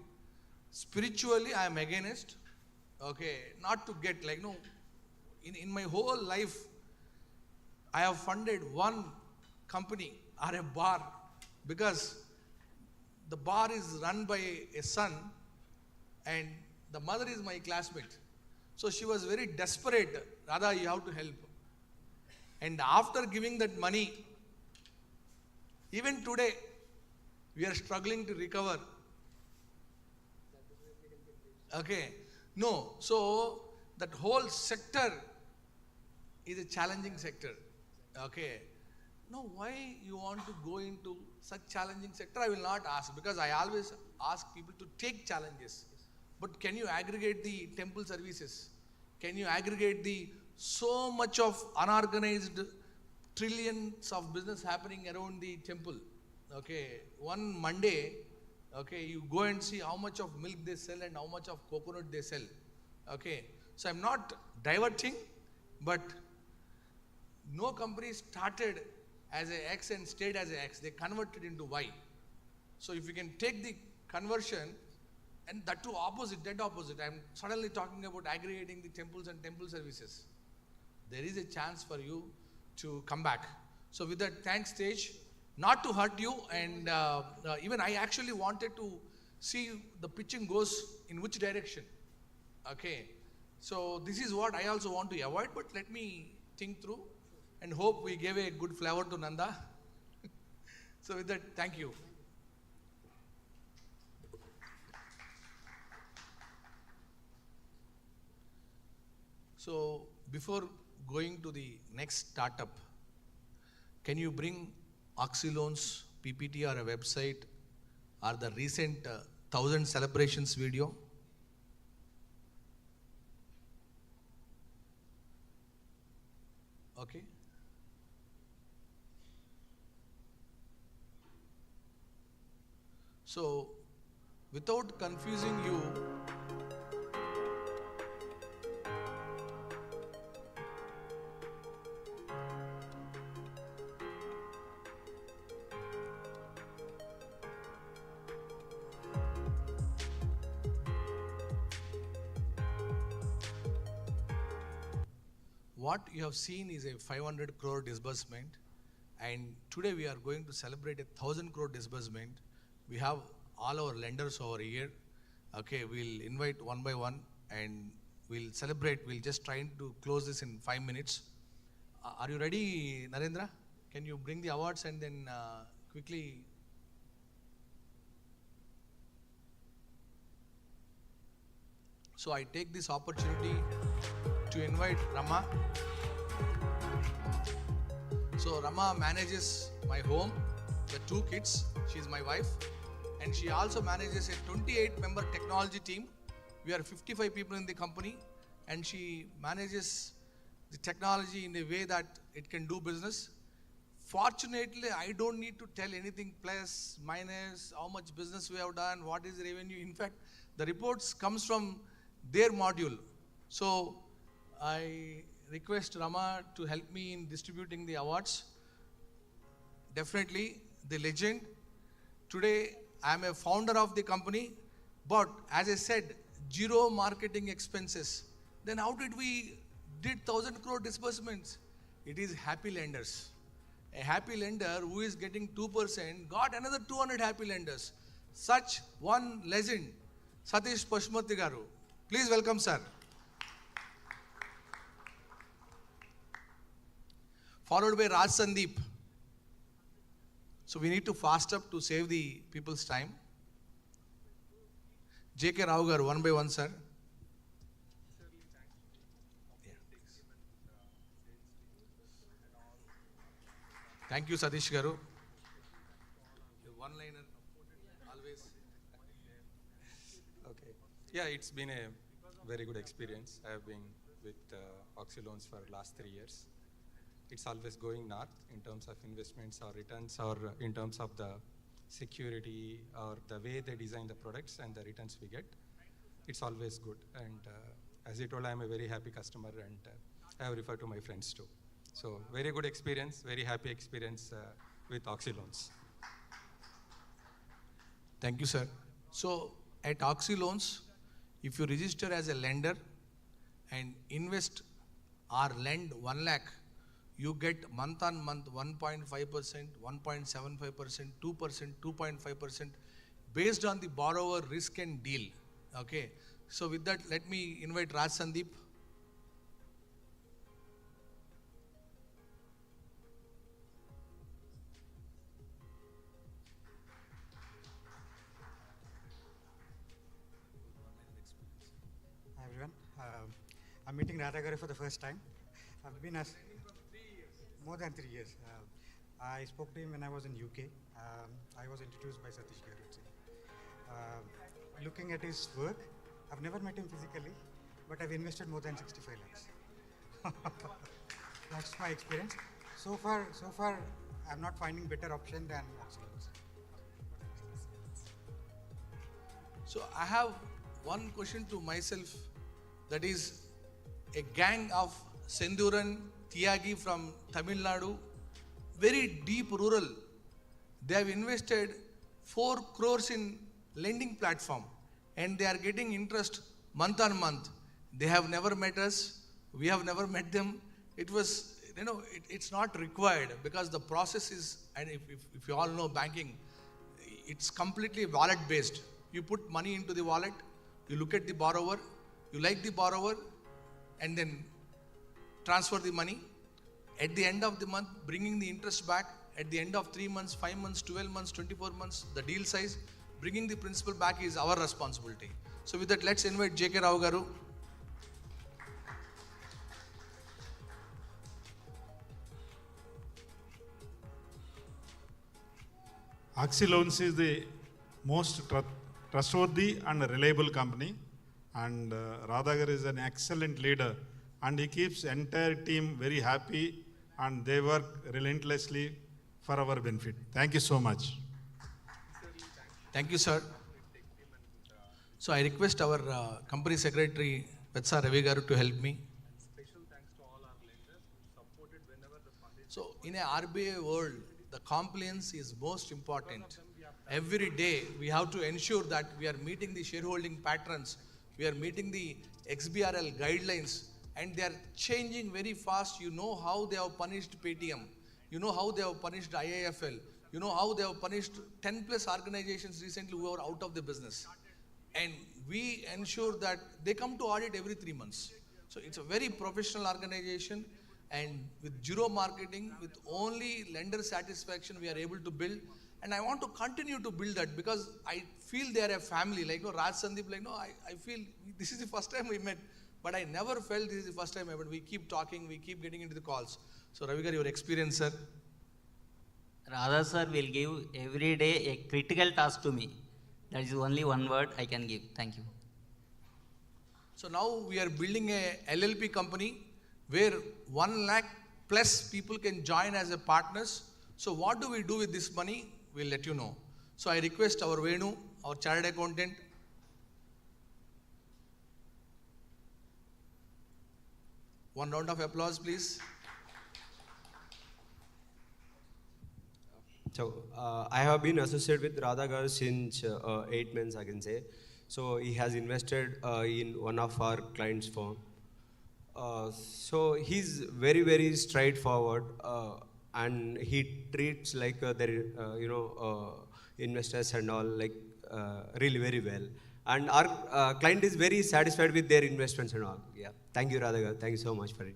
Spiritually, I'm against. Okay, not to get like, no, in my whole life, I have funded one company or a bar because the bar is run by a son and the mother is my classmate. So she was very desperate. Radha, you have to help. And after giving that money, even today, we are struggling to recover. Okay. No. So that whole sector is a challenging sector. Okay. No, why you want to go into such challenging sector? I will not ask, because I always ask people to take challenges. But can you aggregate the temple services? Can you aggregate the so much of unorganized trillions of business happening around the temple? Okay, one Monday, okay, you go and see how much of milk they sell and how much of coconut they sell. Okay, so I'm not diverting, but no company started as a X and stayed as a X. They converted into Y. So if you can take the conversion, and that too opposite, dead opposite. I'm suddenly talking about aggregating the temples and temple services. There is a chance for you to come back. So with that, thanks Tej. Not to hurt you, and even I actually wanted to see the pitching goes in which direction. Okay. So this is what I also want to avoid, but let me think through and hope we gave a good flavor to Nanda. So with that, thank you. So before going to the next startup, can you bring Oxy Loans PPT or a website or the recent 1000 celebrations video? Okay. So, without confusing you, what you have seen is a 500 crore disbursement, and today we are going to celebrate 1,000 crore disbursement. We have all our lenders over here. Okay, we'll invite one by one and we'll celebrate. We'll just try to close this in 5 minutes. Are you ready, Narendra? Can you bring the awards and then quickly? So I take this opportunity to invite Rama. So Rama manages my home, the 2 kids. She's my wife. And she also manages a 28-member technology team. We are 55 people in the company, and she manages the technology in a way that it can do business. Fortunately, I don't need to tell anything plus, minus, how much business we have done, what is the revenue. In fact, the reports comes from their module. So I request Rama to help me in distributing the awards. Definitely the legend. Today, I am a founder of the company, but as I said, 0 marketing expenses. Then how did we did 1,000 crore disbursements? It is happy lenders. A happy lender who is getting 2% got another 200 happy lenders. Such one legend, Satish Pashmurthy garu. Please welcome, sir. Followed by Raj Sandeep. So we need to fast up to save the people's time. J.K. Rao garu, one by one, sir. Yeah. Thank you, Satish garu. One-liner, always. Okay. Yeah, it's been a very good experience. I have been with Oxy Loans for last 3 years. It's always going north in terms of investments or returns, or in terms of the security or the way they design the products and the returns we get. It's always good. And as you told, I'm a very happy customer, and I have referred to my friends too. So very good experience, very happy experience with Oxy Loans. Thank you, sir. So at Oxy Loans, if you register as a lender and invest or lend 1 lakh, you get month on month 1.5%, 1.75%, 2%, 2.5% based on the borrower risk and deal. Okay. So with that, let me invite Raj Sandeep. Hi everyone. I'm meeting Radha for the first time. I've been more than 3 years. I spoke to him when I was in UK. I was introduced by Satish Garu. Looking at his work, I've never met him physically, but I've invested more than 65 lakhs. That's my experience. So far, I'm not finding better option than Oxy Loans. So I have one question to myself, that is a gang of Senduran, Tyagi from Tamil Nadu, very deep rural. They have invested 4 crores in lending platform and they are getting interest month on month. They have never met us. We have never met them. It was, it's not required because the process is, and if you all know banking, it's completely wallet based. You put money into the wallet, you look at the borrower, you like the borrower, and then transfer the money. At the end of the month, bringing the interest back. At the end of 3 months, 5 months, 12 months, 24 months, the deal size, bringing the principal back is our responsibility. So with that, let's invite J.K. Rao garu. Oxy Loans is the most trustworthy and reliable company, and Radhagar is an excellent leader, and he keeps entire team very happy and they work relentlessly for our benefit. Thank you so much. Thank you, sir. So I request our company secretary, Vetsa Ravi Garu, to help me. So in a RBI world, the compliance is most important. Every day we have to ensure that we are meeting the shareholding patterns, we are meeting the XBRL guidelines, and they are changing very fast. You know how they have punished Paytm, you know how they have punished IIFL, you know how they have punished 10 plus organizations recently who are out of the business. And we ensure that they come to audit every 3 months. So it's a very professional organization, and with zero marketing, with only lender satisfaction, we are able to build. And I want to continue to build that because I feel they are a family. Like, Raj Sandeep, I feel this is the first time we met, but I never felt this is the first time I met. We keep talking, we keep getting into the calls. So Ravi Garu, your experience, sir. Radha sir will give every day a critical task to me. That is only one word I can give. Thank you. So now we are building a LLP company where 1 lakh plus people can join as a partners. So what do we do with this money? We'll let you know. So I request our Venu, our chartered accountant. One round of applause, please. So I have been associated with Radha Garu since 8 months, I can say. So he has invested in one of our clients' firm. So he's very, very straightforward, and he treats like their investors and all like really very well. And our client is very satisfied with their investments and all. Yeah. Thank you, Radha Garu. Thank you so much for it.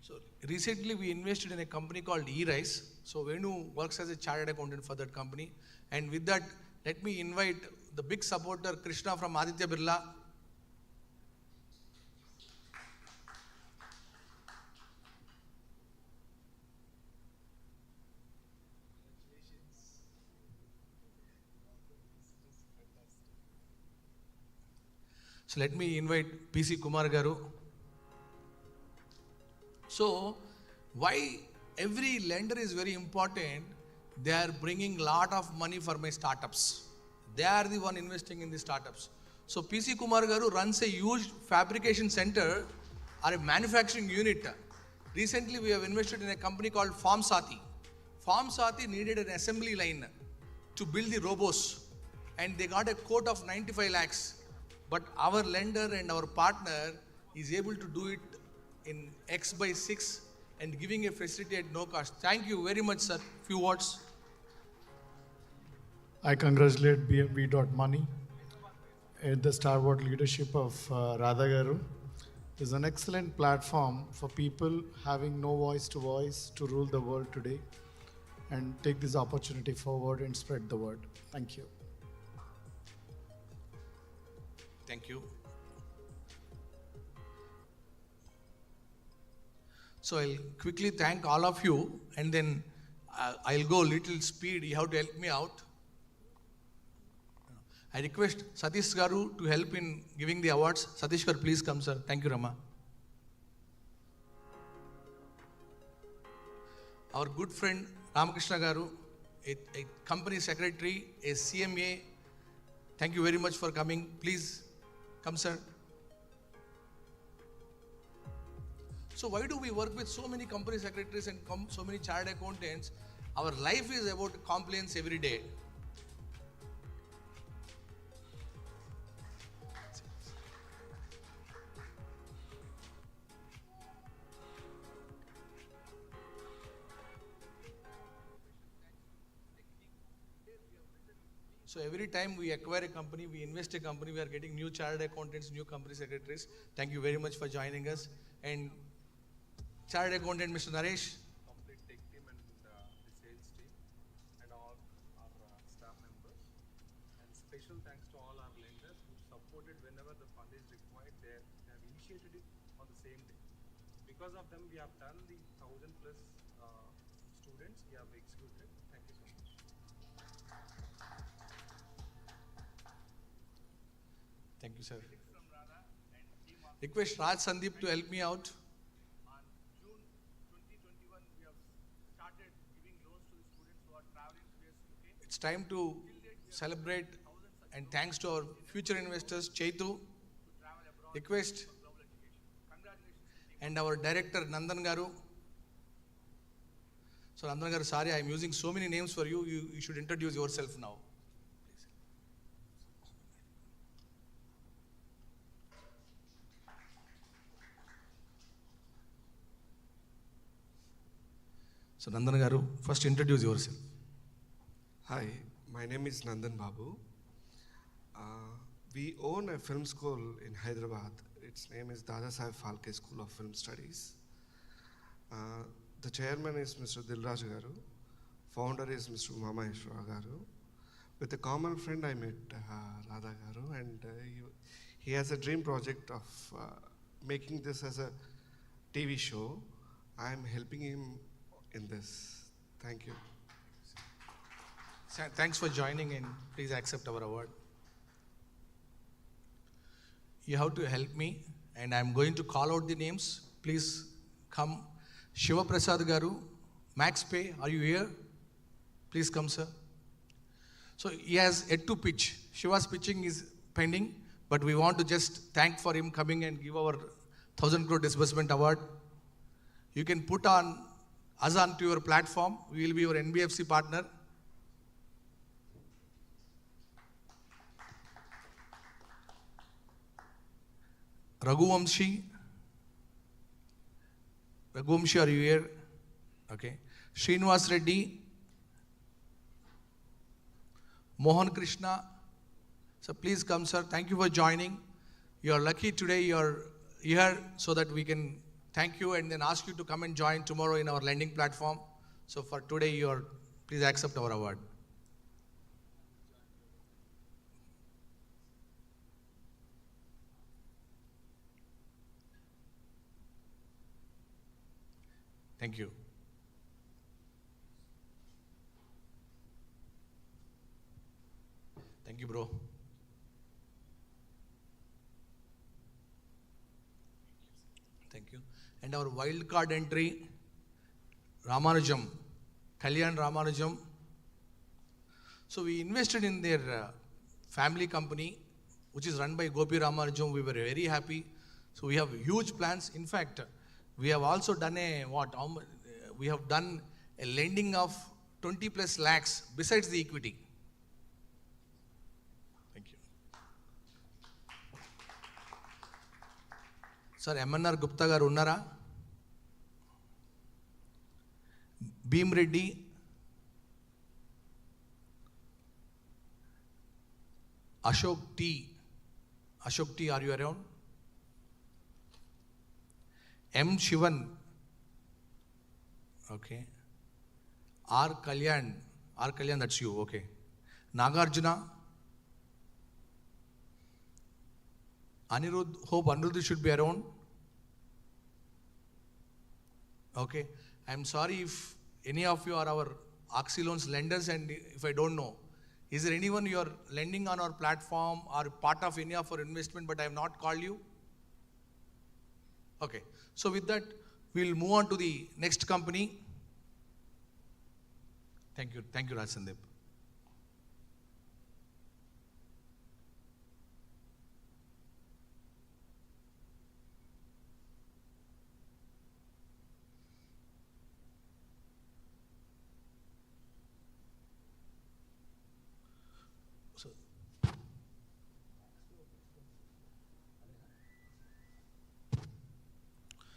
So recently we invested in a company called eRise. So Venu works as a chartered accountant for that company. And with that, let me invite the big supporter, Krishna from Aditya Birla. So let me invite PC Kumar Garu. So why every lender is very important? They are bringing lot of money for my startups. They are the one investing in the startups. So PC Kumar Garu runs a huge fabrication center or a manufacturing unit. Recently we have invested in a company called Farm Sati. Farm Sati needed an assembly line to build the robos, and they got a quote of 95 lakhs. But our lender and our partner is able to do it in X by 6 and giving a facility at no cost. Thank you very much, sir. Few words. I congratulate BMV Money and the starboard leadership of Radha Garu. It is an excellent platform for people having no voice to rule the world today, and take this opportunity forward and spread the word. Thank you. Thank you. So I'll quickly thank all of you, and then I'll go little speed. You have to help me out. I request Satish Garu to help in giving the awards. Satish Garu, please come, sir. Thank you, Rama. Our good friend Ramakrishna Garu, a company secretary, a CMA. Thank you very much for coming. Please come, sir. So why do we work with so many company secretaries and so many chartered accountants? Our life is about compliance every day. So every time we acquire a company, we invest a company, we are getting new chartered accountants, new company secretaries. Thank you very much for joining us. And chartered accountant, Mr. Naresh. Complete tech team and the sales team and all our staff members. And special thanks to all our lenders who supported whenever the fund is required. They have initiated it on the same day. Because of them, we have done the 1,000 plus students we have executed. Thank you so much. Thank you, sir. Request Raj Sandeep to help me out. time to celebrate, and thanks to our future investors, Chaitu, request, and our director, Nandan Garu. So Nandan Garu, sorry, I am using so many names for you. You should introduce yourself now. So Nandan Garu, first introduce yourself. Hi, my name is Nandan Babu. We own a film school in Hyderabad. Its name is Dada Saheb Phalke School of Film Studies. The chairman is Mr. Dilraj Garu. Founder is Mr. Mamaheshwara Garu. With a common friend, I met Radha Garu, and he has a dream project of making this as a TV show. I am helping him in this. Thank you. Thanks for joining, and please accept our award. You have to help me, and I'm going to call out the names. Please come. Shiva Prasad Garu, MaxPay, are you here? Please come, sir. So he has yet to pitch. Shiva's pitching is pending, but we want to just thank for him coming and give our 1,000 crore disbursement award. You can put on us onto your platform. We will be your NBFC partner. Raghuvanshi, are you here? Okay. Srinivas Reddy, Mohan Krishna. So please come, sir. Thank you for joining. You are lucky today you are here so that we can thank you and then ask you to come and join tomorrow in our lending platform. So for today, please accept our award. Thank you. Thank you, bro. Thank you. And our wild card entry, Ramanujam, Kalyan Ramanujam. So we invested in their family company, which is run by Gopi Ramanujam. We were very happy. So we have huge plans. In fact, we have also done we have done a lending of 20 plus lakhs besides the equity. Thank you. Sir, MNR Gupta garu unnara? Beam Reddy, Ashok T. Ashok T, are you around? M. Shivan. Okay. R. Kalyan. R. Kalyan, that's you. Okay. Nagarjuna. Anirudh. Hope Anirudh should be around. Okay. I'm sorry if any of you are our Oxy Loans lenders, and if I don't know, is there anyone you are lending on our platform or part of any of our investment but I have not called you? Okay. So with that, we'll move on to the next company. Thank you. Thank you, Raj Sandeep.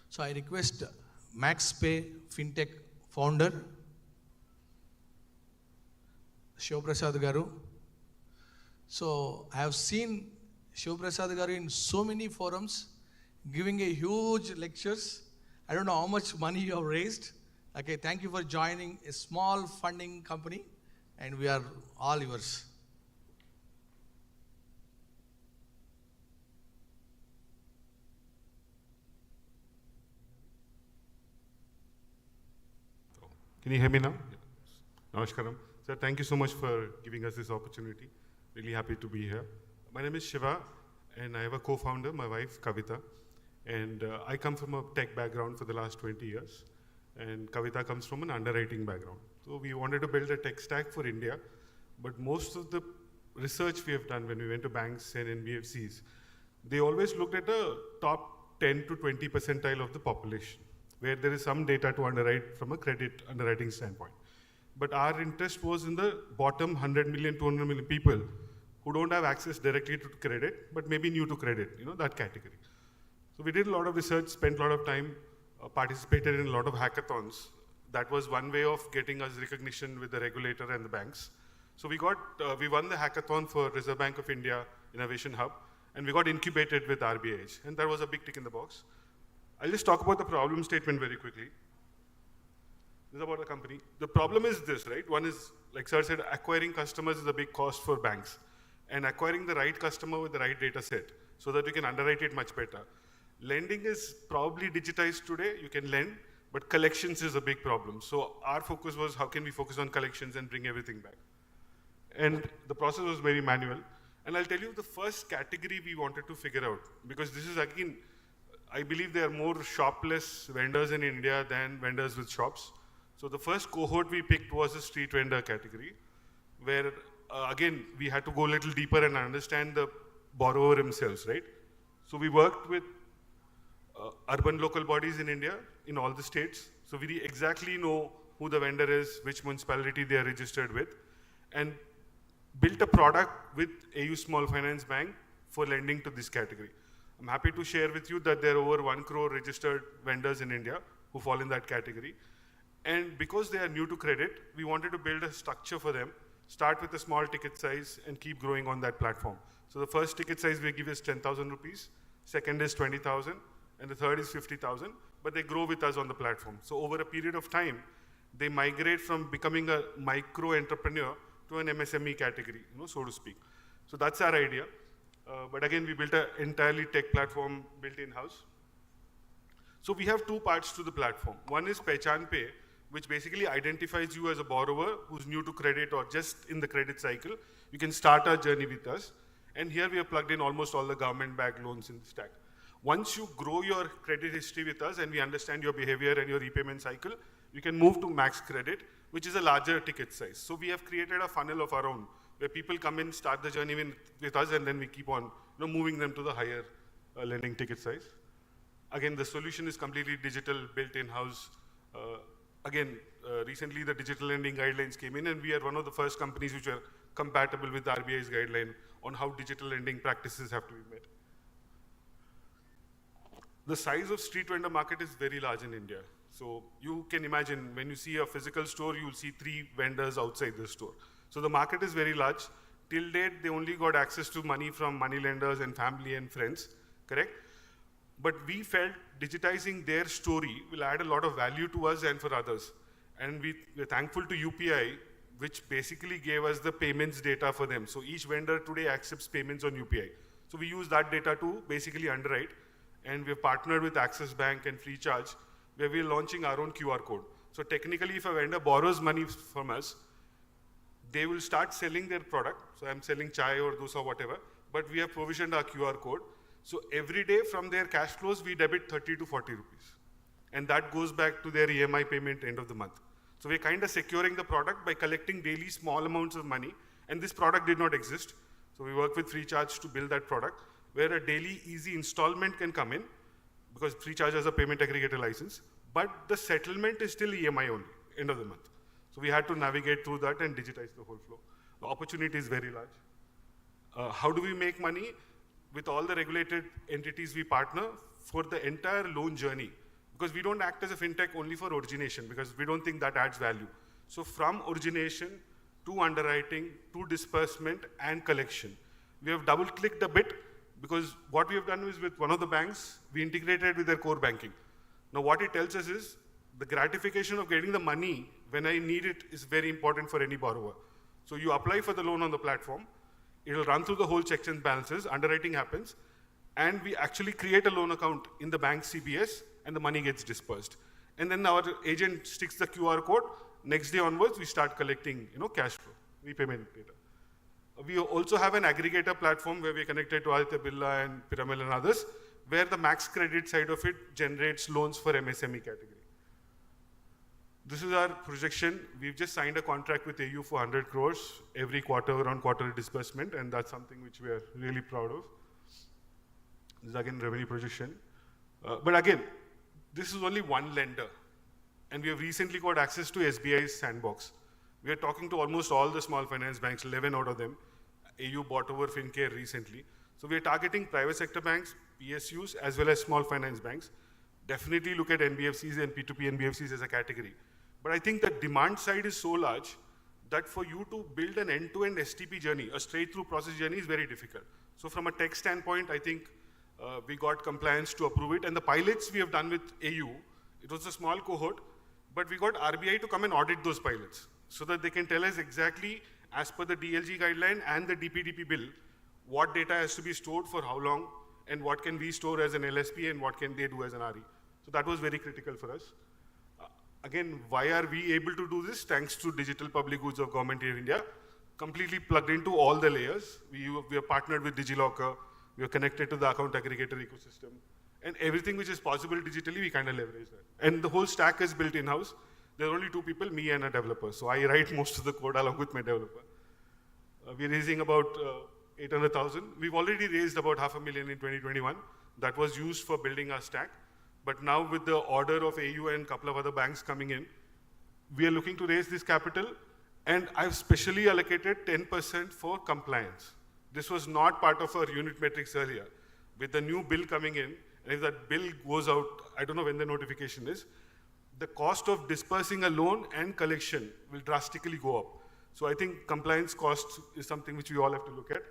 So I request MaxPay fintech founder, Shiv Prasad Garu. So I have seen Shiv Prasad Garu in so many forums giving a huge lectures. I don't know how much money you have raised. Okay, thank you for joining a small funding company, and we are all yours. Can you hear me now? Namaskaram. Sir, thank you so much for giving us this opportunity. Really happy to be here. My name is Shiva, and I have a co-founder, my wife, Kavita. And I come from a tech background for the last 20 years. And Kavita comes from an underwriting background. So we wanted to build a tech stack for India, But most of the research we have done when we went to banks and NBFCs, they always looked at the top 10 to 20 percentile of the population, where there is some data to underwrite from a credit underwriting standpoint. But our interest was in the bottom 100 million, 200 million people who don't have access directly to credit, but maybe new to credit, that category. So we did a lot of research, spent a lot of time, participated in a lot of hackathons. That was one way of getting us recognition with the regulator and the banks. So we won the hackathon for Reserve Bank of India Innovation Hub, and we got incubated with RBI, and that was a big tick in the box. I'll just talk about the problem statement very quickly. This is about the company. The problem is this, right? One is, like Sir said, acquiring customers is a big cost for banks, and acquiring the right customer with the right data set so that you can underwrite it much better. Lending is probably digitized today, you can lend, but collections is a big problem. So our focus was how can we focus on collections and bring everything back. And the process was very manual. And I'll tell you the first category we wanted to figure out, because this is again, I believe there are more shopless vendors in India than vendors with shops. So the first cohort we picked was the street vendor category, where again, we had to go a little deeper and understand the borrower themselves, right? So we worked with urban local bodies in India, in all the states. So we exactly know who the vendor is, which municipality they are registered with, and built a product with AU Small Finance Bank for lending to this category. I'm happy to share with you that there are over 1 crore registered vendors in India who fall in that category. And because they are new to credit, we wanted to build a structure for them, start with a small ticket size and keep growing on that platform. So the first ticket size we give is 10,000 rupees, second is 20,000, and the third is 50,000, but they grow with us on the platform. So over a period of time, they migrate from becoming a micro entrepreneur to an MSME category, so to speak. So that's our idea. But again, we built an entirely tech platform built in-house. So we have two parts to the platform. One is Pehchan Pay, which basically identifies you as a borrower who's new to credit or just in the credit cycle. You can start our journey with us. And here we have plugged in almost all the government-backed loans in the stack. Once you grow your credit history with us and we understand your behavior and your repayment cycle, you can move to max credit, which is a larger ticket size. So we have created a funnel of our own, where people come in, start the journey with us, and then we keep on moving them to the higher lending ticket size. Again, the solution is completely digital, built in-house. Recently the digital lending guidelines came in, and we are one of the first companies which are compatible with the RBI's guideline on how digital lending practices have to be met. The size of street vendor market is very large in India. So you can imagine when you see a physical store, you'll see 3 vendors outside the store. So the market is very large. Till date, they only got access to money from money lenders and family and friends, correct? But we felt digitizing their story will add a lot of value to us and for others. And we're thankful to UPI, which basically gave us the payments data for them. So each vendor today accepts payments on UPI. So we use that data to basically underwrite. And we've partnered with Axis Bank and Freecharge, where we're launching our own QR code. So technically, if a vendor borrows money from us, they will start selling their product. So I'm selling chai or dosa, whatever, but we have provisioned our QR code. So every day from their cash flows, we debit 30 to 40 rupees. And that goes back to their EMI payment end of the month. So we're kind of securing the product by collecting daily small amounts of money. And this product did not exist. So we work with Freecharge to build that product, where a daily easy installment can come in, because Freecharge has a payment aggregator license, but the settlement is still EMI only, end of the month. So we had to navigate through that and digitize the whole flow. The opportunity is very large. How do we make money? With all the regulated entities we partner for the entire loan journey, because we don't act as a fintech only for origination, because we don't think that adds value. So from origination to underwriting to disbursement and collection, we have double-clicked a bit, because what we have done is with one of the banks, we integrated with their core banking. Now what it tells us is the gratification of getting the money when I need it is very important for any borrower. So you apply for the loan on the platform, it will run through the whole checks and balances, underwriting happens, and we actually create a loan account in the bank CBS, and the money gets dispersed. And then our agent sticks the QR code, next day onwards we start collecting cash flow, repayment data. We also have an aggregator platform where we're connected to Aditya Birla and Piramal and others, where the max credit side of it generates loans for MSME category. This is our projection. We've just signed a contract with AU for 100 crores every quarter disbursement, and that's something which we are really proud of. This is again revenue projection. But again, this is only one lender, and we have recently got access to SBI's sandbox. We are talking to almost all the small finance banks, 11 out of them. AU bought over FinCare recently. So we are targeting private sector banks, PSUs, as well as small finance banks. Definitely look at NBFCs and P2P NBFCs as a category. But I think the demand side is so large that for you to build an end-to-end STP journey, a straight-through process journey, is very difficult. So from a tech standpoint, I think we got compliance to approve it. And the pilots we have done with AU, it was a small cohort, but we got RBI to come and audit those pilots so that they can tell us exactly, as per the DLG guideline and the DPDP bill, what data has to be stored for how long, and what can we store as an LSP and what can they do as an RE. So that was very critical for us. Again, why are we able to do this? Thanks to digital public goods of Government of India, completely plugged into all the layers. We are partnered with DigiLocker, we are connected to the account aggregator ecosystem, and everything which is possible digitally, we kind of leverage that. And the whole stack is built in-house. There are only two people, me and a developer. So I write most of the code along with my developer. We're raising about 800,000. We've already raised about $500,000 in 2021. That was used for building our stack. But now with the order of AU and a couple of other banks coming in, we are looking to raise this capital, and I've specially allocated 10% for compliance. This was not part of our unit metrics earlier. With the new bill coming in, and if that bill goes out, I don't know when the notification is, the cost of dispersing a loan and collection will drastically go up. So I think compliance cost is something which we all have to look at.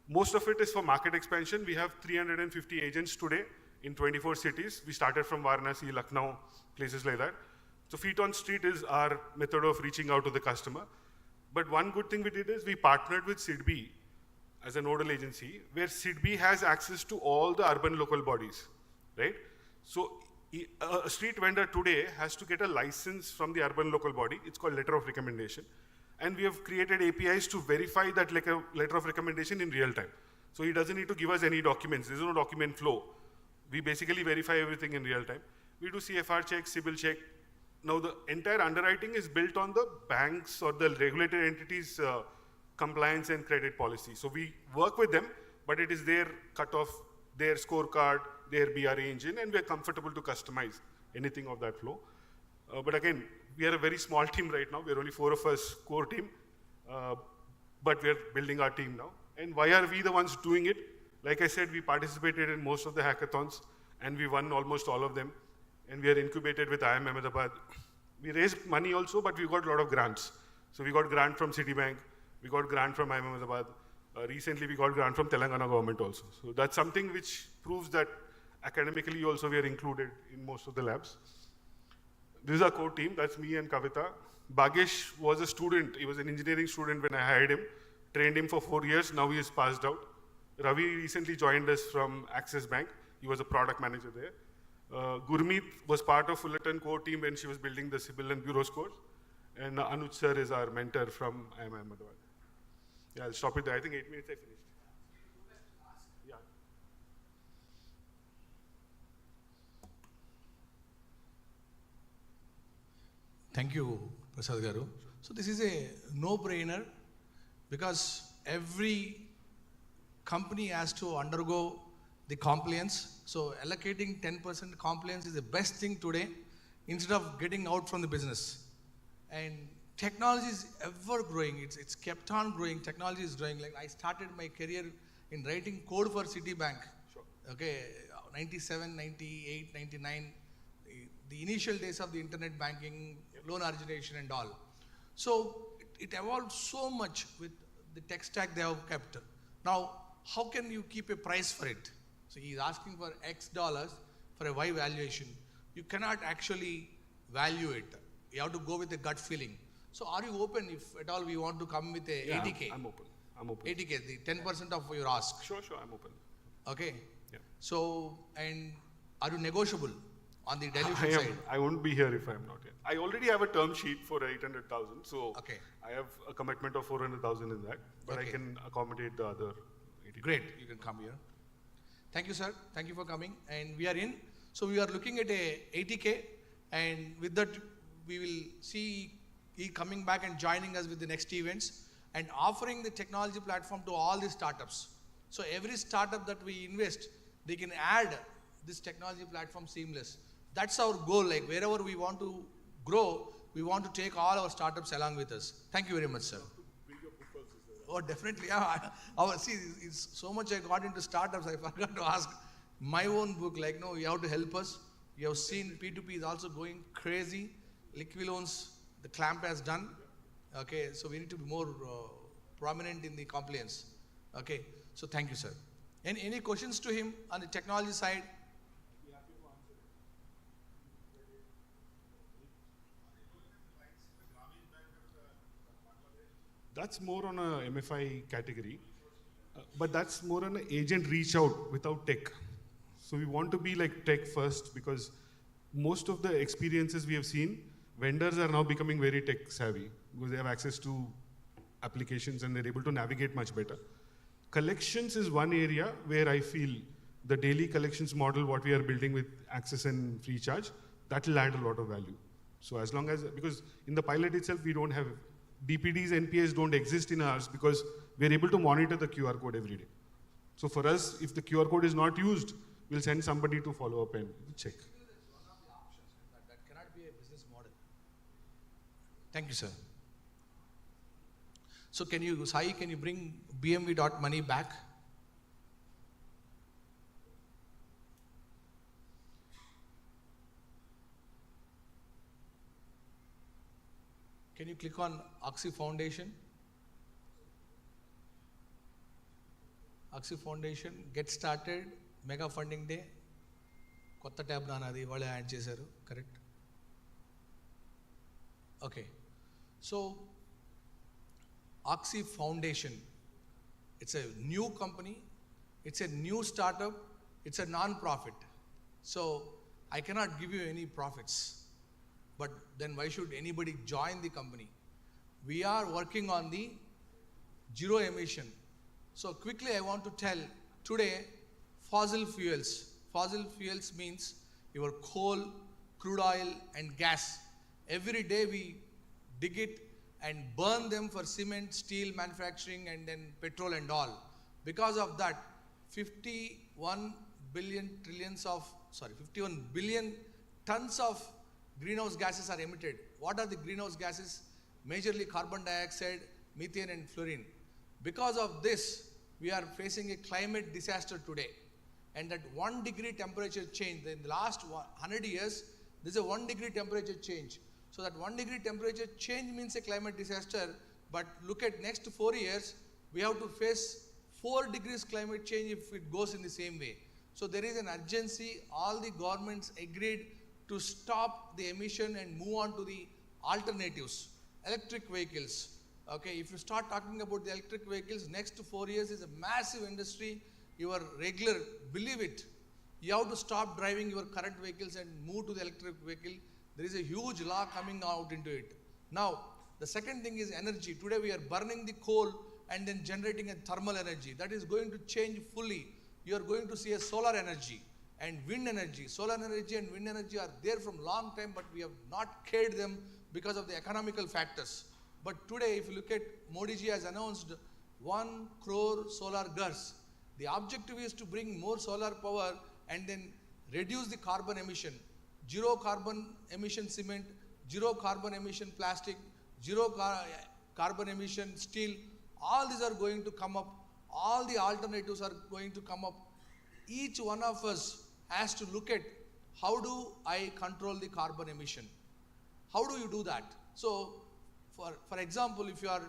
Most of it is for market expansion. We have 350 agents today in 24 cities. We started from Varanasi, Lucknow, places like that. So feet on street is our method of reaching out to the customer. But one good thing we did is we partnered with SIDBI as a nodal agency, where SIDBI has access to all the urban local bodies, right? So a street vendor today has to get a license from the urban local body. It's called letter of recommendation. And we have created APIs to verify that letter of recommendation in real time. So he doesn't need to give us any documents. There's no document flow. We basically verify everything in real time. We do CFR check, CIBIL check. Now the entire underwriting is built on the banks or the regulated entities' compliance and credit policy. So we work with them, but it is their cutoff, their scorecard, their BRA engine, and we are comfortable to customize anything of that flow. But again, we are a very small team right now. We're only 4 of us core team, but we're building our team now. And why are we the ones doing it? Like I said, we participated in most of the hackathons, and we won almost all of them. And we are incubated with IIM Ahmedabad. We raised money also, but we got a lot of grants. So we got grant from Citibank, we got grant from IIM Ahmedabad. Recently, we got grant from Telangana government also. So that's something which proves that academically also we are included in most of the labs. This is our core team. That's me and Kavita. Bhagesh was a student. He was an engineering student when I hired him. Trained him for 4 years. Now he is passed out. Ravi recently joined us from Axis Bank. He was a product manager there. Gurmeet was part of Fullerton core team when she was building the CIBIL and bureau scores. And Anuj sir is our mentor from IIM Ahmedabad. Yeah, I'll stop it there. I think 8 minutes I finished. Yeah. Thank you, Prasad Garu. So this is a no-brainer because every company has to undergo the compliance. So allocating 10% compliance is the best thing today instead of getting out from the business. And technology is ever growing. It's kept on growing. Technology is growing. Like I started my career in writing code for Citibank. Sure. Okay, 97, 98, 99. The initial days of the internet banking, loan origination and all. So it evolved so much with the tech stack they have kept. Now, how can you keep a price for it? So he's asking for X dollars for a Y valuation. You cannot actually value it. You have to go with a gut feeling. So are you open if at all we want to come with a 80K? I'm open. I'm open. 80K, the 10% of your ask. Sure, I'm open. Okay. Yeah. So, and are you negotiable on the dilution side? I won't be here if I'm not here. I already have a term sheet for 800,000, so okay. I have a commitment of 400,000 in that, but I can accommodate the other 80,000. Great, you can come here. Thank you, sir. Thank you for coming. And we are in. So we are looking at a 80K, and with that, we will see he coming back and joining us with the next events and offering the technology platform to all the startups. So every startup that we invest, they can add this technology platform seamless. That's our goal. Like wherever we want to grow, we want to take all our startups along with us. Thank you very much, sir. Oh, definitely. Yeah. See, it's so much I got into startups, I forgot to ask my own book. Like, no, you have to help us. You have seen P2P is also going crazy. Liquid loans, the clamp has done. Okay, so we need to be more prominent in the compliance. Okay, so thank you, sir. Any questions to him on the technology side? That's more on a MFI category, but that's more on an agent reach out without tech. So we want to be like tech first, because most of the experiences we have seen, vendors are now becoming very tech savvy because they have access to applications and they're able to navigate much better. Collections is one area where I feel the daily collections model, what we are building with access and free charge, that will add a lot of value. So as long as, because in the pilot itself, we don't have DPDs, NPS don't exist in ours because we're able to monitor the QR code every day. So for us, if the QR code is not used, we'll send somebody to follow up and check. That cannot be a business model. Thank you, sir. So can you, Sai, can you bring BMV.money back? Can you click on Oxy Foundation? Oxy Foundation, get started, mega funding day. Kotta tab naanadi, valle add chesaru, correct? Okay. So, Oxy Foundation, it's a new company, it's a new startup, it's a non-profit. So, I cannot give you any profits. But then why should anybody join the company? We are working on the zero emission. So quickly I want to tell, today fossil fuels means your coal, crude oil and gas. Every day we dig it and burn them for cement, steel manufacturing and then petrol and all. Because of that, 51 billion tons of greenhouse gases are emitted. What are the greenhouse gases? Majorly carbon dioxide, methane and fluorine. Because of this, we are facing a climate disaster today. And that 1 degree temperature change, in the last 100 years, there's a 1 degree temperature change. So that 1 degree temperature change means a climate disaster, but look at next 4 years, we have to face 4 degrees climate change if it goes in the same way. So there is an urgency, all the governments agreed to stop the emission and move on to the alternatives, electric vehicles. Okay, if you start talking about the electric vehicles, next 4 years is a massive industry. Your regular, believe it, you have to stop driving your current vehicles and move to the electric vehicle. There is a huge law coming out into it. Now, the second thing is energy. Today we are burning the coal and then generating a thermal energy. That is going to change fully. You are going to see a solar energy and wind energy. Solar energy and wind energy are there from long time, but we have not cared them because of the economical factors. But today, if you look at Modi ji has announced 1 crore solar GARS. The objective is to bring more solar power and then reduce the carbon emission. Zero carbon emission cement, zero carbon emission plastic, zero carbon emission steel. All these are going to come up. All the alternatives are going to come up. Each one of us has to look at how do I control the carbon emission? How do you do that? So, for example, if you are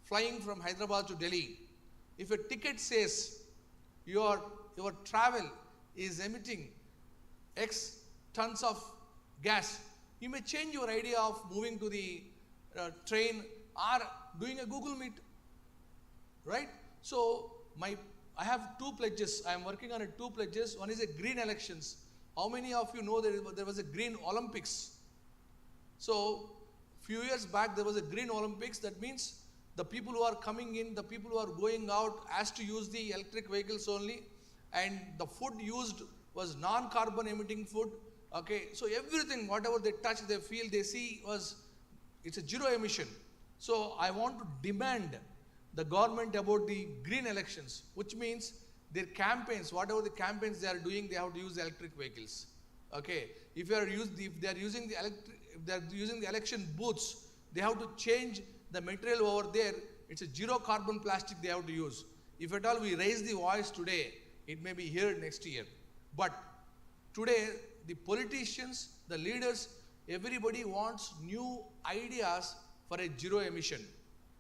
flying from Hyderabad to Delhi, if a ticket says your travel is emitting X tons of gas, you may change your idea of moving to the train or doing a Google Meet, right? So I have 2 pledges. I am working on 2 pledges. One is a green elections. How many of you know there was a green Olympics? So few years back there was a green Olympics. That means the people who are coming in, the people who are going out has to use the electric vehicles only, and the food used was non-carbon emitting food. Okay, so everything, whatever they touch, they feel, they see it's a zero emission. So I want to demand the government about the green elections, which means their campaigns, whatever the campaigns they are doing, they have to use electric vehicles. Okay, if they are using the election booths, they have to change the material over there. It's a zero carbon plastic they have to use. If at all we raise the voice today, it may be here next year. But today, the politicians, the leaders, everybody wants new ideas for a zero emission.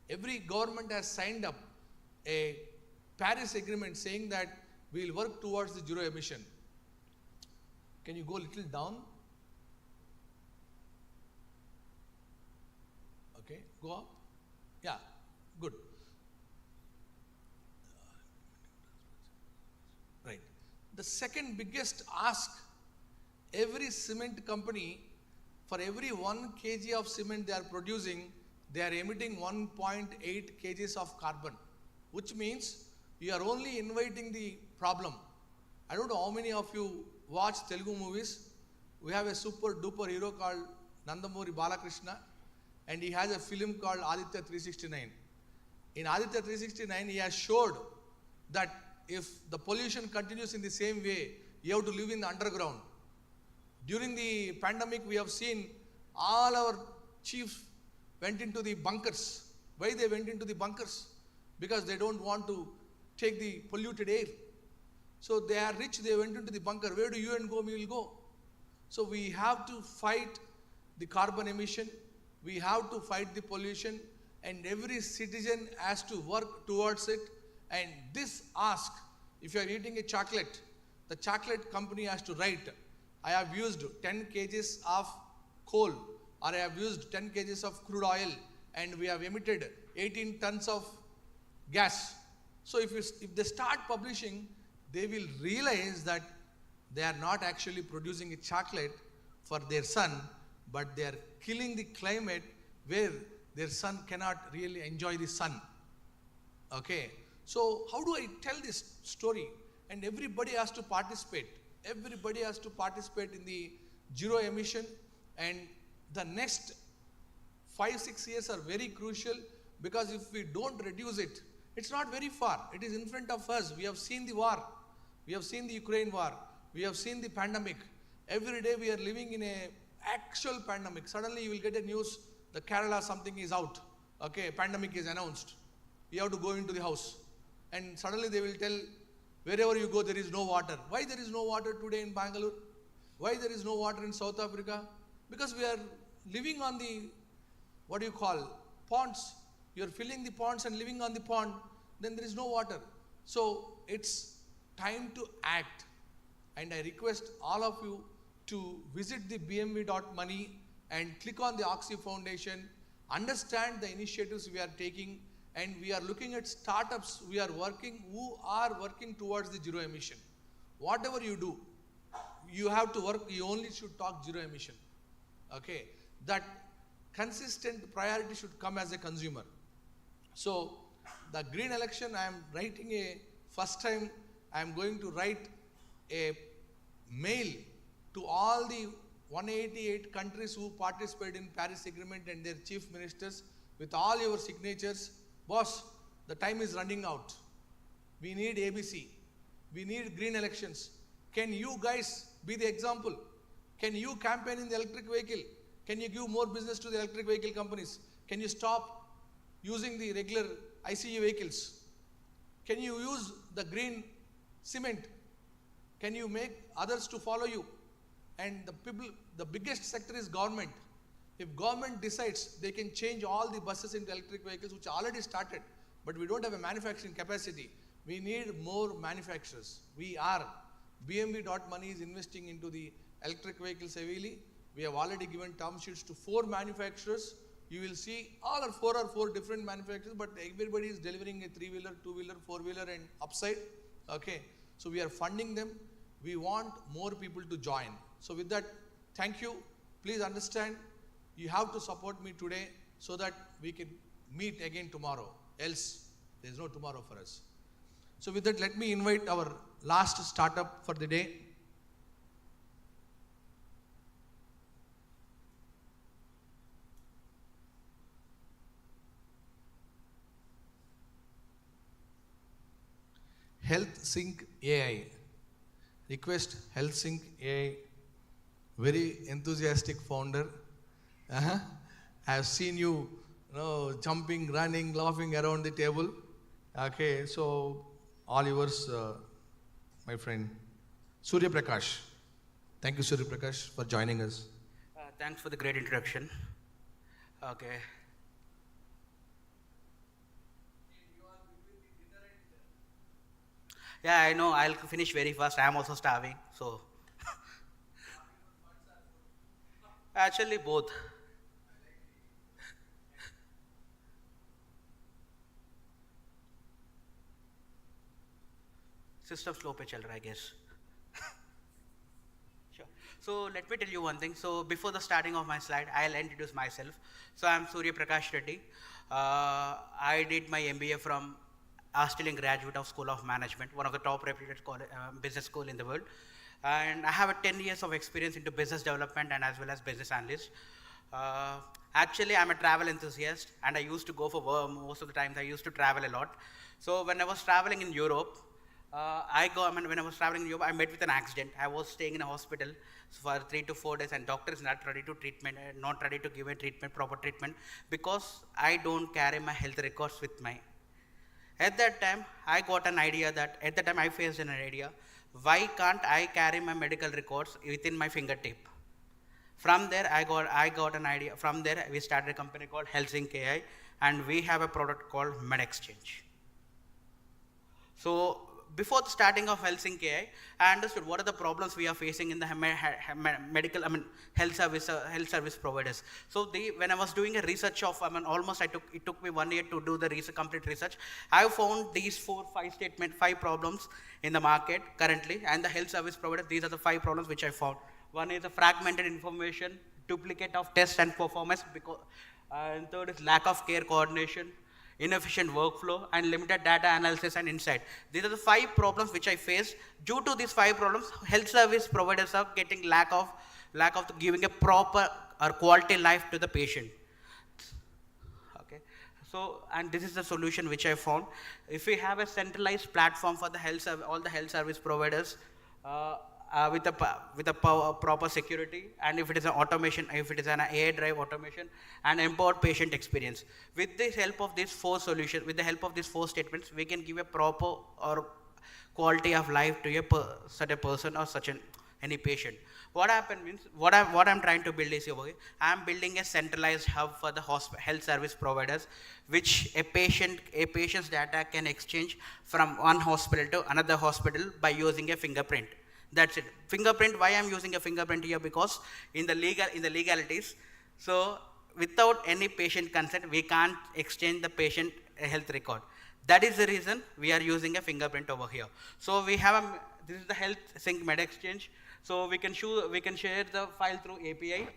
Every government has signed up a Paris Agreement saying that we will work towards the zero emission. Can you go a little down? Okay, go up. Yeah, good. Right. The second biggest ask, every cement company, for every 1 kg of cement they are producing, they are emitting 1.8 kgs of carbon, which means you are only inviting the problem. I don't know how many of you watch Telugu movies. We have a super duper hero called Nandamuri Balakrishna, and he has a film called Aditya 369. In Aditya 369, he has showed that if the pollution continues in the same way, you have to live in the underground. During the pandemic, we have seen all our chiefs went into the bunkers. Why they went into the bunkers? Because they don't want to take the polluted air. So they are rich, they went into the bunker. Where do you and go, we will go. So we have to fight the carbon emission. We have to fight the pollution, and every citizen has to work towards it. And this ask, if you are eating a chocolate, the chocolate company has to write, I have used 10 kgs of coal, or I have used 10 kgs of crude oil, and we have emitted 18 tons of gas. So if they start publishing, they will realize that they are not actually producing a chocolate for their son, but they are killing the climate where their son cannot really enjoy the sun. Okay, so how do I tell this story? And everybody has to participate. Everybody has to participate in the zero emission, and the next 5-6 years are very crucial, because if we don't reduce it, it's not very far. It is in front of us. We have seen the war. We have seen the Ukraine war. We have seen the pandemic. Every day we are living in a actual pandemic. Suddenly you will get a news, the Kerala something is out. Okay, pandemic is announced. You have to go into the house. And suddenly they will tell, wherever you go there is no water. Why there is no water today in Bangalore? Why there is no water in South Africa? Because we are living on the, what do you call, ponds. You are filling the ponds and living on the pond, then there is no water. So it's time to act. And I request all of you to visit the BMV.money and click on the Oxy Foundation, understand the initiatives we are taking, and we are looking at startups who are working towards the zero emission. Whatever you do, you have to work, you only should talk zero emission. Okay, that consistent priority should come as a consumer. So the green election, I am writing first time I am going to write a mail to all the 188 countries who participate in Paris Agreement and their chief ministers with all your signatures. Boss, the time is running out. We need ABC. We need green elections. Can you guys be the example? Can you campaign in the electric vehicle? Can you give more business to the electric vehicle companies? Can you stop using the regular ICE vehicles? Can you use the green cement? Can you make others to follow you? And the biggest sector is government. If government decides, they can change all the buses into electric vehicles, which already started, but we don't have a manufacturing capacity. We need more manufacturers. BMV.money is investing into the electric vehicles heavily. We have already given term sheets to 4 manufacturers. You will see all are 4 different manufacturers, but everybody is delivering a 3-wheeler, 2-wheeler, 4-wheeler and upside. Okay, so we are funding them. We want more people to join. So with that, thank you. Please understand, you have to support me today so that we can meet again tomorrow. Else, there is no tomorrow for us. So with that, let me invite our last startup for the day. Health Sync AI. Request Health Sync AI, very enthusiastic founder. I have seen you, jumping, running, laughing around the table. Okay, so all yours, my friend. Surya Prakash. Thank you, Surya Prakash, for joining us. Thanks for the great introduction. Okay. Yeah, I know. I'll finish very fast. I am also starving. So, actually, both. System slow पे चल रहा है, I guess. Sure. So let me tell you one thing. So before the starting of my slide, I'll introduce myself. So I'm Surya Prakash Reddy. I did my MBA from Australian graduate of School of Management, one of the top reputed business school in the world. And I have 10 years of experience into business development and as well as business analyst. Actually, I'm a travel enthusiast and I used to go for work most of the times. I used to travel a lot. So when I was traveling in Europe, when I was traveling in Europe, I met with an accident. I was staying in a hospital for 3 to 4 days, and doctor is not ready to not ready to give a proper treatment, because I don't carry my health records with me. At that time, I got an idea that, at that time I faced an idea, why can't I carry my medical records within my fingertip? From there, I got an idea. From there, we started a company called HealthSync AI, and we have a product called MedExchange. So before the starting of HealthSync AI, I understood what are the problems we are facing in the health service providers. So when I was doing a research of, it took me 1 year to do the complete research. I found these 5 problems in the market currently, and the health service providers, these are the 5 problems which I found. One is the fragmented information, duplicate of tests and performance, and third is lack of care coordination, inefficient workflow, and limited data analysis and insight. These are the 5 problems which I faced. Due to these 5 problems, health service providers are getting lack of giving a proper or quality life to the patient. Okay. So, and this is the solution which I found. If we have a centralized platform for the all the health service providers, with a proper security, and if it is an automation, if it is an AI drive automation, and empowered patient experience. With the help of these 4 solutions, with the help of these 4 statements, we can give a proper or quality of life to such a person or any patient. What happened means, what I'm trying to build is, I'm building a centralized hub for the health service providers, which a patient's data can exchange from one hospital to another hospital by using a fingerprint. That's it. Fingerprint, why I'm using a fingerprint here? Because in the legalities, so without any patient consent, we can't exchange the patient health record. That is the reason we are using a fingerprint over here. So we have this is the Health Sync MedExchange. So we can share the file through API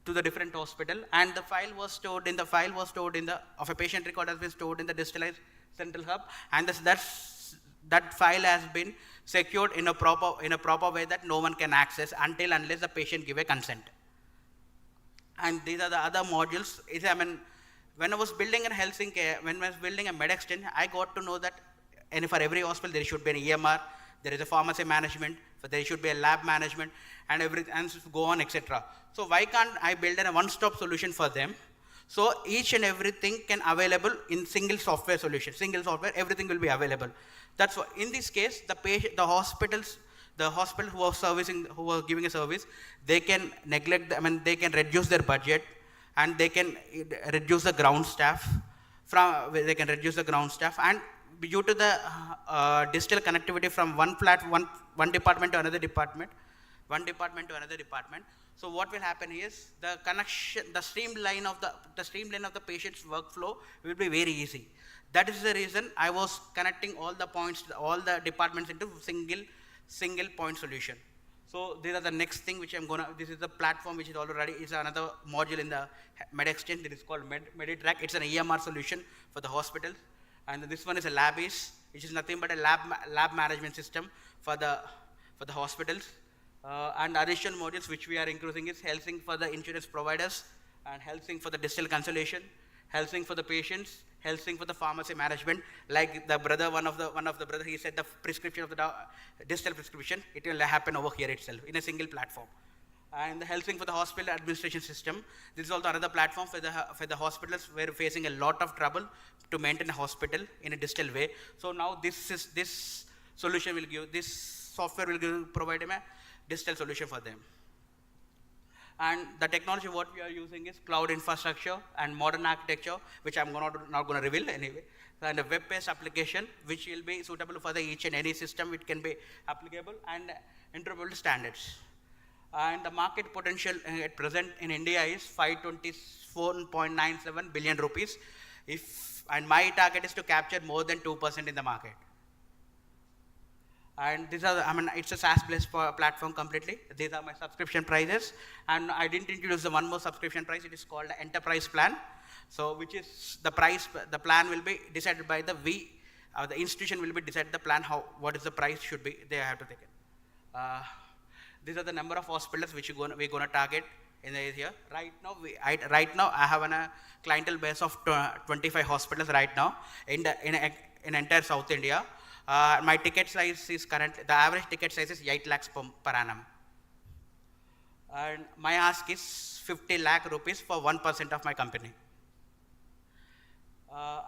to the different hospital, and the file was stored in of a patient record has been stored in the digitalized central hub, and that file has been secured in a proper way that no one can access unless the patient give a consent. And these are the other modules. When I was building a HealthSync, when I was building a MedExchange, I got to know that for every hospital there should be an EMR, there is a pharmacy management, there should be a lab management, and go on, etc. So why can't I build a one-stop solution for them? So each and everything can available in single software solution. Single software, everything will be available. That's why in this case, the hospital who are giving a service, they can they can reduce their budget, and they can reduce the ground staff. And due to the digital connectivity from one department to another department. So what will happen is the streamline of the patient's workflow will be very easy. That is the reason I was connecting all the departments into single point solution. So these are the next thing which this is the platform which is already is another module in the MedExchange. It is called MediTrack. It's an EMR solution for the hospital, and this one is a Labis, which is nothing but a lab management system for the hospitals. And additional modules which we are including is HealthSync for the insurance providers, and HealthSync for the digital consultation, HealthSync for the patients, health sync for the pharmacy management. Like the brother, one of the brother, he said the prescription of the digital prescription, it will happen over here itself in a single platform. And the health sync for the hospital administration system. This is also another platform for the hospitals who are facing a lot of trouble to maintain a hospital in a digital way. So now this solution will give, this software will provide them a digital solution for them. And the technology what we are using is cloud infrastructure and modern architecture, which I'm not going to reveal anyway. And a web-based application, which will be suitable for each and any system. It can be applicable and interoperable standards. And the market potential at present in India is 524.97 billion rupees. And my target is to capture more than 2% in the market. And these are, it's a SaaS-based platform completely. These are my subscription prices. And I didn't introduce the one more subscription price. It is called the enterprise plan. So, which is the price, the plan will be decided by the institution will be decided the plan, what is the price should be, they have to take it. These are the number of hospitals which we're going to target in the area. Right now, I have a clientele base of 25 hospitals right now in entire South India. My ticket size is currently, the average ticket size is 8 lakhs per annum. And my ask is 50 lakh rupees for 1% of my company.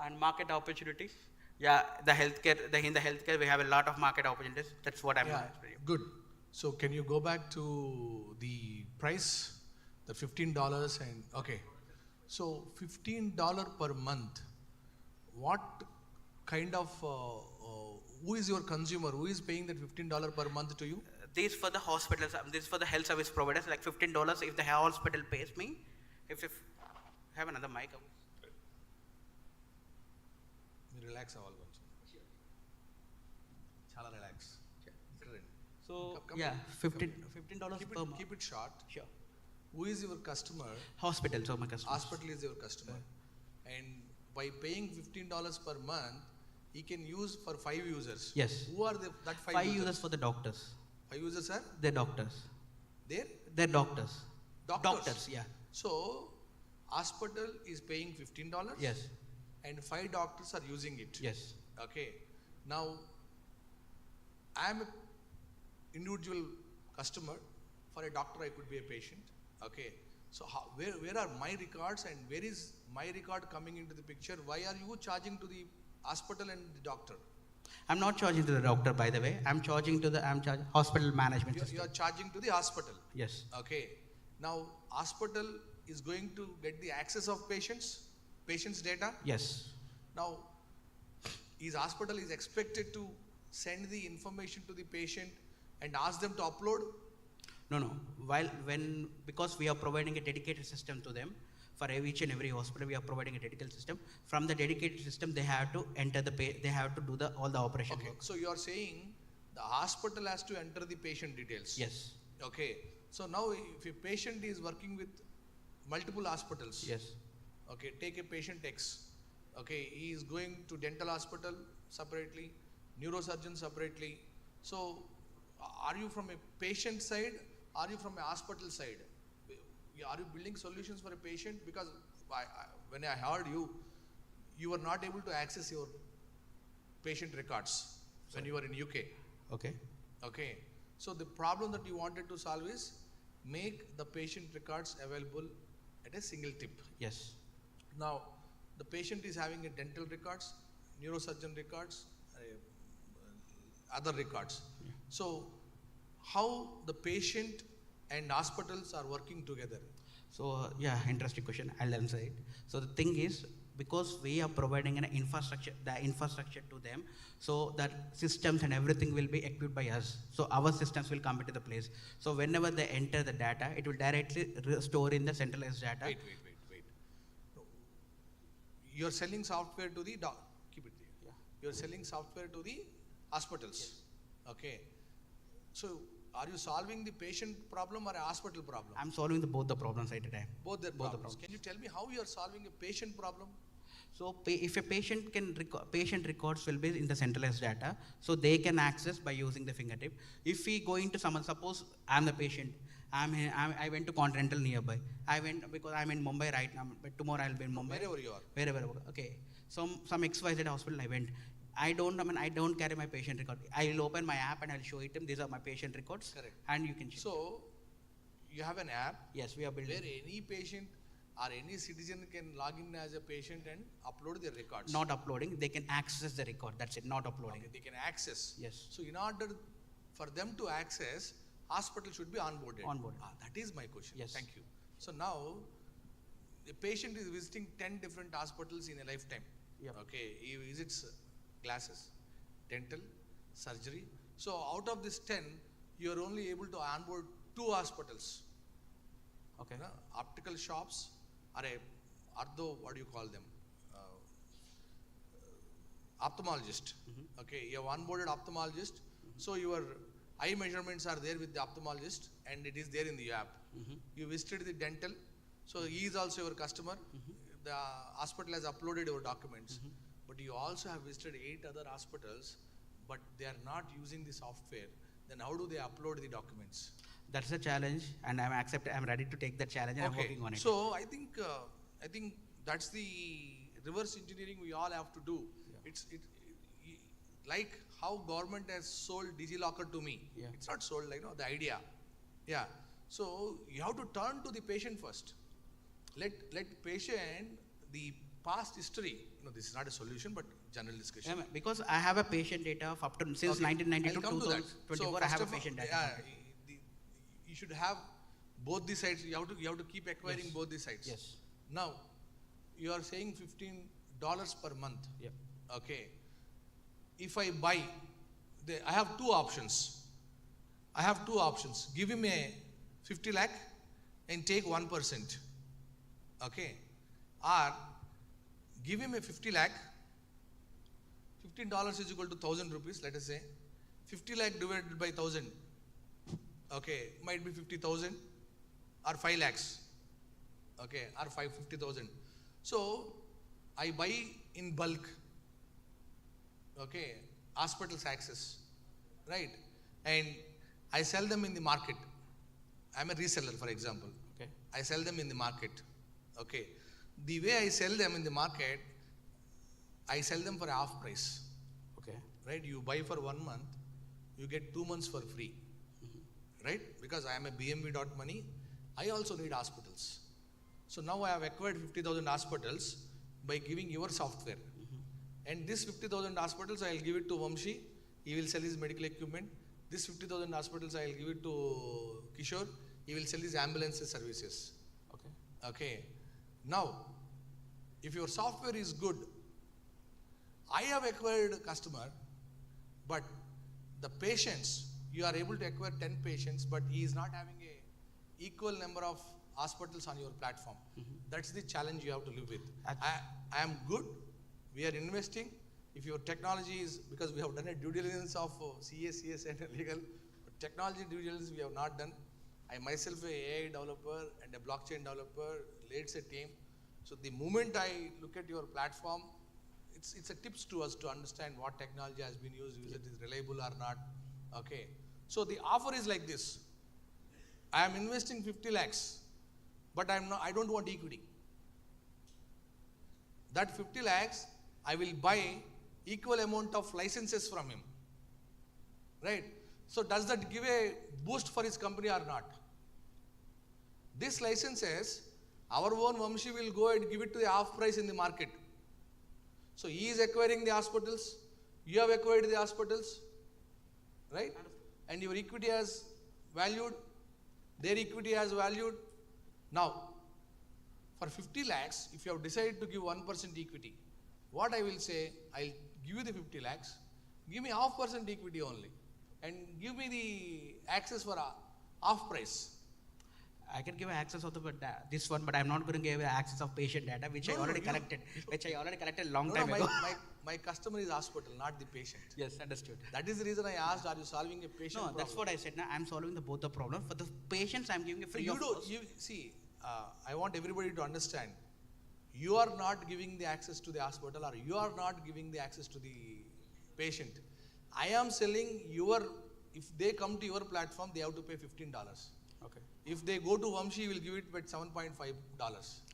And market opportunities. Yeah, in the healthcare, we have a lot of market opportunities. That's what I'm going to explain. Good. So can you go back to the price, the $15 and, okay. So $15 per month, what kind of, who is your consumer? Who is paying that $15 per month to you? This for the hospitals, this is for the health service providers, like $15 if the hospital pays me. If have another mic. Relax all once. Chala relax. So yeah, $15 per month. Keep it short. Sure. Who is your customer? Hospital, so my customer. Hospital is your customer. And by paying $15 per month, he can use for 5 users. Yes. Who are that 5 users? 5 users? users for the doctors. 5 users are? They're doctors. They're doctors. Doctors, yeah. So, hospital is paying $15. Yes. And 5 doctors are using it. Yes. Okay. Now, I am an individual customer. For a doctor, I could be a patient. Okay. So, where are my records and where is my record coming into the picture? Why are you charging to the hospital and the doctor? I'm not charging to the doctor, by the way. I'm charging to the hospital management system. You are charging to the hospital. Yes. Okay. Now, hospital is going to get the access of patients' data. Yes. Now, hospital is expected to send the information to the patient and ask them to upload? No. Because we are providing a dedicated system to them. For each and every hospital, we are providing a dedicated system. From the dedicated system, they have to enter they have to do all the operation. Okay. So you are saying the hospital has to enter the patient details. Yes. Okay. So now, if a patient is working with multiple hospitals. Yes. Okay. Take a patient X. Okay. He is going to dental hospital separately, neurosurgeon separately. So, are you from a patient side? Are you from a hospital side? Are you building solutions for a patient? Because when I heard you were not able to access your patient records when you were in UK. Okay. Okay. So the problem that you wanted to solve is make the patient records available at a single tip. Yes. Now, the patient is having a dental records, neurosurgeon records, other records. Yeah. So, how the patient and hospitals are working together? So, interesting question. I'll answer it. So, the thing is, because we are providing the infrastructure to them, so that systems and everything will be equipped by us. So, our systems will come into the place. So, whenever they enter the data, it will directly store in the centralized data. Wait. No. You're selling software to the keep it there. Yeah. You're selling software to the hospitals. Yes. Okay. So, are you solving the patient problem or a hospital problem? I'm solving both the problems at a time. Both the problems. Can you tell me how you are solving a patient problem? So, if a patient patient records will be in the centralized data, so they can access by using the fingertip. If we go into someone, suppose I'm the patient, I went to Continental nearby. I went because I'm in Mumbai right now, but tomorrow I'll be in Mumbai. Wherever you are. Wherever. Okay. some XYZ hospital I went. I don't carry my patient record. I'll open my app and I'll show it to him. These are my patient records. Correct. And you can check. So, you have an app. Yes, we are building. Where any patient or any citizen can log in as a patient and upload their records. Not uploading, they can access the record. That's it, not uploading. Okay, they can access. Yes. So, in order for them to access, hospital should be onboarded. Onboarded. That is my question. Yes. Thank you. So, now the patient is visiting 10 different hospitals in a lifetime. Yeah. Okay, he visits glasses, dental, surgery. So, out of this 10, you are only able to onboard 2 hospitals. Okay. Optical shops or what do you call them? Ophthalmologist. Okay, you have onboarded ophthalmologist. So your eye measurements are there with the ophthalmologist and it is there in the app. You visited the dental, so he is also your customer. The hospital has uploaded your documents, but you also have visited 8 other hospitals, but they are not using the software. Then how do they upload the documents? That's a challenge, and I'm ready to take that challenge, and I'm working on it. So I think that's the reverse engineering we all have to do. Yeah. Like how government has sold DigiLocker to me. Yeah. It's not sold, the idea. Yeah. So you have to turn to the patient first. Let patient the past history. This is not a solution, but general discussion. Yeah, because I have a patient data of up to since 1992 to 2024. I have a patient data. Yeah, you should have both the sides. You have to keep acquiring both the sides. Yes. Now, you are saying $15 per month. Yeah. Okay. If I buy, I have 2 options. Give him a 50 lakh and take 1%. Okay. Or give him a 50 lakh. $15 is equal to 1,000 rupees. Let us say 50 lakh divided by 1,000. Okay, might be 50,000 or 5 lakhs. Okay, or 50,000. So I buy in bulk. Okay, hospitals access, right? And I sell them in the market. I'm a reseller, for example. Okay. I sell them in the market. Okay. The way I sell them in the market, I sell them for half price. Okay. Right? You buy for 1 month, you get 2 months for free. Right? Because I am a BMV Money, I also need hospitals. So now I have acquired 50,000 hospitals by giving your software. And this 50,000 hospitals, I will give it to Vamshi. He will sell his medical equipment. This 50,000 hospitals, I will give it to Kishore. He will sell his ambulance services. Okay. Okay. Now, if your software is good, I have acquired a customer, but the patients, you are able to acquire 10 patients, but he is not having a equal number of hospitals on your platform. That's the challenge you have to live with. I am good. We are investing. If your technology is, because we have done a due diligence of CA, CS and legal, but technology due diligence we have not done. I myself a AI developer and a blockchain developer, leads a team. So the moment I look at your platform, it's a tips to us to understand what technology has been used, whether it is reliable or not. Okay. So the offer is like this. I am investing 50 lakhs, but I don't want equity. That 50 lakhs, I will buy equal amount of licenses from him. Right? So does that give a boost for his company or not? These licenses, our own Vamshi will go and give it to the half price in the market. So he is acquiring the hospitals, you have acquired the hospitals, right? And your equity has valued, their equity has valued. Now, for 50 lakhs, if you have decided to give 1% equity, what I will say, I'll give you the 50 lakhs, give me 0.5% equity only, and give me the access for half price. I can give access of this one, but I'm not going to give access of patient data, which I already collected long time ago. My customer is hospital, not the patient. Yes, understood. That is the reason I asked, are you solving a patient problem? No, that's what I said. Now I'm solving both the problem. For the patients, I'm giving a free of cost. I want everybody to understand, you are not giving the access to the hospital, or you are not giving the access to the patient. I am selling if they come to your platform, they have to pay $15. Okay. If they go to Vamshi, we will give it at $7.5.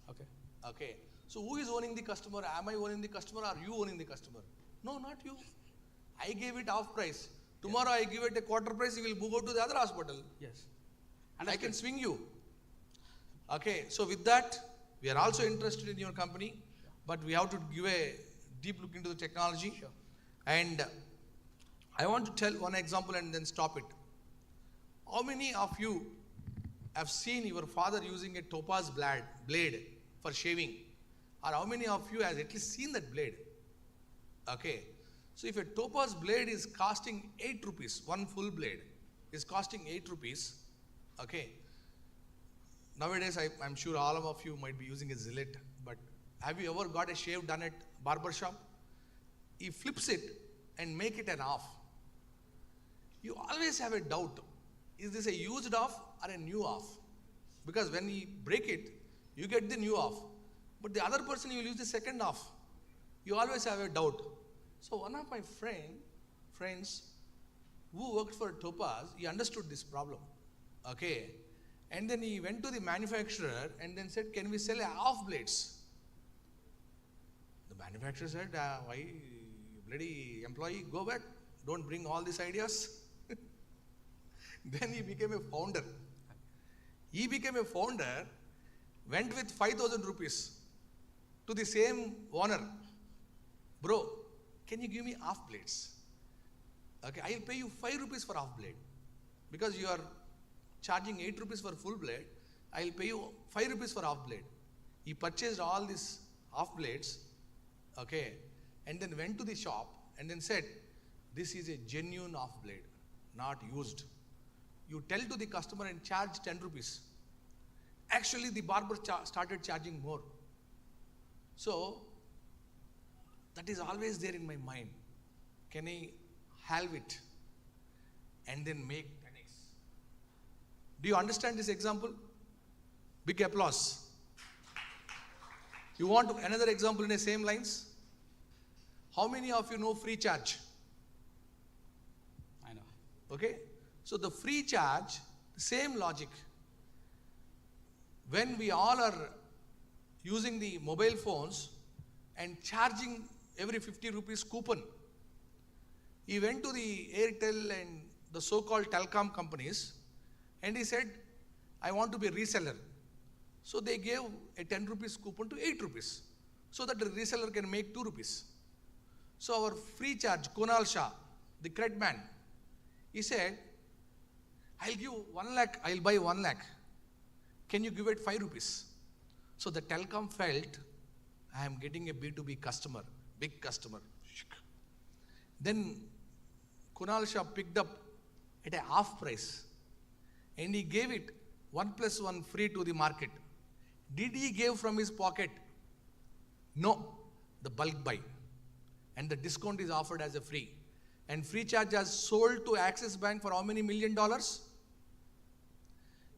Okay. Okay. So who is owning the customer? Am I owning the customer or you owning the customer? No, not you. I gave it half price. Tomorrow I give it a quarter price, you will go to the other hospital. Yes. And I can swing you. Okay, so with that, we are also interested in your company, but we have to give a deep look into the technology. Sure. And I want to tell one example and then stop it. How many of you have seen your father using a topaz blade for shaving? Or how many of you has at least seen that blade? Okay. So if a topaz blade is costing 8 rupees, one full blade is costing 8 rupees, okay. Nowadays, I'm sure all of you might be using a Zillet, but have you ever got a shave done at barber shop? He flips it and make it an off. You always have a doubt. Is this a used off or a new off? Because when you break it, you get the new off. But the other person, you will use the second off. You always have a doubt. So one of my friends who worked for Topaz, he understood this problem. Okay. And then he went to the manufacturer and then said, can we sell off blades? The manufacturer said, why, bloody employee, go back. Don't bring all these ideas. Then he became a founder. He became a founder, went with 5,000 rupees to the same owner. Bro, can you give me half blades? Okay, I'll pay you 5 rupees for half blade. Because you are charging 8 rupees for full blade, I'll pay you 5 rupees for half blade. He purchased all these half blades, okay, and then went to the shop and then said, this is a genuine half blade, not used. You tell to the customer and charge 10 rupees. Actually, the barber started charging more. So, that is always there in my mind. Can I halve it and then make 10x? Do you understand this example? Big applause. You want another example in the same lines? How many of you know free charge? I know. Okay? So the free charge, same logic. When we all are using the mobile phones and charging every 50 rupees coupon, he went to the Airtel and the so-called telecom companies and he said, I want to be a reseller. So they gave a 10 rupees coupon to 8 rupees so that the reseller can make 2 rupees. So our free charge, Kunal Shah, the cred man, he said, I'll give 1 lakh, I'll buy 1 lakh. Can you give it 5 rupees? So the telecom felt, I am getting a B2B customer, big customer. Then Kunal Shah picked up at a half price and he gave it 1 + 1 free to the market. Did he give from his pocket? No, the bulk buy. And the discount is offered as a free. And free charge has sold to Axis Bank for how many $1 million?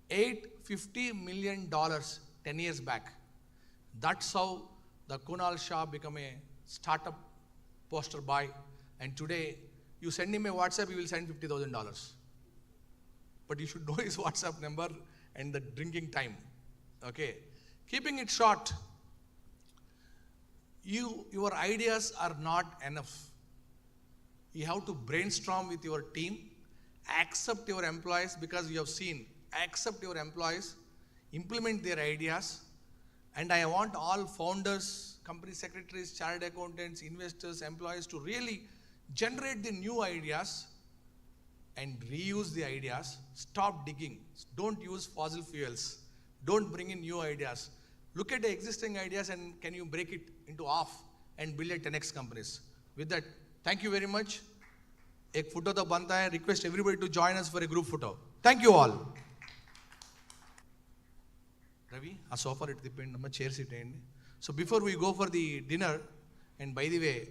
$850 million 10 years back. That's how the Kunal Shah became a startup poster boy. And today, you send him a WhatsApp, he will send $50,000. But you should know his WhatsApp number and the drinking time. Okay. Keeping it short, your ideas are not enough. You have to brainstorm with your team, accept your employees, because you have seen, accept your employees, implement their ideas, and I want all founders, company secretaries, chartered accountants, investors, employees to really generate the new ideas and reuse the ideas. Stop digging. Don't use fossil fuels. Don't bring in new ideas. Look at the existing ideas and can you break it into half and build a 10x companies. With that, thank you very much. Ek photo to banta hai. Request everybody to join us for a group photo. Thank you all. Ravi, a sofa it depend on chair seat. So before we go for the dinner, and by the way,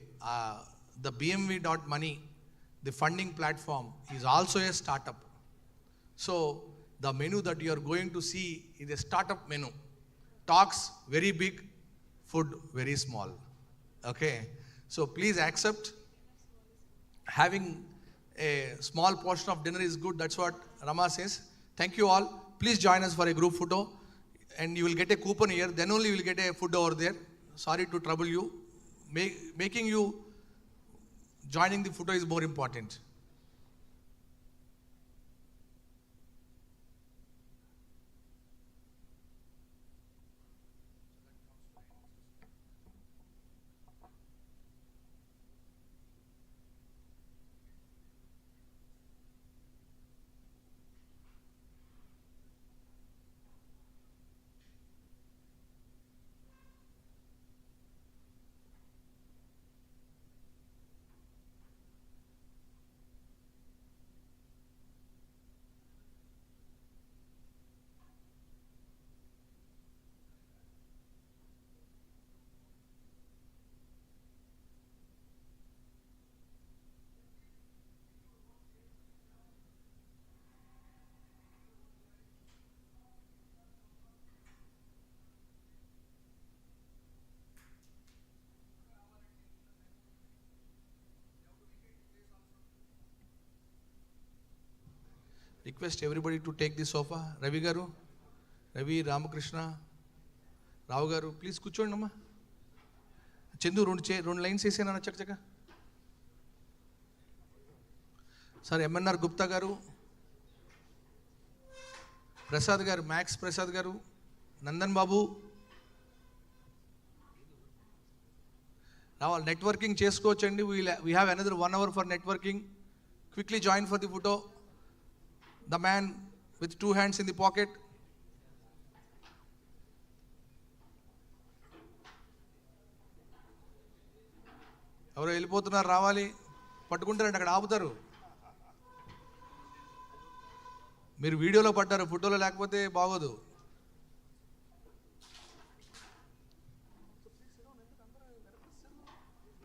the BMV Money, the funding platform, is also a startup. So the menu that you are going to see is a startup menu. Talks very big, food very small. Okay. So please accept. Having a small portion of dinner is good. That's what Rama says. Thank you all. Please join us for a group photo. And you will get a coupon here. Then only you will get a food over there. sorry to trouble you. Making you joining the photo is more important. Request everybody to take the sofa. Ravi garu, Ravi, Ramakrishna, Rao garu, please కూర్చోండి అమ్మా. చందు రెండు lines వేసేనా చక్కగా. Sir MNR Gupta గారు, ప్రసాద్ గారు, max Prasad గారు, నందన్ బాబు రావాలి. Networking చేసుకోవచ్చండి. We have another 1 hour for networking. Quickly join for the photo. The man with 2 hands in the pocket. ఎవరో వెళ్ళిపోతున్నారు, రావాలి. పట్టుకుంటారండి, అక్కడ ఆపుతారు. మీరు వీడియోలో పడ్డారు, ఫోటోలో లేకపోతే బాగోదు.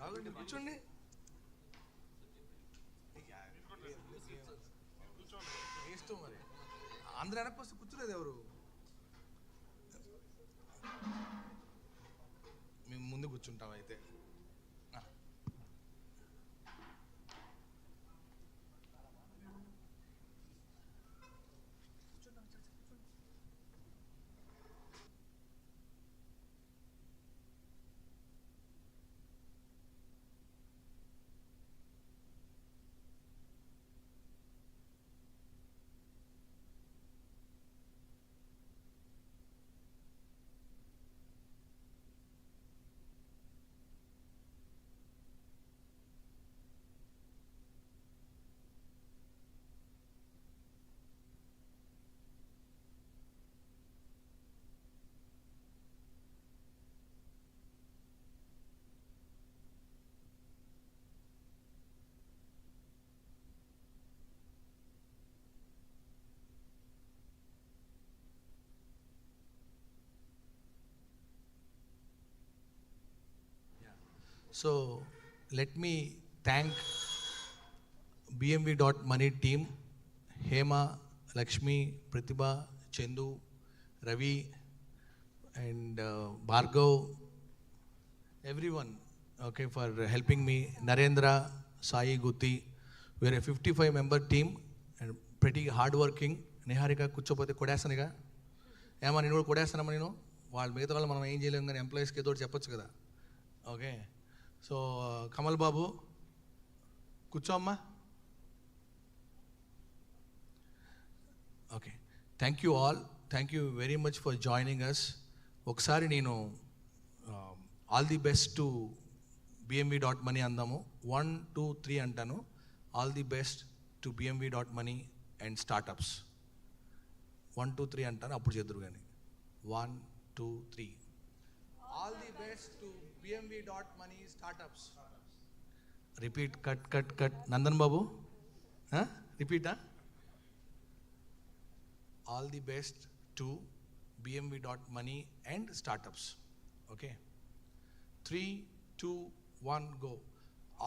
రాగండి, కూర్చోండి. మరి అందరూ వెనక్కి వస్తే కూర్చోలేదు ఎవరు. మేము ముందు కూర్చుంటాం అయితే. So let me thank BMV Money team, Hema, Lakshmi, Pratibha, Chendu, Ravi, and Bhargav, everyone, okay, for helping me. Narendra, Sai, Guti. We are a 55-member team and pretty hardworking. Niharika కూర్చోపోతే కొడేస్తానుగా. ఏమన్నా నేను కూడా కొడేస్తానమ్మా. నేను వాళ్ళు మిగతా వాళ్ళు మనం ఏం చేయలేము, కానీ ఎంప్లాయీస్కి ఏదో చెప్పొచ్చు కదా. ఓకే, సో కమల్ బాబు కూర్చో అమ్మా. Okay, thank you all. Thank you very much for joining us. ఒకసారి నేను all the best to BMV.money అందాము. 1, 2, 3 అంటాను. All the best to BMV.money and startups. 1, 2, 3 అంటాను, అప్పుడు చేద్దరు కానీ. 1, 2, 3. All the best to BMV.money startups. Repeat, cut. Nandan Babu? Huh? Repeat, huh? All the best to BMV.money and startups. Okay. 3, 2, 1, go.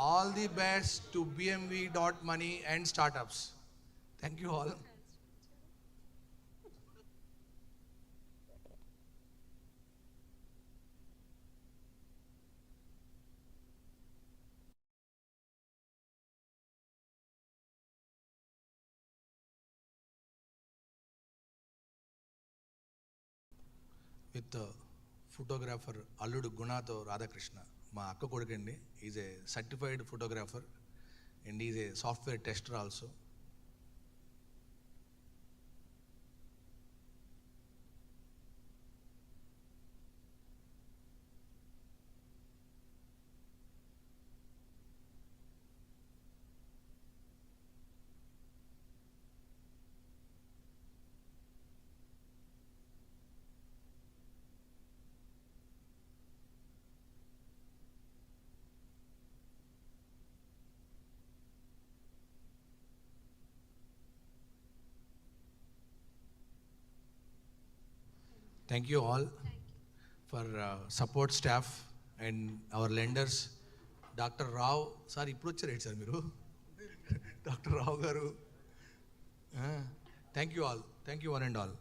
All the best to BMV.money and startups. Thank you all. With photographer అల్లుడు గుణాతో రాధా కృష్ణ మా అక్క కొడుకండి. Is a certified photographer and is a software tester also. Thank you all for support staff and our lenders. Dr. Rao, sir, ఇప్పుడు వచ్చారు sir మీరు doctor రావు గారు. Thank you all. Thank you one and all.